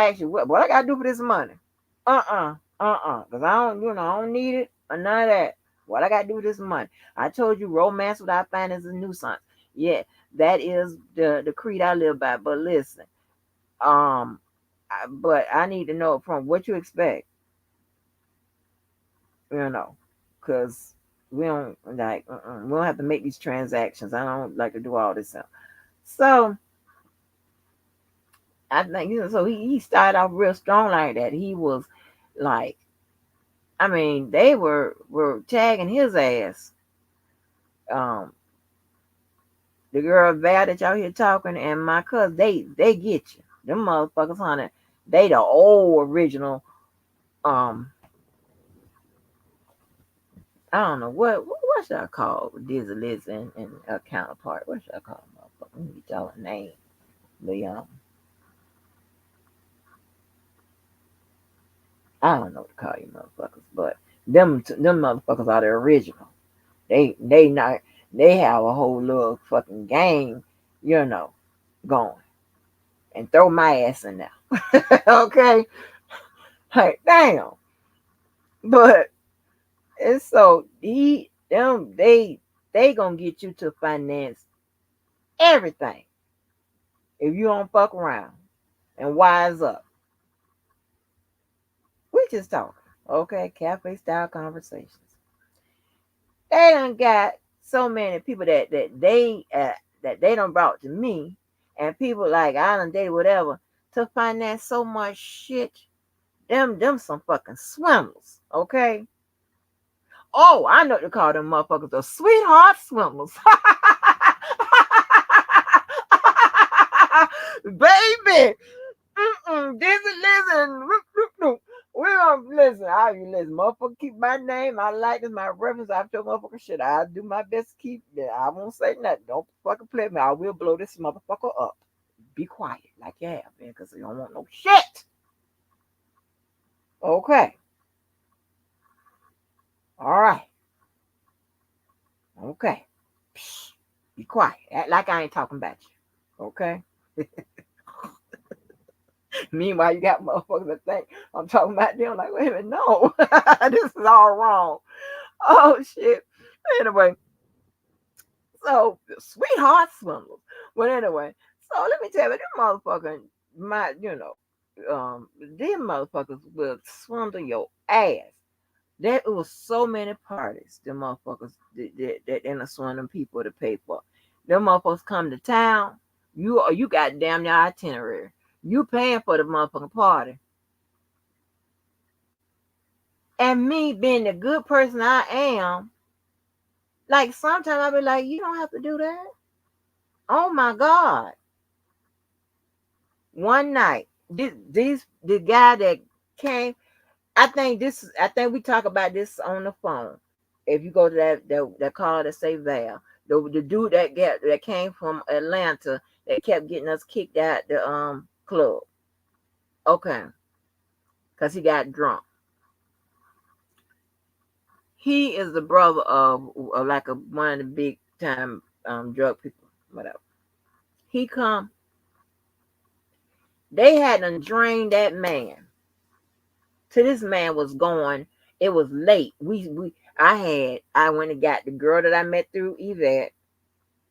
ask you, what I gotta do for this money? Because I don't need it or none of that. What I gotta do with this money? I told you, romance without finance is a nuisance. Yeah, that is the creed I live by. But listen, but I need to know from what you expect, you know, because we don't like, we don't have to make these transactions. I don't like to do all this stuff. So I think so. He started off real strong like that. He was like, I mean, they were tagging his ass. Um, the girl Val that y'all here talking and my cousin, they get you. Them motherfuckers, honey. They the old original. Um, I don't know what should I call Dizzy Liz and a counterpart. What should I call them, motherfucker? Let me get y'all a name. The I don't know what to call you motherfuckers, but them motherfuckers are the original. They not they have a whole little fucking game, you know, going and throw my ass in there. Okay, like damn. But it's so they gonna get you to finance everything if you don't fuck around and wise up. We just talking, okay? Cafe style conversations. They done got so many people that they done brought to me, and people like I done dated whatever to finance so much shit. Them some fucking swindlers, okay? Oh, I know to call them motherfuckers the sweetheart swindlers. Baby. Listen. We're gonna listen. I listen, motherfucker. Keep my name. I like this. My reference. I told motherfucker shit. I do my best to keep that. I won't say nothing. Don't fucking play with me. I will blow this motherfucker up. Be quiet, like you have, man, because you don't want no shit. Okay. All right. Okay. Psh, be quiet. Act like I ain't talking about you. Okay. Meanwhile, you got motherfuckers that think I'm talking about them. Like, wait a minute, no, this is all wrong. Oh shit. Anyway, so sweetheart swindlers. But anyway, so let me tell you, them motherfuckers, my, them motherfuckers will swindle your ass. There was so many parties, the motherfuckers that end up swindling people to pay for. Them motherfuckers come to town, you got damn your itinerary. You paying for the motherfucking party. And me being the good person I am, like sometimes I be like, you don't have to do that. Oh my God. One night, the guy that came, I think we talk about this on the phone. If you go to that call that say Val, the dude that came from Atlanta that kept getting us kicked out the club. Okay, because he got drunk. He is the brother of like one of the big time drug people, whatever. He come. They hadn't drained that man. Till this man was going. It was late. I went and got the girl that I met through Yvette,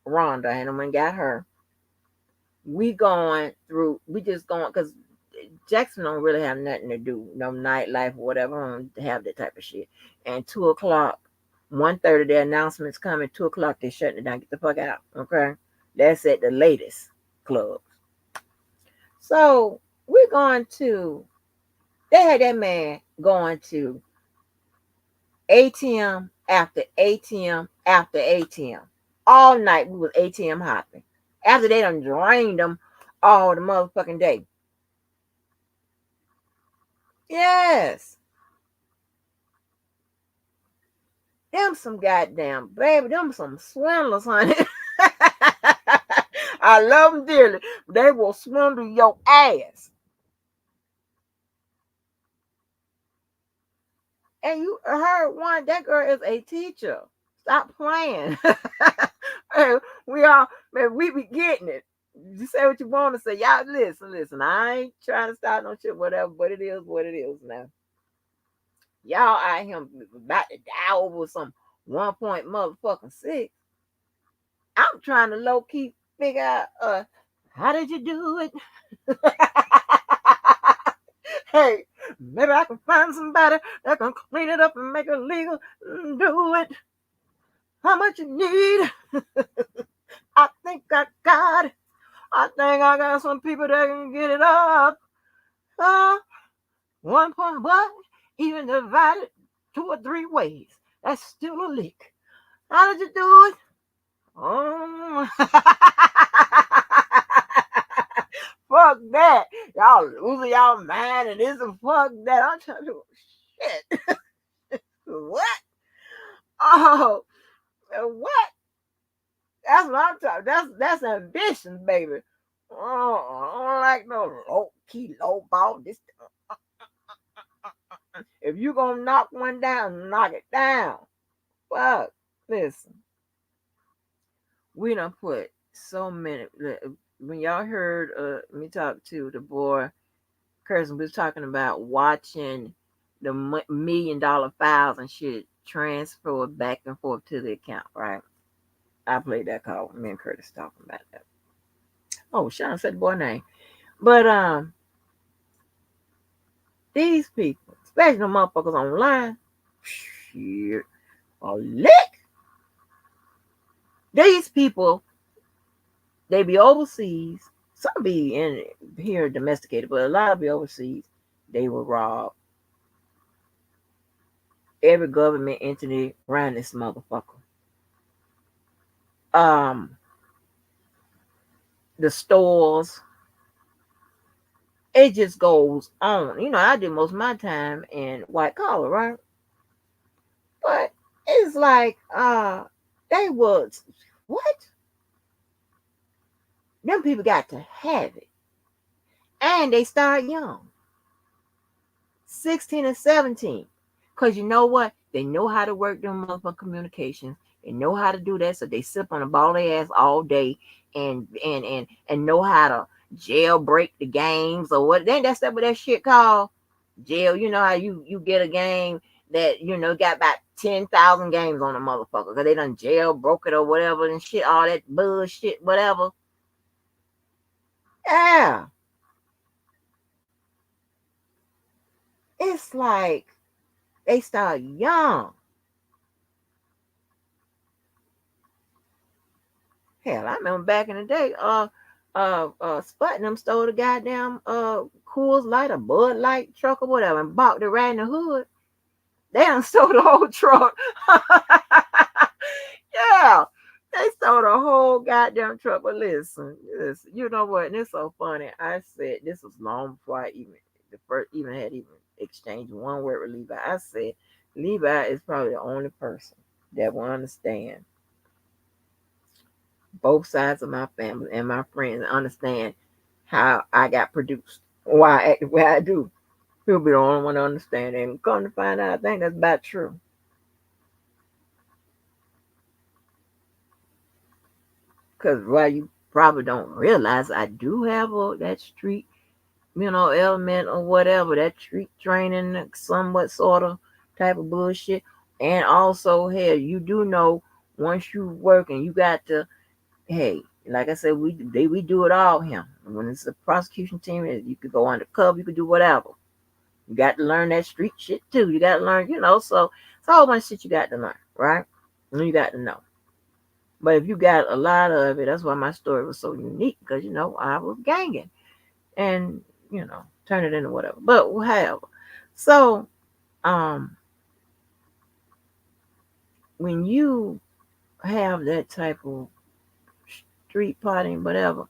Rhonda, and I went and got her. We just going because Jackson don't really have nothing to do, no nightlife or whatever, don't have that type of shit. And 2 o'clock, 1:30, the announcements coming. 2 o'clock, they shutting it down. Get the fuck out, okay? That's at the latest club. So we're going to. They had that man going to ATM after ATM after ATM. All night we was ATM hopping. After they done drained them all the motherfucking day. Yes. Them some goddamn baby. Them some swindlers, honey. I love them dearly. They will swindle your ass. And you heard one, that girl is a teacher. Stop playing. Hey, we all, man, we be getting it. You say what you want to say. Y'all listen. I ain't trying to start no shit, whatever, but it is what it is now. Y'all out here about to die over some 1 point motherfucking 6. I'm trying to low key figure out how did you do it? Hey, maybe I can find somebody that can clean it up and make it legal. Do it. How much you need? I think I got it. I think I got some people that can get it up. 1 point what? Even divided 2 or 3 ways. That's still a leak. How did you do it? Oh. Fuck that. Y'all losing y'all mind and this and fuck that. I'm trying to do shit. What? Oh, what? That's what I'm talking. That's ambition, baby. Oh, I don't like no low key, low ball. This, if you gonna knock one down, knock it down. Fuck. Listen, we done put so many. When y'all heard me talk to the boy, Kirsten was talking about watching the $1 million files and shit transfer back and forth to the account, right? I played that call. Me and Curtis talking about that. Oh, Sean said the boy name. But these people, especially the motherfuckers online, shit, a lick. These people, they be overseas. Some be in here domesticated, but a lot of be overseas. They were robbed. Every government entity ran this motherfucker. Um, the stores. It just goes on. I did most of my time in white collar, right? But it's like they was what? Them people got to have it. And they start young. 16 and 17. Because you know what? They know how to work them motherfucking communications. They know how to do that. So they sit on the ball of their ass all day and know how to jailbreak the games or what. Then that's what that shit called jail. You know how you get a game that, got about 10,000 games on the motherfucker. Because they done jailbroke it or whatever and shit, all that bullshit, whatever. Yeah. It's like they start young. Hell, I remember back in the day, Sputnam stole the goddamn Coors Light or Bud Light truck or whatever and balked it right in the hood. They done stole the whole truck. Yeah, they stole the whole goddamn truck. But listen, you know what? And it's so funny. I said this was long before I even had exchanged one word with Levi. I said Levi is probably the only person that will understand both sides of my family and my friends understand how I got produced, why I act the way I do. He'll be the only one to understand. And come to find out, I think that's about true. Because while you probably don't realize, I do have that street, element or whatever, that street training, somewhat sort of type of bullshit. And also, hell, you do know once you work and you got to, hey, like I said, we do it all here. When it's a prosecution team, you could go undercover, you could do whatever. You got to learn that street shit too. You got to learn, so it's a whole bunch of shit you got to learn, right? And you got to know. But if you got a lot of it, that's why my story was so unique because I was ganging and turn it into whatever. But however, so when you have that type of street partying, whatever,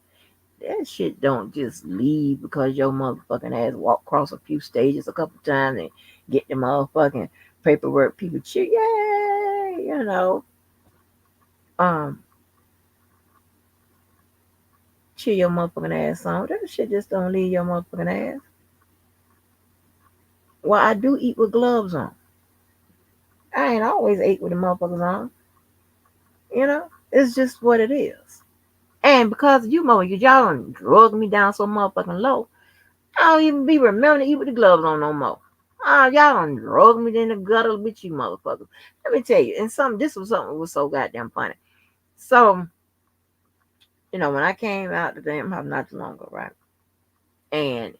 that shit don't just leave because your motherfucking ass walk across a few stages a couple times and get the motherfucking paperwork. People cheer, yay, um, cheer your motherfucking ass on. That shit just don't leave your motherfucking ass. Well, I do eat with gloves on. I ain't always ate with the motherfuckers on. It's just what it is. And because y'all done drug me down so motherfucking low, I don't even be remembering to eat with the gloves on no more. Y'all done drug me in the gutter with you motherfuckers. Let me tell you, and this was something that was so goddamn funny. So, when I came out the damn house not too long ago, right? And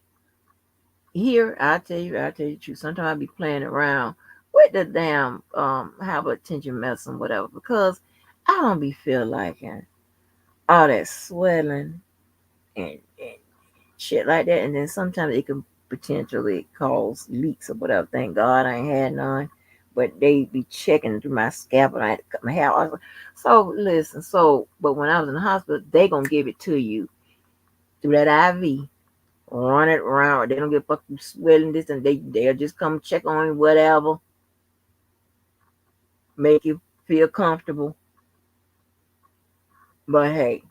here, I tell you the truth. Sometimes I be playing around with the damn hypertension medicine, whatever, because I don't be feel like all that swelling and shit like that. And then sometimes it can potentially cause leaks or whatever. Thank God I ain't had none. But they be checking through my scalp and I had to cut my hair off. So listen, but when I was in the hospital, they gonna give it to you through that IV. Run it around. They don't get fucking swelling this and they'll just come check on you, whatever. Make you feel comfortable. But hey,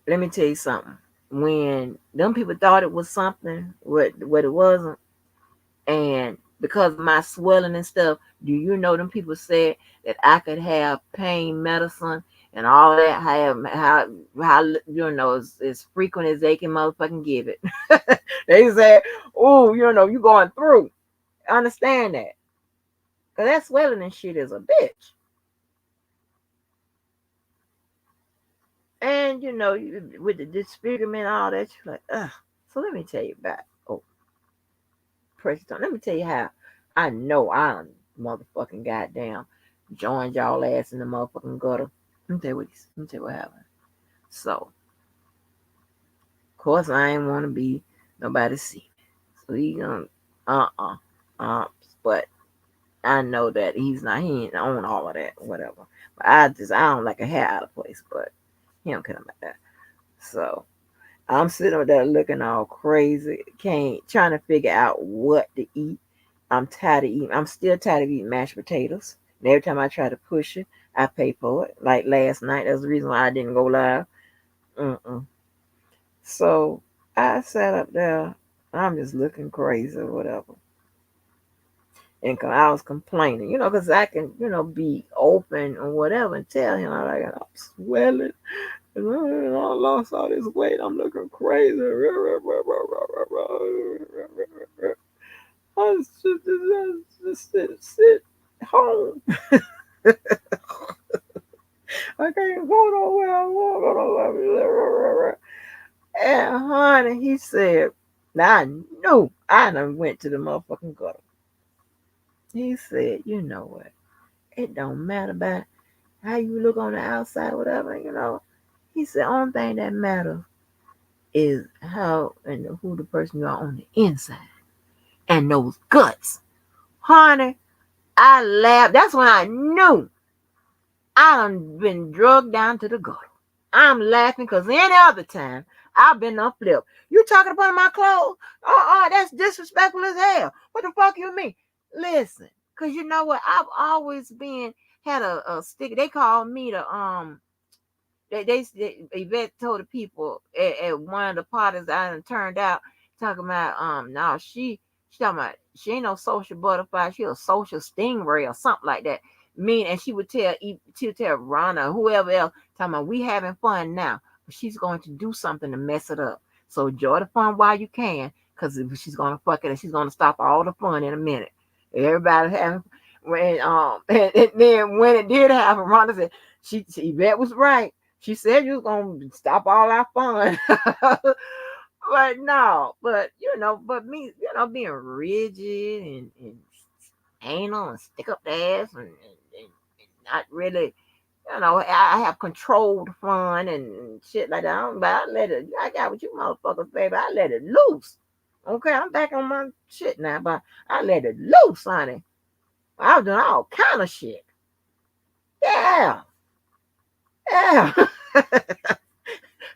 let me tell you something. When them people thought it was something, what it wasn't, and because of my swelling and stuff, do you know them people said that I could have pain medicine and all that, how as frequent as they can motherfucking give it. They said, oh, you going through. Understand that. Because that swelling and shit is a bitch. And with the disfigurement, all that, you're like, ugh. So let me tell you about precious time. Let me tell you how I know I'm motherfucking goddamn joined y'all ass in the motherfucking gutter. Let me tell you what happened. So, of course, I ain't want to be nobody see. So he gonna, uh, uh, but I know that he ain't on all of that, whatever. But I don't like a hair out of place, but he don't care about that. So I'm sitting over there looking all crazy, can't trying to figure out what to eat. I'm tired of eating. I'm still tired of eating mashed potatoes. And every time I try to push it, I pay for it. Like last night, that's the reason why I didn't go live. Mm-mm. So I sat up there. I'm just looking crazy or whatever. And I was complaining, because I can, be open or whatever and tell him, like, I'm swelling. And I lost all this weight. I'm looking crazy. I just sit home. I can't go nowhere. I want to go nowhere. And honey, he said, now I knew I done went to the motherfucking gutter. He said, you know what? It don't matter about how you look on the outside, whatever, He said, only thing that matters is how and who the person you are on the inside. And those guts. Honey, I laughed. That's when I knew I done been drugged down to the gutter. I'm laughing because any other time I've been on flip. You talking about my clothes? That's disrespectful as hell. What the fuck you mean? Listen, because you know what? I've always had a sticker. They call me the Yvette told the people at one of the parties I done turned out talking about no she talking about she ain't no social butterfly, she a social stingray or something like that. And she would tell Ronna or whoever else talking about we having fun now, but she's going to do something to mess it up. So enjoy the fun while you can, because she's gonna fuck it and she's gonna stop all the fun in a minute. Everybody having when and then when it did happen, Rhonda said Yvette was right. She said you was gonna stop all our fun. But no, but me, being rigid and anal and stick up the ass and not really, I have controlled fun and shit like that. But I let it, I got with you motherfuckers, baby. I let it loose. Okay, I'm back on my shit now, but I let it loose, honey. I was doing all kind of shit. Yeah, yeah.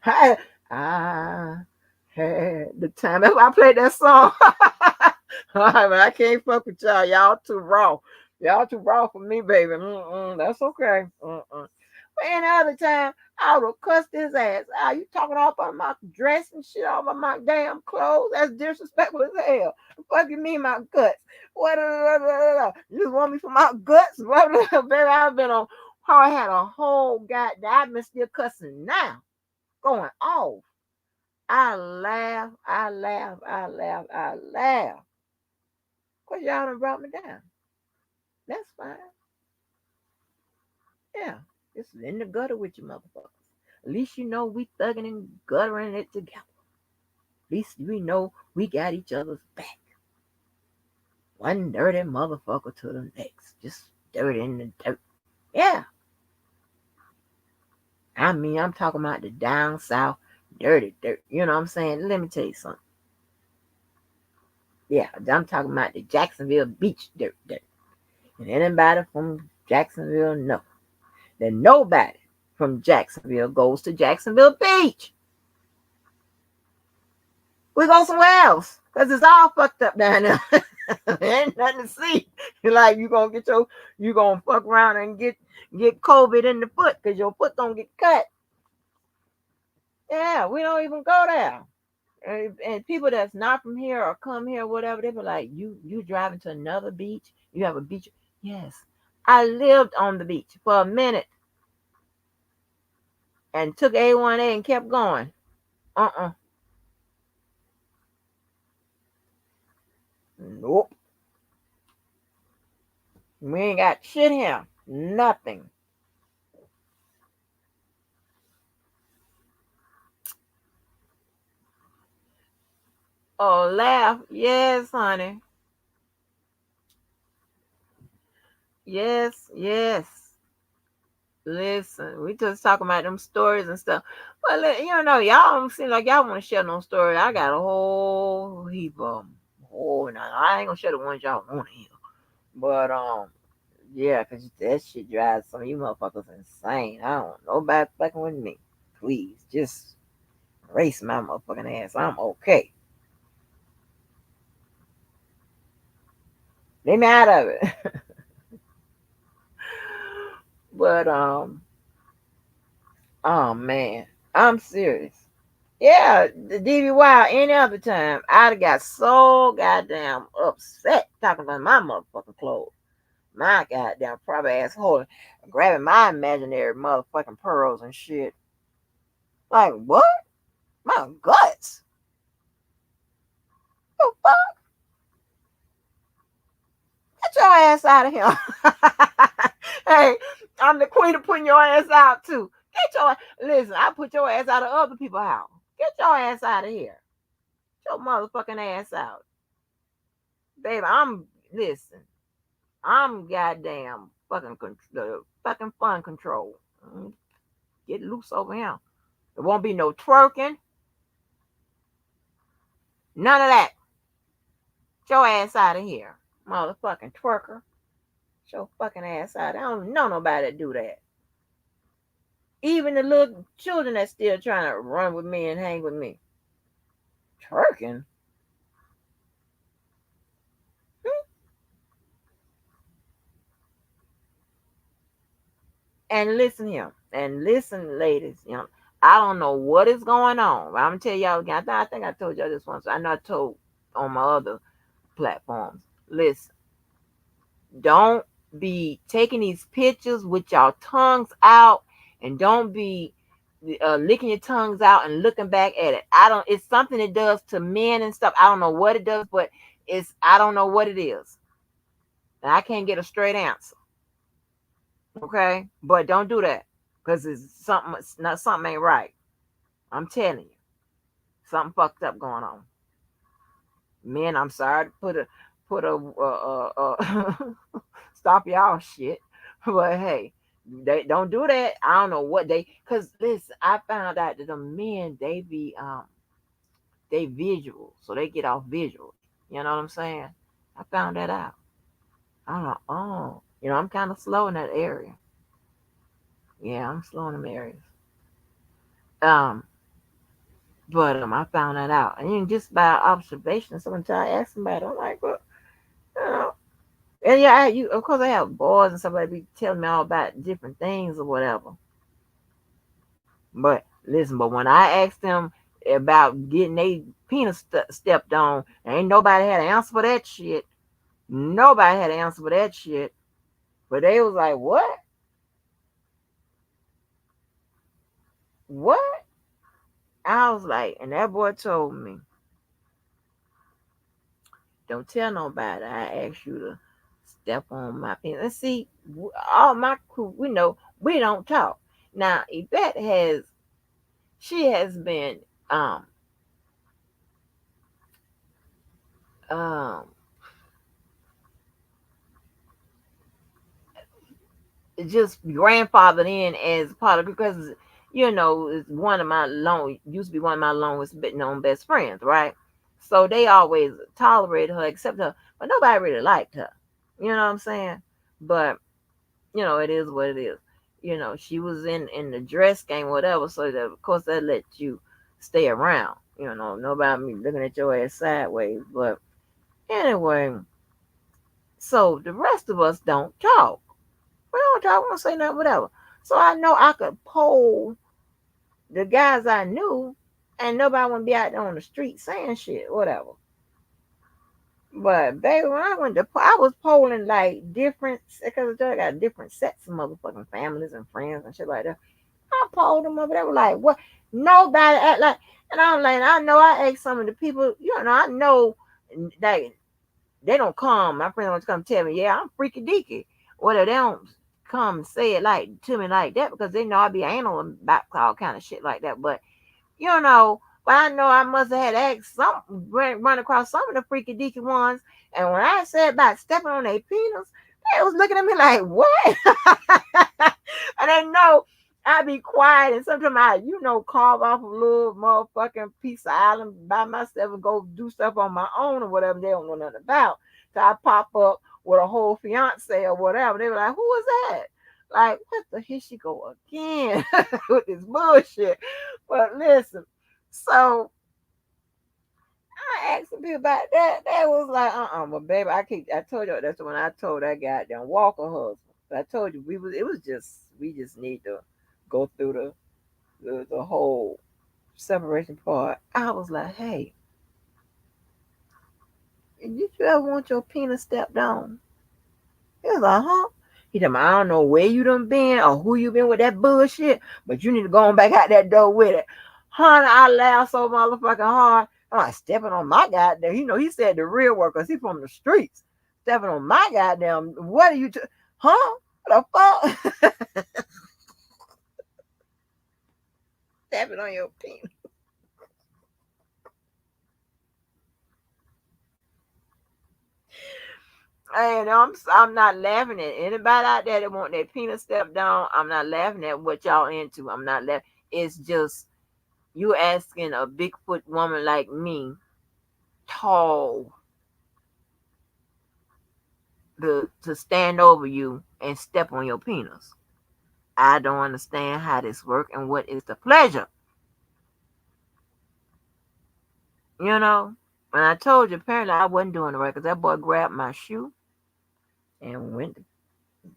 I, I had the time. That's why I played that song. All right, but I can't fuck with y'all. Y'all too raw. Y'all too raw for me, baby. That's okay. But any other time, I would have cussed his ass. You talking all about my dress and shit, all about my damn clothes? That's disrespectful as hell. Fucking me, my guts. What? You just want me for my guts? Baby, I've been on. How I had a whole goddamn. I've been still cussing now, going off. I laugh, I laugh, I laugh, I laugh. Because y'all done brought me down. That's fine. Yeah. It's in the gutter with you motherfuckers. At least you know we thugging and guttering it together. At least we know we got each other's back. One dirty motherfucker to the next. Just dirty in the dirt. Yeah. I mean, I'm talking about the down south dirty dirt. You know what I'm saying? Let me tell you something. Yeah, I'm talking about the Jacksonville beach dirt. And anybody from Jacksonville know that nobody from Jacksonville goes to Jacksonville Beach. We go somewhere else because it's all fucked up down there. Ain't nothing to see. Like you gonna fuck around and get COVID in the foot because your foot gonna get cut. Yeah, we don't even go there. And people that's not from here or come here, whatever, they be like, you driving to another beach? You have a beach? Yes. I lived on the beach for a minute and took A1A and kept going. Uh-uh. Nope. We ain't got shit here. Nothing. Oh, laugh. Yes, honey. Yes, yes. Listen, we just talking about them stories and stuff. But y'all don't seem like y'all want to share no story. I got a whole heap of them. Oh, no, I ain't gonna share the ones y'all want to hear. But yeah, cause that shit drives some of you motherfuckers insane. I don't know about fucking with me. Please, just Race my motherfucking ass. I'm okay. Leave me out of it. But oh man, I'm serious. Yeah, the DVY any other time, I'd have got so goddamn upset talking about my motherfucking clothes. My goddamn probably asshole grabbing my imaginary motherfucking pearls and shit. Like what? My guts. The fuck? Get your ass out of here. Hey, I'm the queen of putting your ass out too. Get your listen, I put your ass out of other people's house. Get your ass out of here. Get your motherfucking ass out. Baby, I'm listen. I'm goddamn fucking the fucking fun control. Get loose over here. There won't be no twerking. None of that. Get your ass out of here. Motherfucking twerker. Get your fucking ass out. I don't know nobody that do that. Even the little children that's still trying to run with me and hang with me. Twerking? And listen here. And listen, ladies. I don't know what is going on. I'm going to tell y'all again. I think I told y'all this once. I know I told on my other platforms. Listen. Don't be taking these pictures with your tongues out, and don't be licking your tongues out and looking back at it. I don't. It's something it does to men and stuff. I don't know what it does, but I don't know what it is, and I can't get a straight answer. Okay, but don't do that because it's something. Not something ain't right. I'm telling you, something fucked up going on. Men, I'm sorry to put a stop y'all shit, but hey, they don't do that. I don't know what cause listen, I found out that the men they visual, so they get off visual. You know what I'm saying? I found that out. I'm like, oh, I'm kind of slow in that area. Yeah, I'm slow in them areas. Um, but I found that out, and just by observation, sometimes I ask somebody, I'm like, well, you know, and yeah, you of course I have boys and somebody be telling me all about different things or whatever. But listen, but when I asked them about getting their penis stepped on, ain't nobody had an answer for that shit. Nobody had an answer for that shit. But they was like, what? What? I was like, and that boy told me, don't tell nobody I asked you to step on my penis. And see, all my crew, we know we don't talk. Now, Yvette she has been um just grandfathered in as part of because it's one of my long used to be one of my longest known best friends, right? So they always tolerated her, except her, but nobody really liked her. You know what I'm saying? But it is what it is. She was in the dress game, whatever. So that, of course that let you stay around. Nobody me looking at your ass sideways. But anyway, so the rest of us don't talk. We don't talk. We don't say nothing, whatever. So I know I could poll the guys I knew, and nobody wouldn't be out there on the street saying shit, whatever. But baby, when I went to, I was polling like different because I got different sets of motherfucking families and friends and shit like that. I polled them up. They were like, "What? Nobody act like." And I'm like, I know I asked some of the people. I know that they don't come. My friends don't come tell me, "Yeah, I'm freaky deaky." Whether they don't come say it like to me like that because they know I be anal about all kind of shit like that. But I know I must have had asked some run across some of the freaky deaky ones. And when I said about stepping on their penis, they was looking at me like, what? And they know I be quiet and sometimes carve off a little motherfucking piece of island by myself and go do stuff on my own or whatever they don't know nothing about. So I pop up with a whole fiance or whatever. They were like, who is that? Like, what the here she go again with this bullshit. But listen. So I asked some people about that. They was like, but baby, I told you that's when I told that goddamn Walker husband. I told you we just need to go through the whole separation part. I was like, hey, did you ever want your penis stepped on? He was like, huh? He told me, I don't know where you done been or who you been with that bullshit, but you need to go on back out that door with it. Honey, I laughed so motherfucking hard. I'm like, stepping on my goddamn, he said the real word because he from the streets. Stepping on my goddamn, what are you, huh? What the fuck? Stepping on your penis. And I'm not laughing at anybody out there that want their penis stepped down. I'm not laughing at what y'all into. I'm not laughing. It's just you asking a Bigfoot woman like me, tall, to stand over you and step on your penis. I don't understand how this works and what is the pleasure. You know? And I told you apparently I wasn't doing it right because that boy grabbed my shoe and went and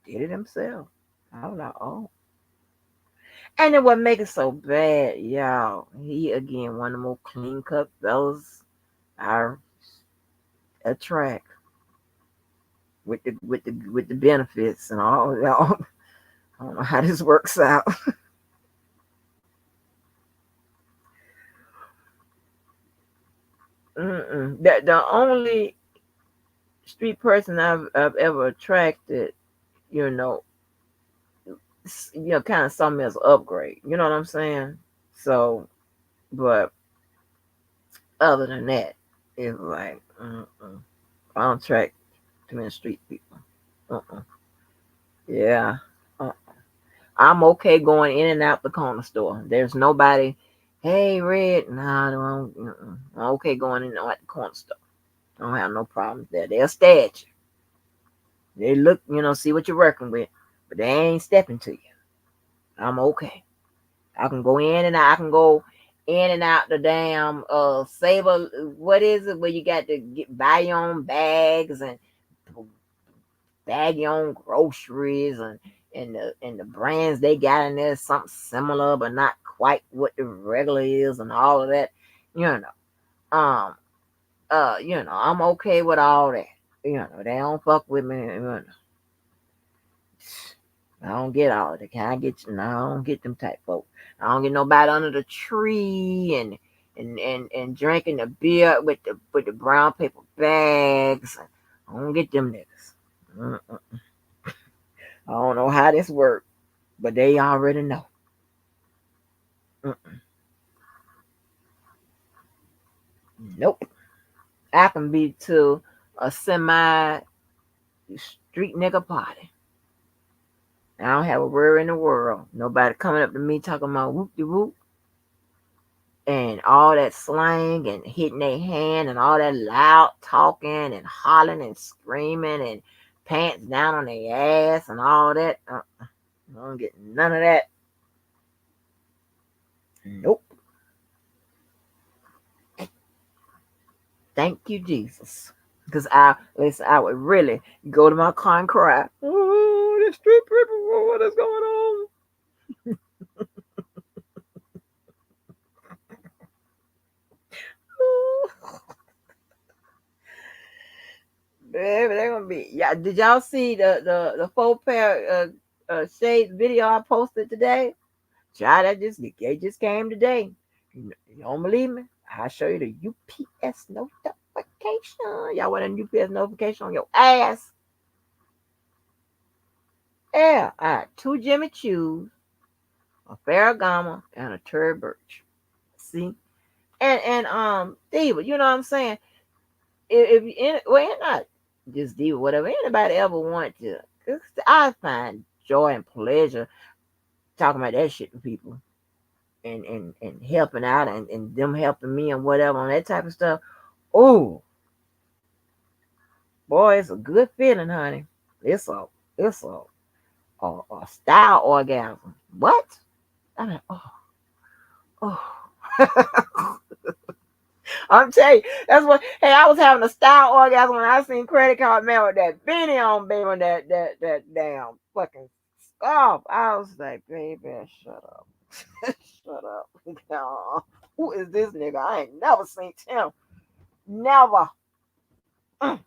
did it himself. I was like, oh. And then what make it so bad, y'all, he again one of the more clean cut fellas I attract with the benefits and all y'all. I don't know how this works out. The only street person I've ever attracted, you know, kind of saw me as an upgrade. You know what I'm saying? So, but other than that, it's like, I don't attract too many street people. Uh-uh. Yeah. Uh, I'm okay going in and out the corner store. There's nobody, hey, Red. Nah, I'm okay going in and out the corner store. I don't have no problems there. They'll stare at you. They look, see what you're working with, but they ain't stepping to you. I'm okay. I can go in and out. I can go in and out the damn Saber. What is it where you got to buy your own bags and bag your own groceries and the brands they got in there something similar but not quite what the regular is and all of that. You know, I'm okay with all that. They don't fuck with me. I don't get all of that. Can I get you? No, I don't get them type folks. I don't get nobody under the tree and drinking the beer with the brown paper bags. I don't get them niggas. Mm-mm. I don't know how this works, but they already know. Mm-mm. Nope. I can be to a semi street nigga party. I don't have a worry in the world. Nobody coming up to me talking about whoop de whoop and all that slang and hitting their hand and all that loud talking and hollering and screaming and pants down on their ass and all that. I don't get none of that. Nope. Thank you, Jesus. Because I would really go to my car and cry. Oh, the street people, what is going on? Baby, they're gonna be. Yeah, did y'all see the 4 pair shades video I posted today? Child, they just came today. You don't believe me? I'll show you the UPS notification. Y'all want a UPS notification on your ass? Yeah, I got 2 Jimmy Choos, a Ferragamo, and a Terry Birch. See, and Diva, you know what I'm saying? Well, not just Diva, whatever anybody ever want to, 'cause I find joy and pleasure talking about that shit to people and helping out and them helping me and whatever on that type of stuff. Oh, boy, it's a good feeling, honey. It's a style orgasm. What? I mean, oh. I'm telling you, that's what. Hey, I was having a style orgasm when I seen Credit Card Man with that Benny on, baby, on that damn fucking scarf. I was like, baby, shut up, shut up. No. Who is this nigga? I ain't never seen him. Never. Mm.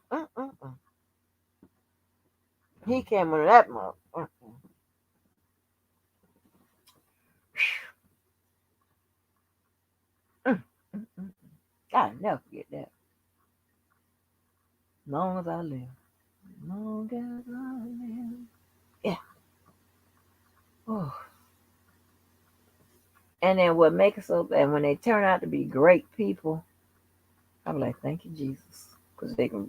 He came under that mug. Mm. Mm. I never forget that. Long as I live. Long as I live. Yeah. Oh. And then what makes it so bad when they turn out to be great people, I'm like, thank you, Jesus. Because they can,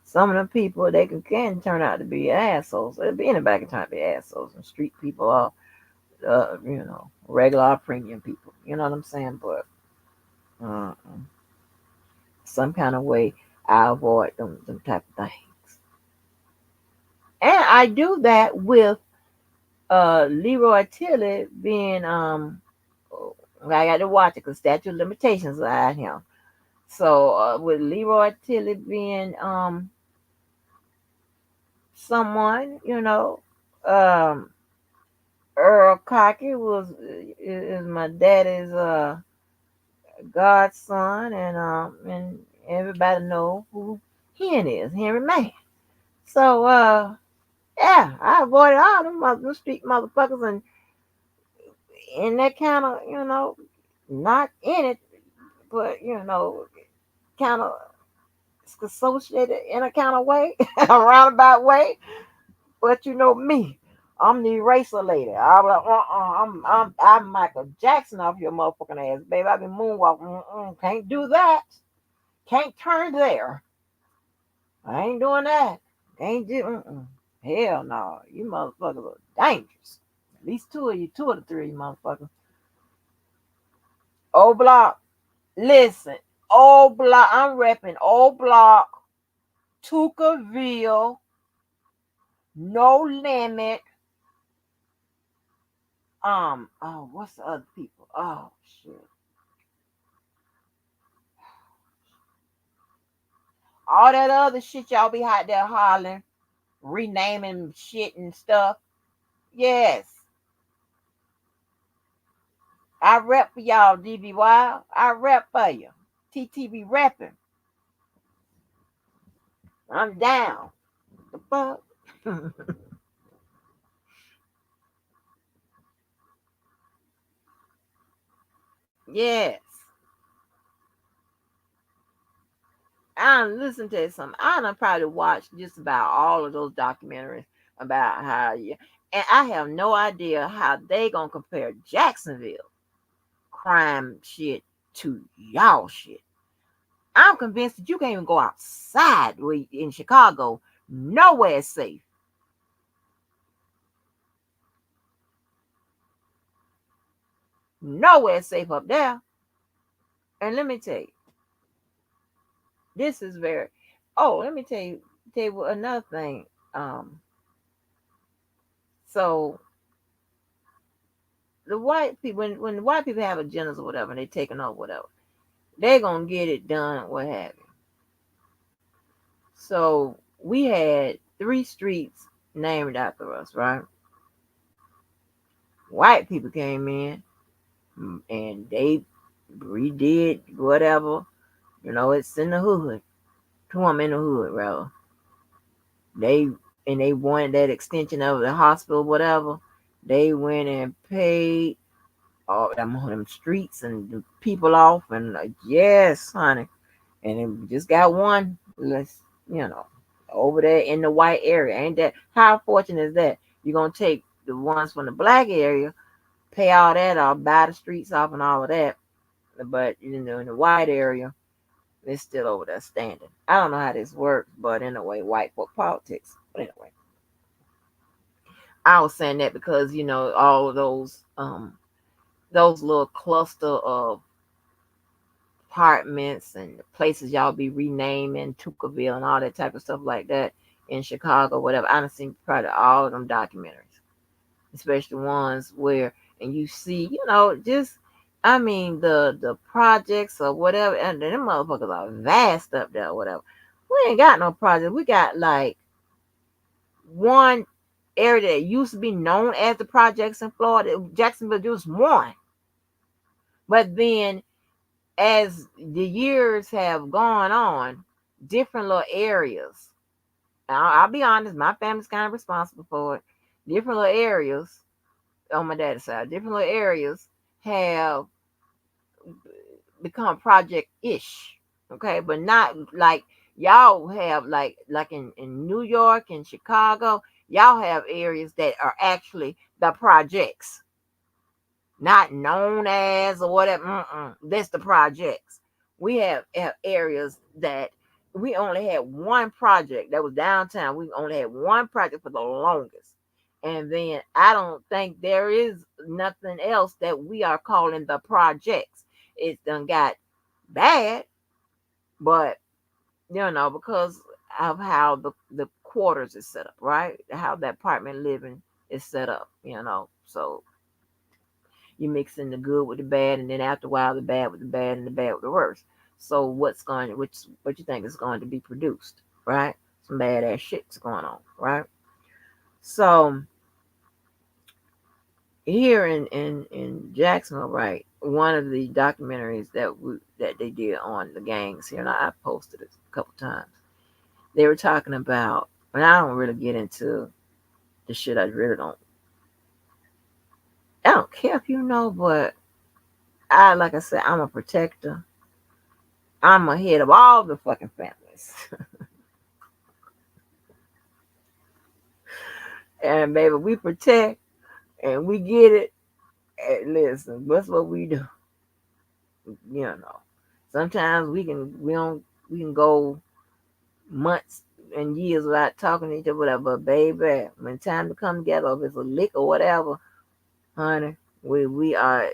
some of them people, they can turn out to be assholes. Anybody can turn out to be assholes. And street people are, regular premium people. You know what I'm saying? But uh, some kind of way, I avoid them type of things. And I do that with Leroy Tilly being, I got to watch it because statute of limitations are at him. So with Leroy Tilly being someone, um, Earl Cocky is my daddy's godson, and everybody know who Hen is, Henry Man. So yeah, I avoided all them street motherfuckers and in that kind of not in it, but kind of associated in a kind of way, a roundabout way. But you know me, I'm the eraser lady. I'm like, I'm Michael Jackson off your motherfucking ass, baby. I've been moonwalking. Can't do that. Can't turn there. I ain't doing that. Can't do. Hell no. You motherfuckers are dangerous. At least two of the three, motherfuckers. Old block. Listen, old block. I'm repping old block, Tuckerville, no limit. Oh, what's the other people? Oh shit. All that other shit y'all be out there hollering, renaming shit and stuff. Yes. I rep for y'all, DBY. I rep for you. TTB repping. I'm down. The fuck? Yes. I done listen to some. I done probably watched just about all of those documentaries about how you and I have no idea how they gonna compare Jacksonville crime shit to y'all shit. I'm convinced that you can't even go outside in Chicago. Nowhere is safe. Nowhere is safe up there. And let me tell you, this is very. Oh, let me tell you another thing. Um, so the white people, when the white people have agendas or whatever, and they taking over whatever, they're gonna get it done. What have you? So we had 3 streets named after us, right? White people came in and they redid whatever. It's in the hood. To them in the hood, rather. They they wanted that extension of the hospital, whatever. They went and paid all them streets and the people off, and yes, honey. And then we just got one. Let's over there in the white area. Ain't that how fortunate is that? You're gonna take the ones from the black area, pay all that off, buy the streets off, and all of that. But in the white area, it's still over there standing. I don't know how this works, but anyway, white folk politics. But anyway, I was saying that because all those little cluster of apartments and the places y'all be renaming Tuckerville and all that type of stuff like that in Chicago, whatever. I done seen probably all of them documentaries, especially ones where and you see, just I mean the projects or whatever, and them motherfuckers are vast up there or whatever. We ain't got no project. We got like one area that used to be known as the projects in Florida, Jacksonville, just one. But then as the years have gone on, different little areas. I'll be honest, my family's kind of responsible for it. Different little areas on my dad's side, different little areas have become project ish. Okay, but not like y'all have like in New York and Chicago, y'all have areas that are actually the projects, not known as or whatever. That's the projects. We have areas that we only had one project that was downtown. We only had one project for the longest. And then I don't think there is nothing else that we are calling the projects. It's done got bad, but because of how the quarters is set up, right? How the apartment living is set up. So you mix in the good with the bad, and then after a while, the bad with the bad, and the bad with the worst. So what you think is going to be produced, right? Some badass shit's going on, right? So here in Jacksonville, right? One of the documentaries that they did on the gangs here, and I posted it a couple times. They were talking about, and I don't really get into the shit. I really don't. I don't care if you know, but like I said, I'm a protector. I'm ahead of all the fucking families. And baby, we protect and we get it. And listen, that's what we do. You know. Sometimes we can go months and years without talking to each other, whatever. But baby, when time to come together, if it's a lick or whatever, honey, we are.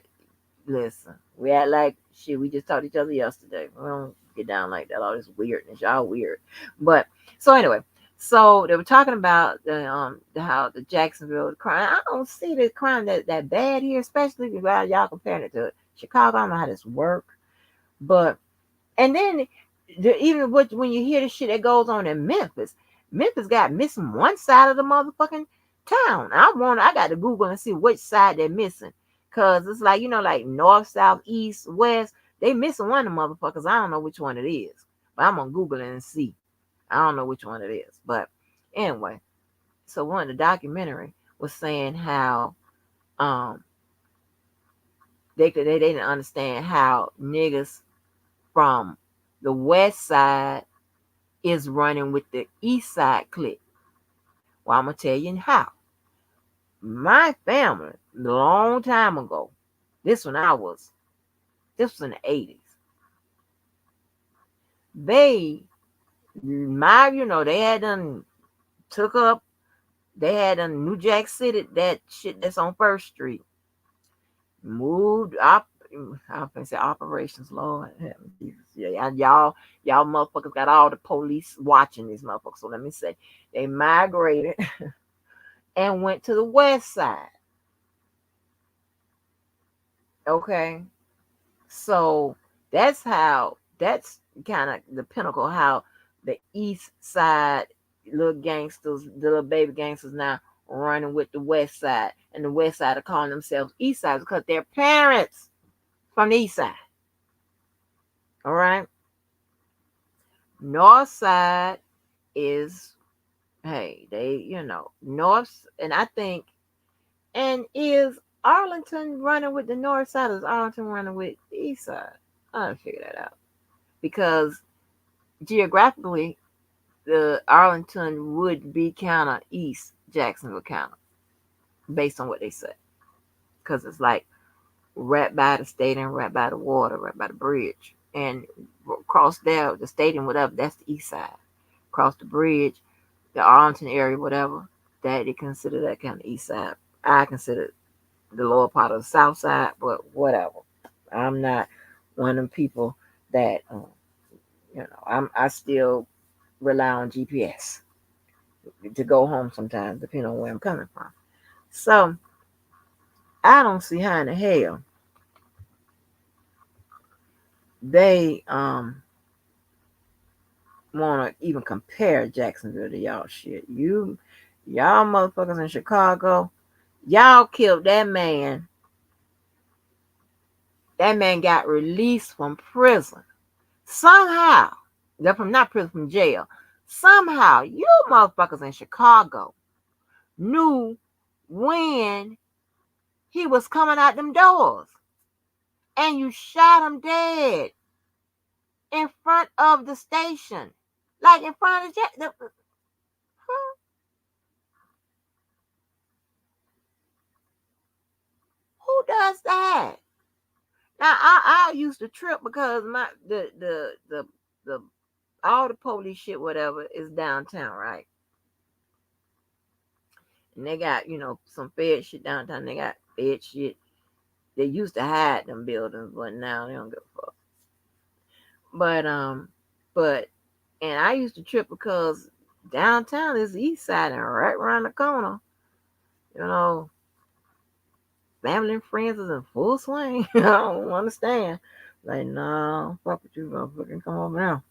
Listen, we act like shit. We just talked to each other yesterday. We don't get down like that. All this weirdness, y'all weird. But so anyway, so they were talking about how the Jacksonville crime. I don't see the crime that bad here, especially while y'all comparing it to Chicago. I don't know how this work, but and then even when you hear the shit that goes on in Memphis, Memphis got missing one side of the motherfucking town. I got to Google and see which side they're missing. Cause it's like, like north, south, east, west. They missing one of the motherfuckers. I don't know which one it is. But I'm gonna Google it and see. I don't know which one it is. But anyway, so one of the documentary was saying how um they didn't understand how niggas from the west side is running with the east side clique. Well, I'm gonna tell you how. My family, a long time ago, this when I was this was in the 80s. They had done took up, they had done New Jack City, that shit that's on First Street. Moved up, I can say operations, Lord. Jesus. Yeah, y'all motherfuckers got all the police watching these motherfuckers. So let me say, they migrated and went to the west side. Okay. So that's kind of the pinnacle how the east side little gangsters, the little baby gangsters now running with the west side. And the west side are calling themselves east side because their parents from the east side. All right. North side is, hey, north, and I think, and is Arlington running with the north side, or is Arlington running with the east side? I gotta figure that out. Because geographically, the Arlington would be kind of east Jacksonville County, based on what they said. Because it's like right by the stadium, right by the water, right by the bridge. And across there, the stadium, whatever, that's the east side. Across the bridge, the Arlington area, whatever, that they consider that kind of east side. I consider the lower part of the south side, but whatever. I'm not one of them people that, I still rely on GPS to go home sometimes, depending on where I'm coming from. So I don't see how in the hell they want to even compare Jacksonville to y'all shit. Y'all motherfuckers in Chicago, y'all killed that man. That man got released from prison. Somehow, from not prison, from jail. Somehow, you motherfuckers in Chicago knew when he was coming out them doors. And you shot him dead in front of the station. Like in front of who does that? Now I used to trip because the all the police shit whatever is downtown, right? And they got, some Fed shit downtown. They got Fed shit. They used to hide them buildings, but now they don't give a fuck. But but and I used to trip because downtown is the east side and right around the corner, you know, family and friends is in full swing. I don't understand. Like, no, fuck with you, motherfucking come over now.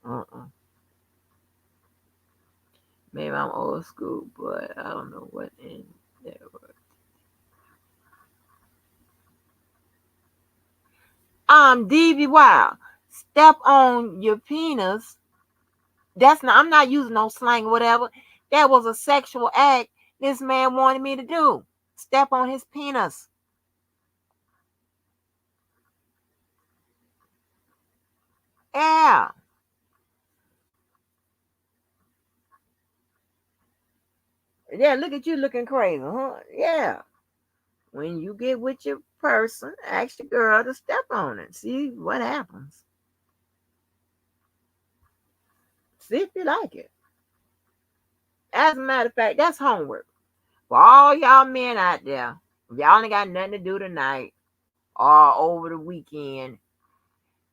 Uh-uh. Maybe I'm old school, but I don't know what in there was. DV Wild, step on your penis. That's not. I'm not using no slang, or whatever. That was a sexual act this man wanted me to do. Step on his penis. Yeah. Yeah, look at you looking crazy, huh? Yeah. When you get with your person, ask the girl to step on it. See what happens. See if you like it. As a matter of fact, that's homework. For all y'all men out there, if y'all ain't got nothing to do tonight or over the weekend,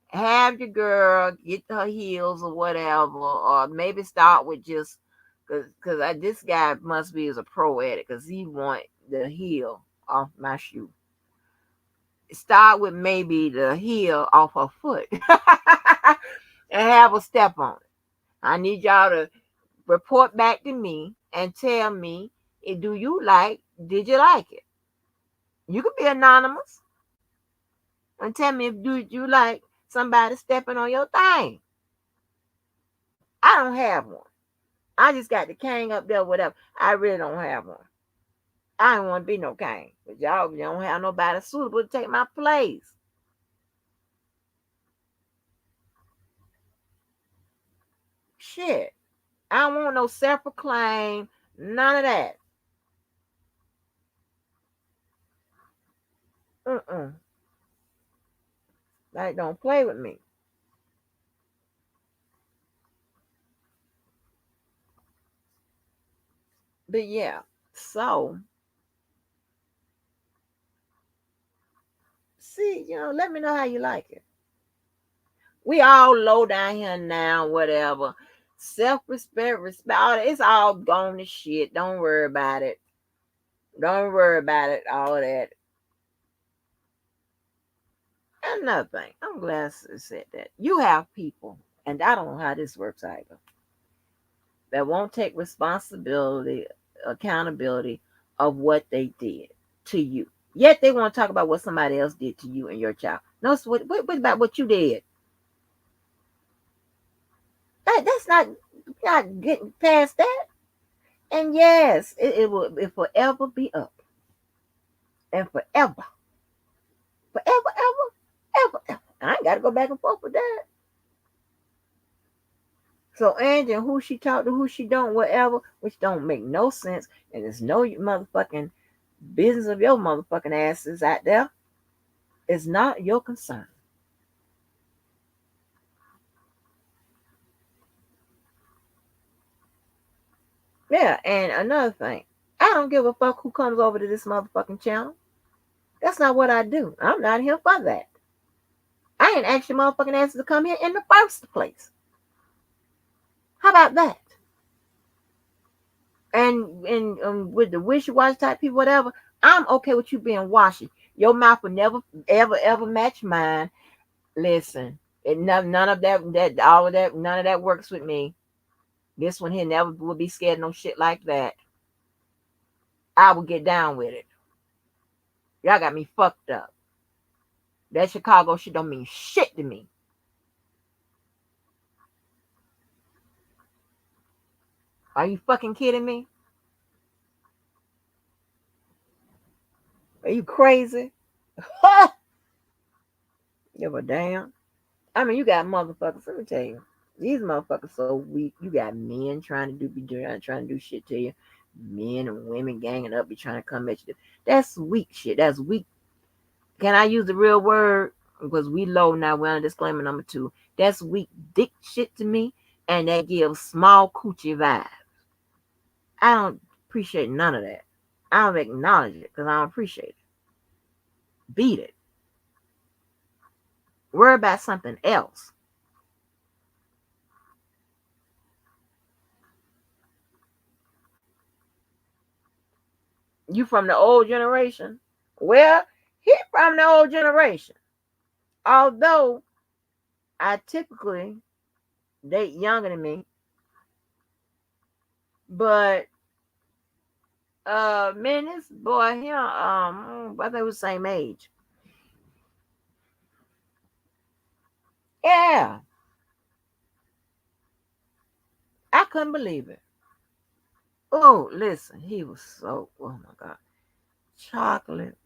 have your girl get her heels or whatever, or maybe start with just because this guy must be as a pro at it because he want the heel off my shoe. Start with maybe the heel off her foot and have a step on it. I need y'all to report back to me and tell me, did you like it? You could be anonymous and tell me if do you like somebody stepping on your thing. I don't have one. I just got the cane up there, whatever. I really don't have one. I don't want to be no cane. But y'all don't have nobody suitable to take my place. Shit. I don't want no self-proclaim, none of that. Mm-mm. Like, don't play with me. But yeah, so see, let me know how you like it. We all low down here now, whatever. Self-respect, respect, all that, it's all gone to shit. Don't worry about it. Don't worry about it, all that. Another thing, I'm glad I said that. You have people, and I don't know how this works either, that won't take responsibility, accountability of what they did to you. Yet they want to talk about what somebody else did to you and your child. No, so what about what you did? That's not getting past that. And yes, it will forever be up. And forever. Forever, ever. I ain't gotta go back and forth with that. So Angie, who she talk to, who she don't, whatever, which don't make no sense, and there's no motherfucking business of your motherfucking asses out there. It's not your concern. Yeah, and another thing, I don't give a fuck who comes over to this motherfucking channel. That's not what I do. I'm not here for that. I ain't asked your motherfucking asses to come here in the first place. How about that? And with the wishy-washy type people, whatever, I'm okay with you being washy. Your mouth will never, ever, ever match mine. Listen, none of that all of that none of that works with me. This one here never would be scared of no shit like that. I would get down with it. Y'all got me fucked up. That Chicago shit don't mean shit to me. Are you fucking kidding me? Are you crazy? Give a damn. I mean, you got motherfuckers. Let me tell you, these motherfuckers so weak. You got men trying to trying to do shit to you. Men and women ganging up, be trying to come at you. That's weak shit. That's weak. Can I use the real word? Because we low now. We're on disclaimer number 2. That's weak dick shit to me, and that gives small coochie vibes. I don't appreciate none of that. I don't acknowledge it because I don't appreciate it. Beat it. Worry about something else. You from the old generation? Well, he from the old generation. Although I typically date younger than me, but man, this boy here, I think we was the same age. Yeah, I couldn't believe it. Oh, listen, he was so, oh my God, chocolate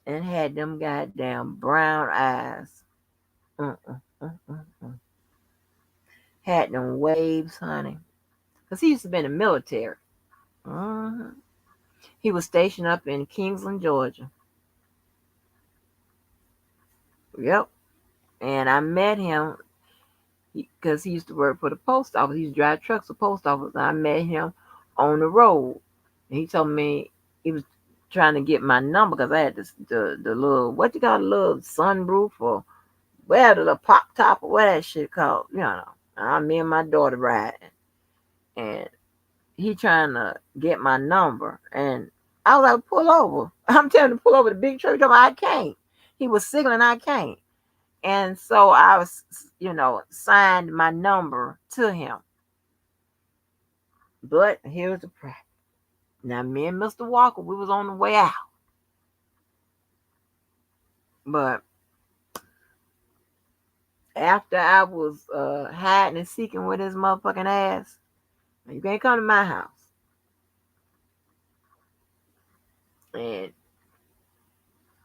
and had them goddamn brown eyes. Mm-mm, mm-mm. Had them waves, honey. Because he used to be in the military. hmm He was stationed up in Kingsland, Georgia. Yep. And I met him because he used to work for the post office. He used to drive trucks for the post office. And I met him on the road. And he told me he was trying to get my number because I had the little, what you call, the little sunroof or where the little pop top or what that shit called. You know, me and my daughter riding. And he trying to get my number. And I was like, pull over. I'm telling him to pull over the big truck. I can't. He was signaling, I can't. And so I was, signed my number to him. But here's the problem. Now, me and Mr. Walker, we was on the way out. But after I was hiding and seeking with his motherfucking ass, you can't come to my house. And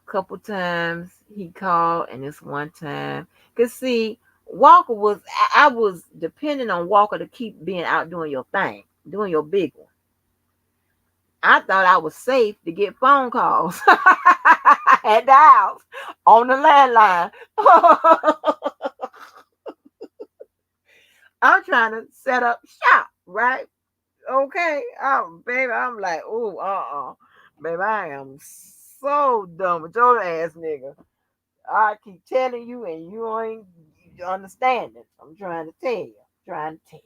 a couple times he called, and this one time, cause see, Walker was, I was depending on Walker to keep being out doing your thing, doing your big one. I thought I was safe to get phone calls at the house on the landline. I'm trying to set up shop, right? Okay. Baby, I'm like, ooh, baby, I am so dumb with your ass nigga. I keep telling you, and you ain't understanding. I'm trying to tell you. Trying to tell you.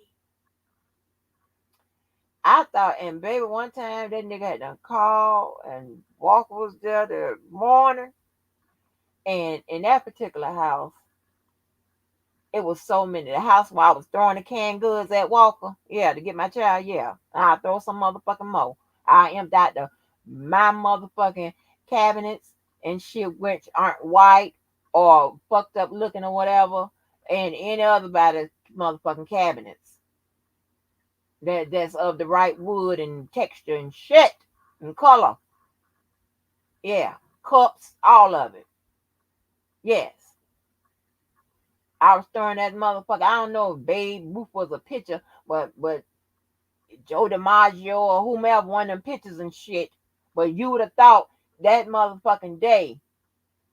I thought, and baby, one time that nigga had done call, and Walker was there the morning, and in that particular house, it was so many. The house where I was throwing the canned goods at Walker, yeah, to get my child, yeah. I'll throw some motherfucking more. I emptied out my motherfucking cabinets and shit, which aren't white or fucked up looking or whatever, and any other body motherfucking cabinets that's of the right wood and texture and shit and color. Yeah, cups, all of it. Yes. I was throwing that motherfucker. I don't know if Babe Ruth was a picture, but Joe DiMaggio or whomever one of them pictures and shit. But you would have thought that motherfucking day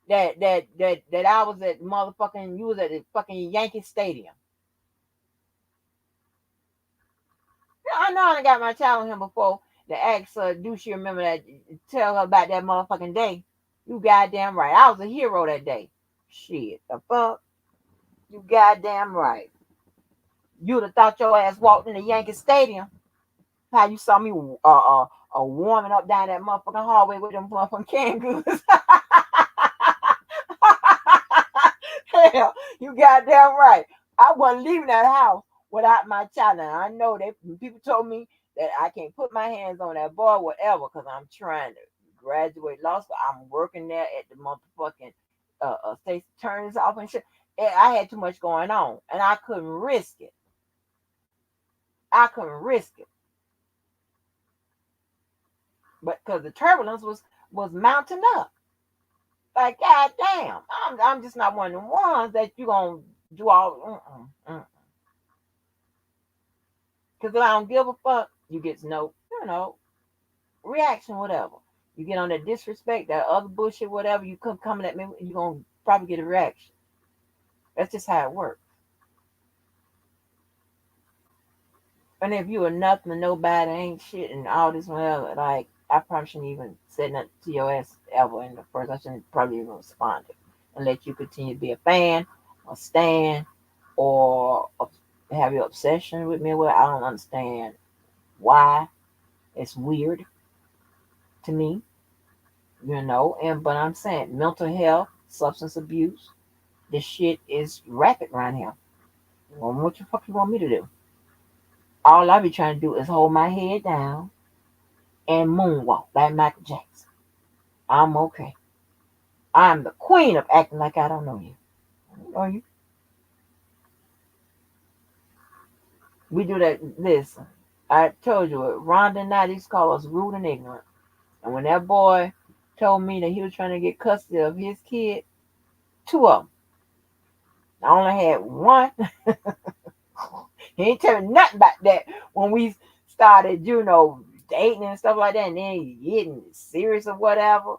that I was at motherfucking, you was at the fucking Yankee Stadium. I know I got my child on him before to ask her, do she remember that? Tell her about that motherfucking day. You goddamn right. I was a hero that day. Shit, the fuck? You goddamn right. You'd have thought your ass walked in the Yankee Stadium. How you saw me warming up down that motherfucking hallway with them motherfucking canned goods. You goddamn right. I wasn't leaving that house without my child. Now I know that people told me that I can't put my hands on that boy, whatever, because I'm trying to graduate law school. I'm working there at the motherfucking state attorney's office and shit. I had too much going on, and I couldn't risk it. I couldn't risk it, but because the turbulence was mounting up. Like, goddamn, I'm just not one of the ones that you gonna do all. Because if I don't give a fuck, you get no, reaction, whatever. You get on that disrespect, that other bullshit, whatever. You come coming at me, you gonna probably get a reaction. That's just how it works. And if you are nothing, nobody, ain't shit, and all this, whatever, like, I probably shouldn't even say nothing to your ass ever in the first. I shouldn't probably even respond and let you continue to be a fan or stand or have your obsession with me. Well, I don't understand why. It's weird to me, and but I'm saying mental health, substance abuse, this shit is rapid around here. Well, what the fuck you want me to do? All I be trying to do is hold my head down and moonwalk like Michael Jackson. I'm okay. I'm the queen of acting like I don't know you. Are you? We do that. Listen, I told you, Rhonda and I used to call us rude and ignorant. And when that boy told me that he was trying to get custody of his kid, two of them. I only had one. He ain't tell me nothing about that when we started, dating and stuff like that, and then he getting serious or whatever.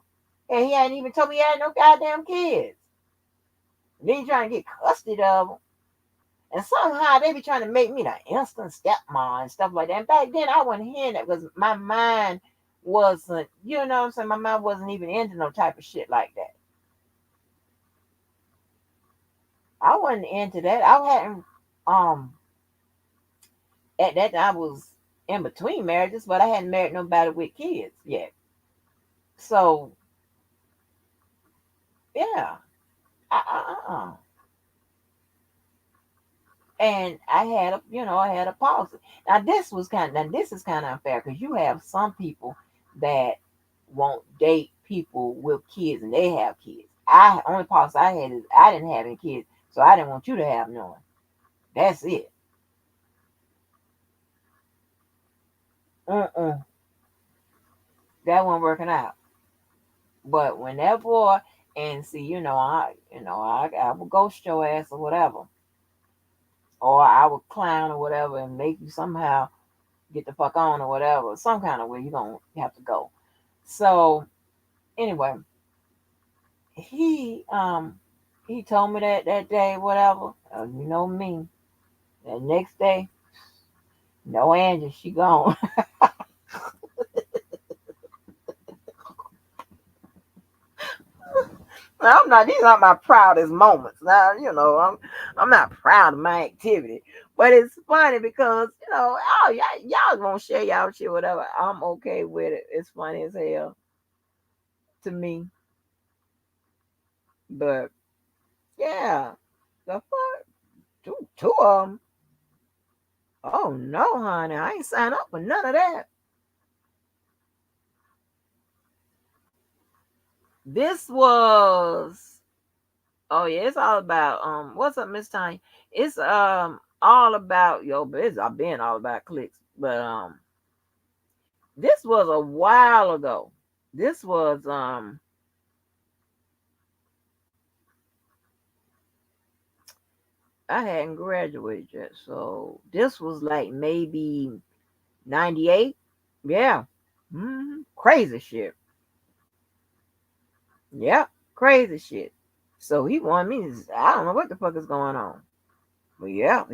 And he hadn't even told me he had no goddamn kids. And then he trying to get custody of them. And somehow they be trying to make me the instant stepmom and stuff like that. And back then I wasn't hearing that because my mind wasn't, what I'm saying? My mind wasn't even into no type of shit like that. I wasn't into that. I hadn't, at that time I was in between marriages, but I hadn't married nobody with kids yet. So, yeah. Uh. And I had a policy. Now this is kind of unfair because you have some people that won't date people with kids and they have kids. Only policy I had is I didn't have any kids, so I didn't want you to have none. That's it. Mm-mm. That wasn't working out. But when that boy and see, I would ghost your ass or whatever, or I would clown or whatever and make you somehow get the fuck on or whatever. Some kind of way you gonna have to go. So anyway, he told me that day, whatever. You know me. That next day, no Angie, she gone. Now, I'm not. These aren't my proudest moments. Now, I'm not proud of my activity, but it's funny because oh y'all gonna share y'all shit, whatever. I'm okay with it. It's funny as hell to me, but yeah, the fuck, two of them. Oh no, honey, I ain't signed up for none of that. This was oh yeah, it's all about what's up, Miss Tanya? It's all about biz. I've been all about clicks, but this was a while ago. This was I hadn't graduated yet, so this was like maybe 98. Yeah. Crazy shit. Yeah, crazy shit. So he wanted me to, I don't know what the fuck is going on. But yeah,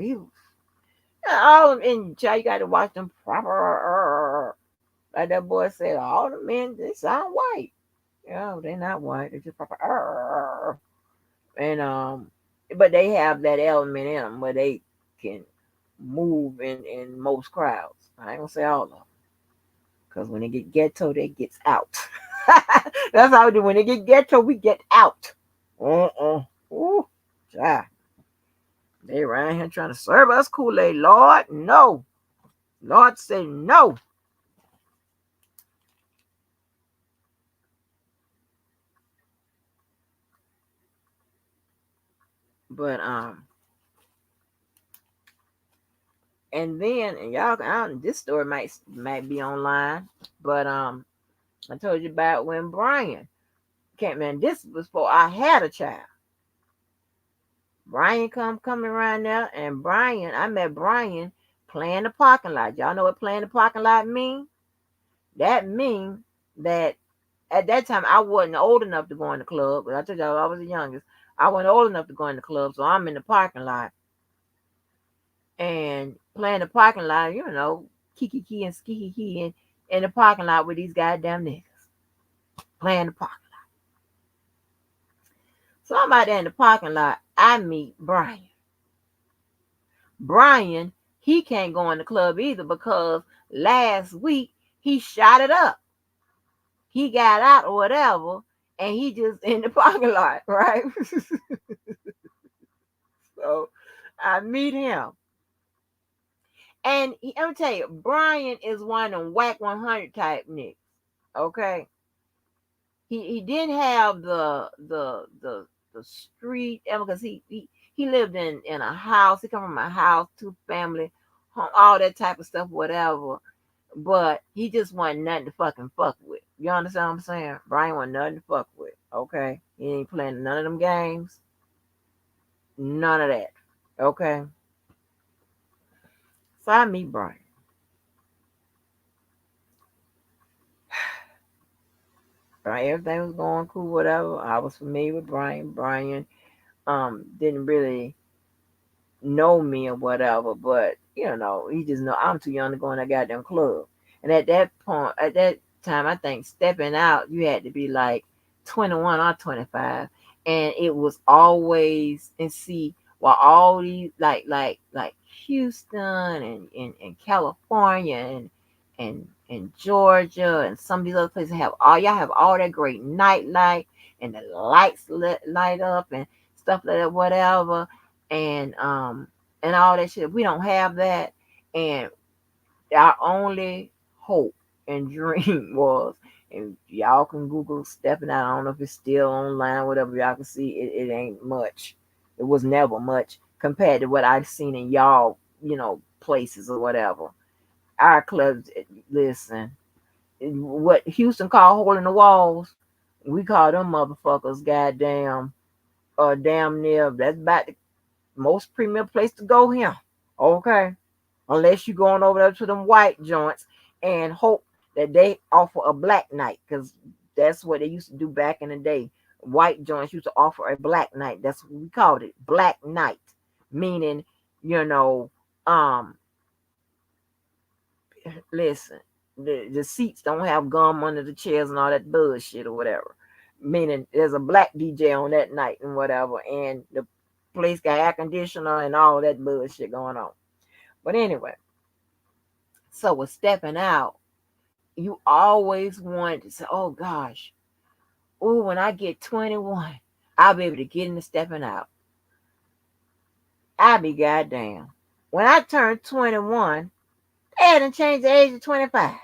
all in child, you got to watch them proper. Like that boy said, all the men they sound white. Yeah, they're not white. They're just proper. And but they have that element in them where they can move in most crowds. I ain't gonna say all of them, cause when they get ghetto, they gets out. That's how we do. When they get ghetto, we get out. Ooh, child. They around here trying to serve us Kool-Aid. Lord, no. Lord say no. But and then and y'all, this story might be online, but I told you about when Brian came in. This was before I had a child. Brian coming around there, and I met Brian playing the parking lot. Y'all know what playing the parking lot mean? That mean that at that time I wasn't old enough to go in the club. But I told y'all I was the youngest. I wasn't old enough to go in the club, so I'm in the parking lot and playing the parking lot. Kiki key and skiki key in the parking lot with these goddamn niggas playing the parking. So I'm out there in the parking lot. I meet Brian. Brian, he can't go in the club either because last week he shot it up. He got out or whatever, and he just in the parking lot, right? So I meet him. And I'm tell you, Brian is one of them whack 100 type niggas. Okay. He didn't have the street because he lived in a house. He come from a house, two family, home, all that type of stuff, whatever. But he just wasn't nothing to fucking fuck with. You understand what I'm saying? Brian wasn't nothing to fuck with. Okay. He ain't playing none of them games. None of that. Okay. So I meet Brian. Brian, everything was going cool, whatever. I was familiar with Brian. Brian didn't really know me or whatever, but he just know I'm too young to go in that goddamn club. And at that point, at that time, I think stepping out, you had to be like 21 or 25, and it was always and see while all these like Houston and California and Georgia and some of these other places have all that great nightlight and the lights light up and stuff like that, whatever, and all that shit. We don't have that, and our only hope and dream was, and y'all can Google stepping out. I don't know if it's still online, whatever. Y'all can see it ain't much. It was never much compared to what I've seen in y'all, places or whatever. Our clubs, listen, what Houston called hole in the walls, we call them motherfuckers goddamn, damn near. That's about the most premier place to go here. Okay. Unless you going over there to them white joints and hope that they offer a black night, because that's what they used to do back in the day. White joints used to offer a black night. That's what we called it, black night, meaning, you know, um, listen, the seats don't have gum under the chairs and all that bullshit or whatever. Meaning there's a black DJ on that night and whatever, and the place got air conditioner and all that bullshit going on. But anyway, so with stepping out, you always wanted to say, oh gosh, oh, when I get 21, I'll be able to get into stepping out. I'll be goddamn. When I turned 21, they hadn't changed the age to 25.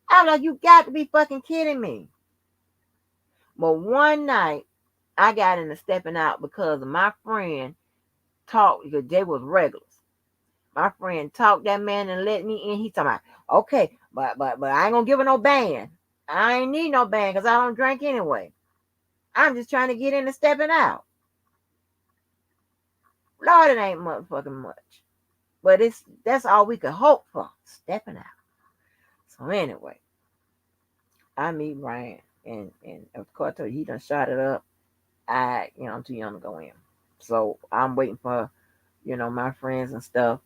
I'm like, you got to be fucking kidding me. But one night, I got into stepping out because of my friend talked, because they was regulars. My friend talked that man and let me in. He talking about, okay, but I ain't gonna give her no band. I ain't need no band because I don't drink anyway. I'm just trying to get into stepping out. Lord, it ain't motherfucking much. But that's all we could hope for, stepping out. So anyway, I meet Ryan, and of course he done shot it up. I'm too young to go in. So I'm waiting for, my friends and stuff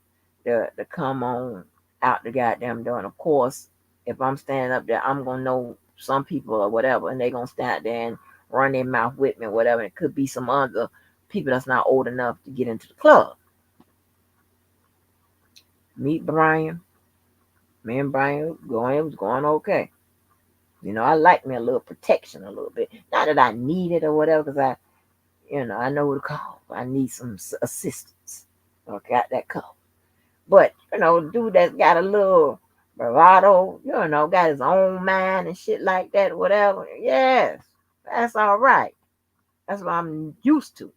to come on out the goddamn door. And of course, if I'm standing up there, I'm gonna know some people or whatever, and they gonna stand there and run their mouth with me or whatever. It could be some other people that's not old enough to get into the club. Meet Brian. Me and Brian it was going okay. I like me a little protection a little bit. Not that I need it or whatever, because I know who to call. I need some assistance. I got that call. But, dude that's got a little bravado, got his own mind and shit like that, whatever. Yes, that's all right. That's what I'm used to.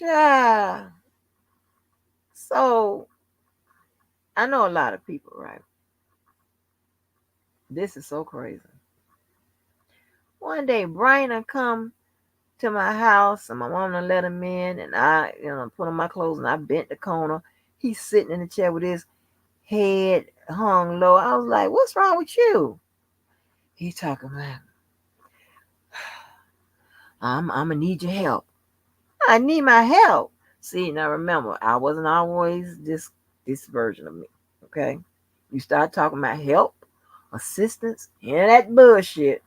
Yeah. So, I know a lot of people, right? This is so crazy. One day, Brian come to my house and my mom done let him in and I, put on my clothes and I bent the corner. He's sitting in the chair with his head hung low. I was like, what's wrong with you? He talking about, I'm gonna need your help. I need my help. See, now remember, I wasn't always this version of me. Okay? You start talking about help, assistance, and that bullshit.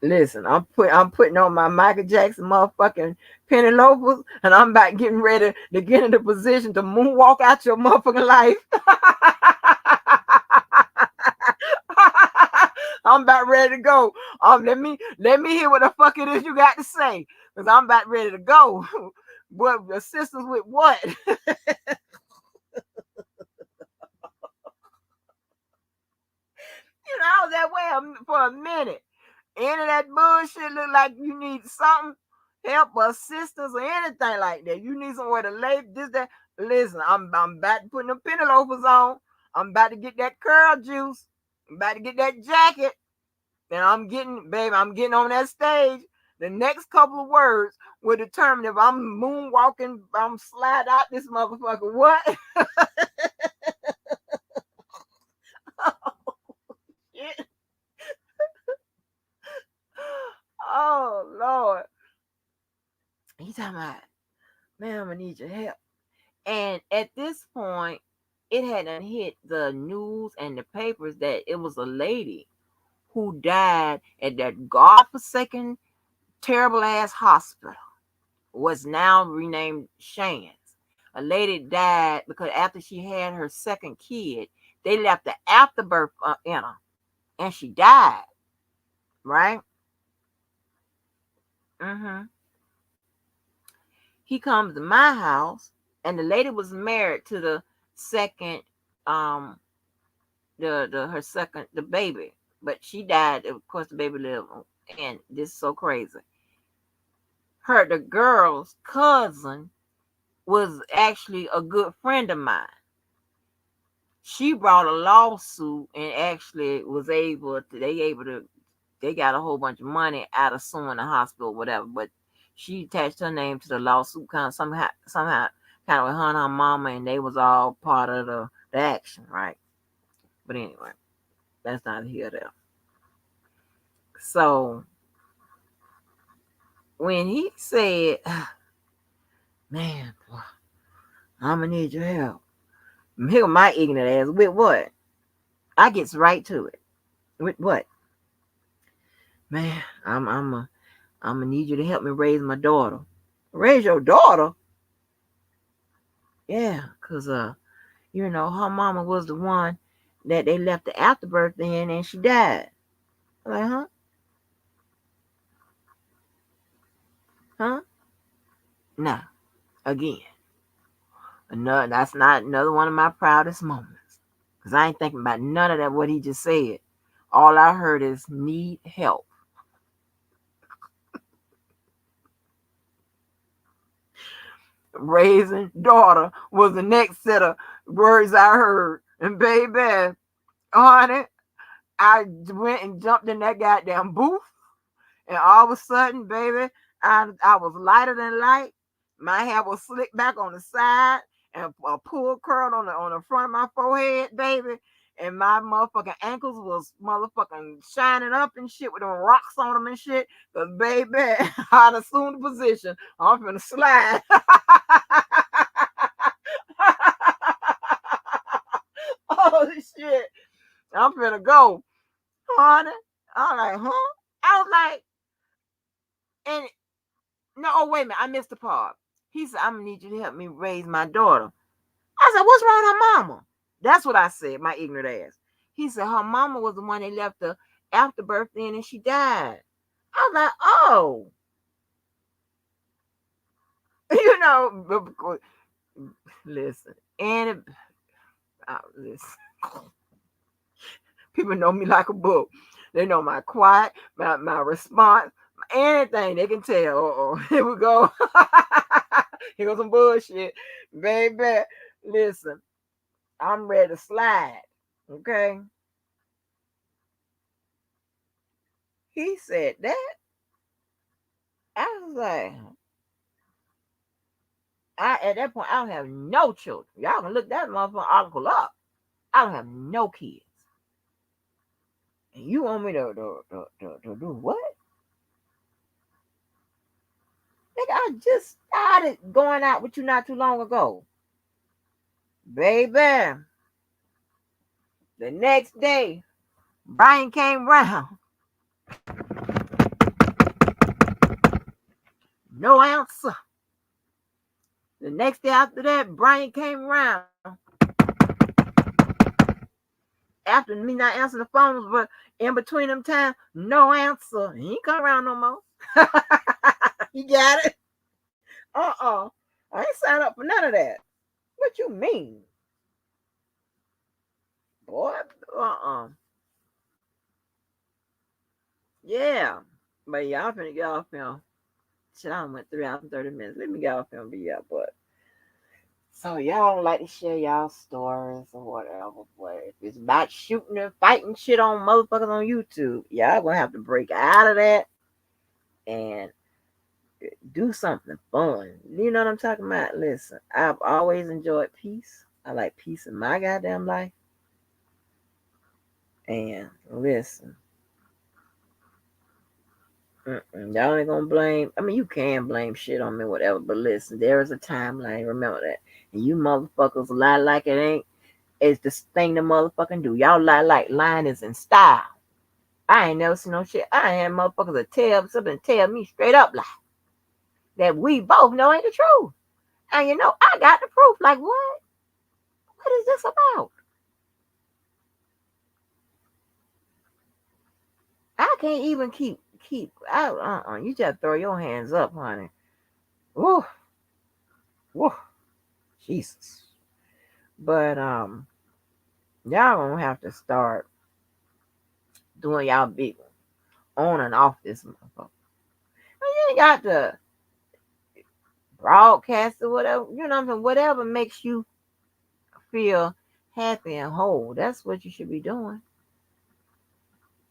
Listen, I'm putting on my Michael Jackson motherfucking penny loafers, and I'm about getting ready to get into position to moonwalk out your motherfucking life. I'm about ready to go. Let me hear what the fuck it is you got to say, cause I'm about ready to go. What assistance with what? I was that way for a minute. Any of that bullshit look like you need something, help or assistance or anything like that. You need somewhere to lay this, that. Listen, I'm about to put them penny loafers on. I'm about to get that curl juice. I'm about to get that jacket. And I'm getting on that stage. The next couple of words will determine if I'm moonwalking, I'm slide out this motherfucker. What? Oh Lord. He's talking about, man, I'm gonna need your help. And at this point, it hadn't hit the news and the papers that it was a lady who died at that godforsaken, terrible ass hospital, was now renamed Shands. A lady died because after she had her second kid, they left the afterbirth in her, and she died. Right? Mm-hmm. He comes to my house, and the lady was married to the second, um, the her second the baby, but she died. Of course, the baby lived, and this is so crazy. The girl's cousin was actually a good friend of mine. She brought a lawsuit and actually was they got a whole bunch of money out of suing the hospital or whatever, but she attached her name to the lawsuit kind of somehow kind of with her and her mama, and they was all part of the action, right? But anyway, that's not here there. So when he said, man, I'm gonna need your help. Here my ignorant ass with what? I gets right to it. With what? Man, I'm gonna need you to help me raise my daughter. Raise your daughter? Yeah, cause her mama was the one that they left the afterbirth in, and she died. I'm like, huh? Huh? Nah. Again, that's not another one of my proudest moments. Cause I ain't thinking about none of that what he just said. All I heard is need help. Raising daughter was the next set of words I heard. And baby, honey, I went and jumped in that goddamn booth. And all of a sudden, baby, I was lighter than light. My hair was slicked back on the side and a pull curl on the front of my forehead, baby. And my motherfucking ankles was motherfucking shining up and shit with them rocks on them and shit. Cause baby, I'd assumed the position. I'm finna slide. Oh shit. I'm finna go. Honey. I'm like, huh? I was like, and no, oh wait a minute, I missed the part. He said, I'm gonna need you to help me raise my daughter. I said, what's wrong with her mama? That's what I said, my ignorant ass. He said her mama was the one that left the afterbirth in and she died. I was like, oh, you know, listen, and listen, people know me like a book. They know my quiet, my response, anything they can tell. Here we go. Here goes some bullshit, baby. Listen, I'm ready to slide. Okay, he said that. I was like, I at that point I don't have no children. Y'all can look that motherfucking article up. I don't have no kids. And you want me to do what? Nigga, I just started going out with you not too long ago. Baby. The next day, Brian came round. No answer. The next day after that, Brian came around. After me not answering the phones, but in between them time, no answer. He ain't come around no more. You got it? I ain't signed up for none of that. What you mean? Boy, uh-uh. Yeah. But yeah, I'm finna get off here. Shit, I went 3 hours and 30 minutes. Let me get off here and be up, but so y'all don't like to share y'all stories or whatever, but if it's about shooting and fighting shit on motherfuckers on YouTube, y'all gonna have to break out of that and do something fun. You know what I'm talking about? Listen, I've always enjoyed peace. I like peace in my goddamn life. And listen, y'all ain't gonna blame. I mean, you can blame shit on me, whatever. But listen, there is a timeline. Remember that. And you motherfuckers lie like it ain't. It's the thing the motherfucking do. Y'all lie like lying is in style. I ain't never seen no shit. I ain't had motherfuckers that tell something, tell me straight up like that we both know ain't the truth. And you know, I got the proof. Like what? What is this about? I can't even keep out. You just throw your hands up, honey. Woo, woo, Jesus. But y'all gonna have to start doing y'all big one on and off this motherfucker. You ain't got to broadcast or whatever. You know what I'm saying? Whatever makes you feel happy and whole. That's what you should be doing.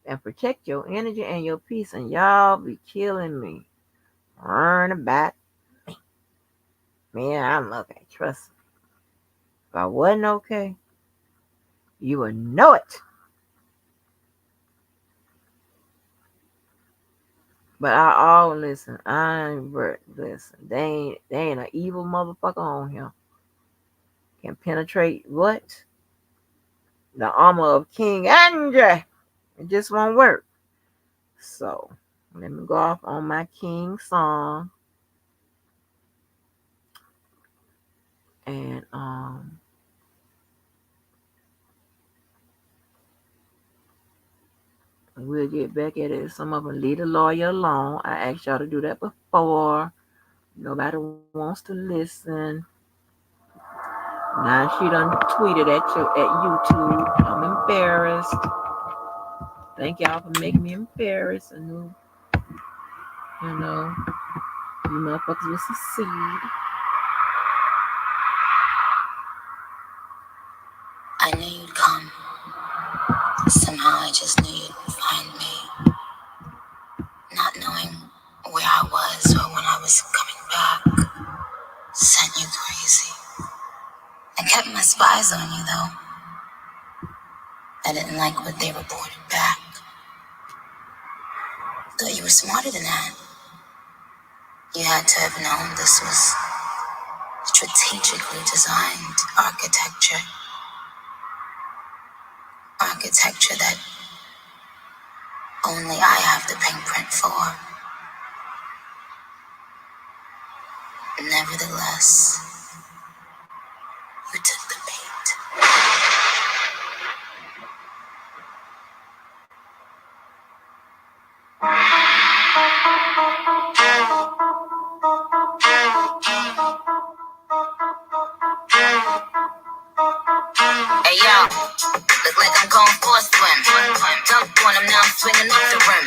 And protect your energy and your peace. And y'all be killing me. Learn about me. Man, I'm okay. Trust me. If I wasn't okay, you would know it. But I all listen. I ain't listen. They ain't an evil motherfucker on here. Can penetrate what? The armor of King Andre. It just won't work. So let me go off on my King song. And we'll get back at it. Some of them leave the lawyer alone. I asked y'all to do that before. Nobody wants to listen. Now she done tweeted at YouTube. I'm embarrassed. Thank y'all for making me embarrassed. And you know, you motherfuckers will succeed. I knew you'd come. Somehow I just knew you'd find me. Not knowing where I was or when I was coming back sent you crazy. I kept my spies on you though. I didn't like what they reported back. Thought you were smarter than that. You had to have known this was strategically designed architecture. Architecture that only I have the pink print for. Nevertheless, you took the bait. yo, look like I'm going for a swim. Dunked on him, now I'm swinging off the rim.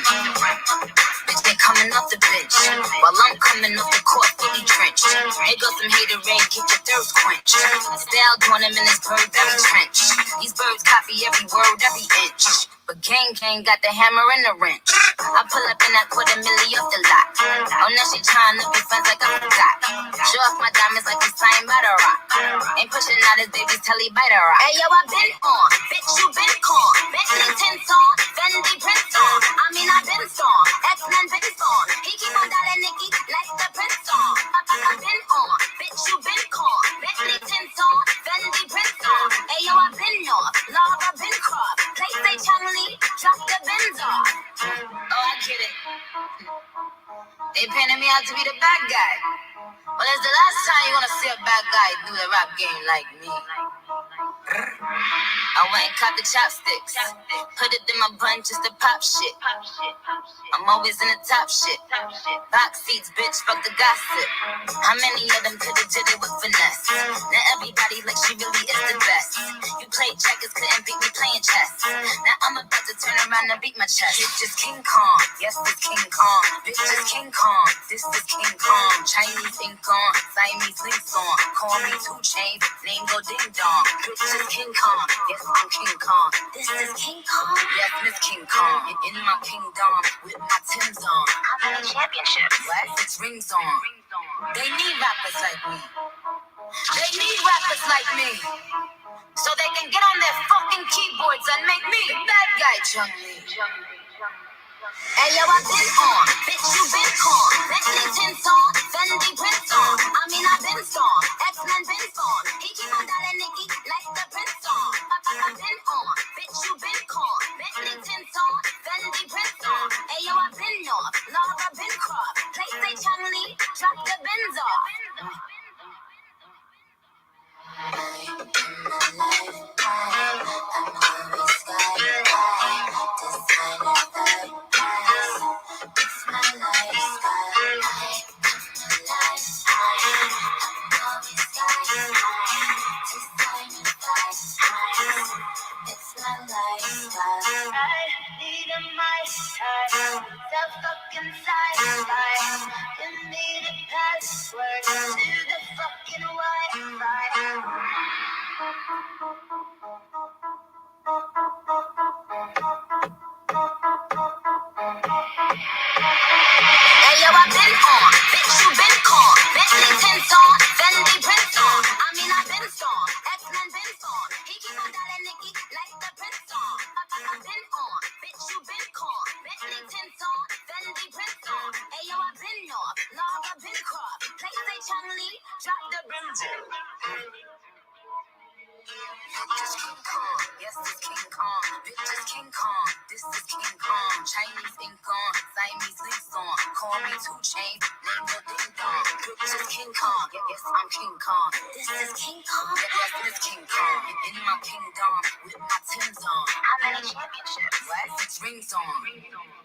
Bitch, they coming off the bench while I'm coming off the court fully drenched. Here goes some haterade, get your thirst quenched. Style on him in his bird very trench. These birds copy every word, every inch. But gang got the hammer and the wrench. I pull up in that $250,000 off the lot. Oh, now she trying to be friends like I forgot. Show off my diamonds like I'm signed by the rock. Ain't pushing out his baby's telly by the rock. Hey yo, I been on, bitch you been con. Bentley tints on, Fendi prints on. I mean I been storm, X-Men been storm. He keep on dialing Nicky like the prince on. I been on, bitch you been con. Bentley tints on, Fendi prints on. Hey yo, I been on, Laura been crossed. Play say Chun-Li, drop the Benz off. Oh, I get it. They painted me out to be the bad guy. Well, it's the last time you wanna see a bad guy do the rap game like me. I went and caught the chopsticks. Put it in my bun just to pop shit. I'm always in the top shit. Box seats, bitch, fuck the gossip. How many of them could've did it with finesse? Now everybody like she really is the best. You played checkers, couldn't beat me playing chess. Now I'm about to turn around and beat my chest. Bitch is King Kong, yes, this King Kong. Bitch is King Kong, this is King Kong. Chinese ink on, Siamese links on. Call me 2 Chainz, name go ding dong. Bitch is King Kong, yes, I'm King Kong. This is King Kong, yes, Miss King Kong. In my kingdom, with my Tim's on. I'm in a championship. What? It's rings on. They need rappers like me. They need rappers like me. So they can get on their fucking keyboards and make me the bad guy, Chun-Li. Hey yo, I been on, bitch you been con. Bentley tints on, Fendi prints on. I mean I been storm, X-Men been storm. He keep on dialing Nicky like the prince on. I been on, bitch you been con. Bentley tints on, Fendi prints on. Hey yo, I been on, Laura been crossed. Play say Chun-Li, drop the Benz off. Give me the password to the fucking Wi-Fi. Hey yo, I been on, bitch you been con. Bentley tints on, Fendi prints on. I mean I been storm, X-Men been storm. He keep on dialing Nicky like the prince on. I been on, bitch you been con. Bentley tints on, Fendi prints on. Hey yo, I been off, Laura been crossed. Play say Chun-Li, drop the Benz. Just King Kong, yes, this King Kong. Bitch is King Kong, this is King Kong. Chinese ink on, Siamese links on. Call me 2 Chainz, name go ding dong. Bitch is King Kong, yes, I'm King Kong. This is King Kong, yes, this King Kong. In my kingdom, with my Tim's on. I'm in a championship. What? 6 rings on.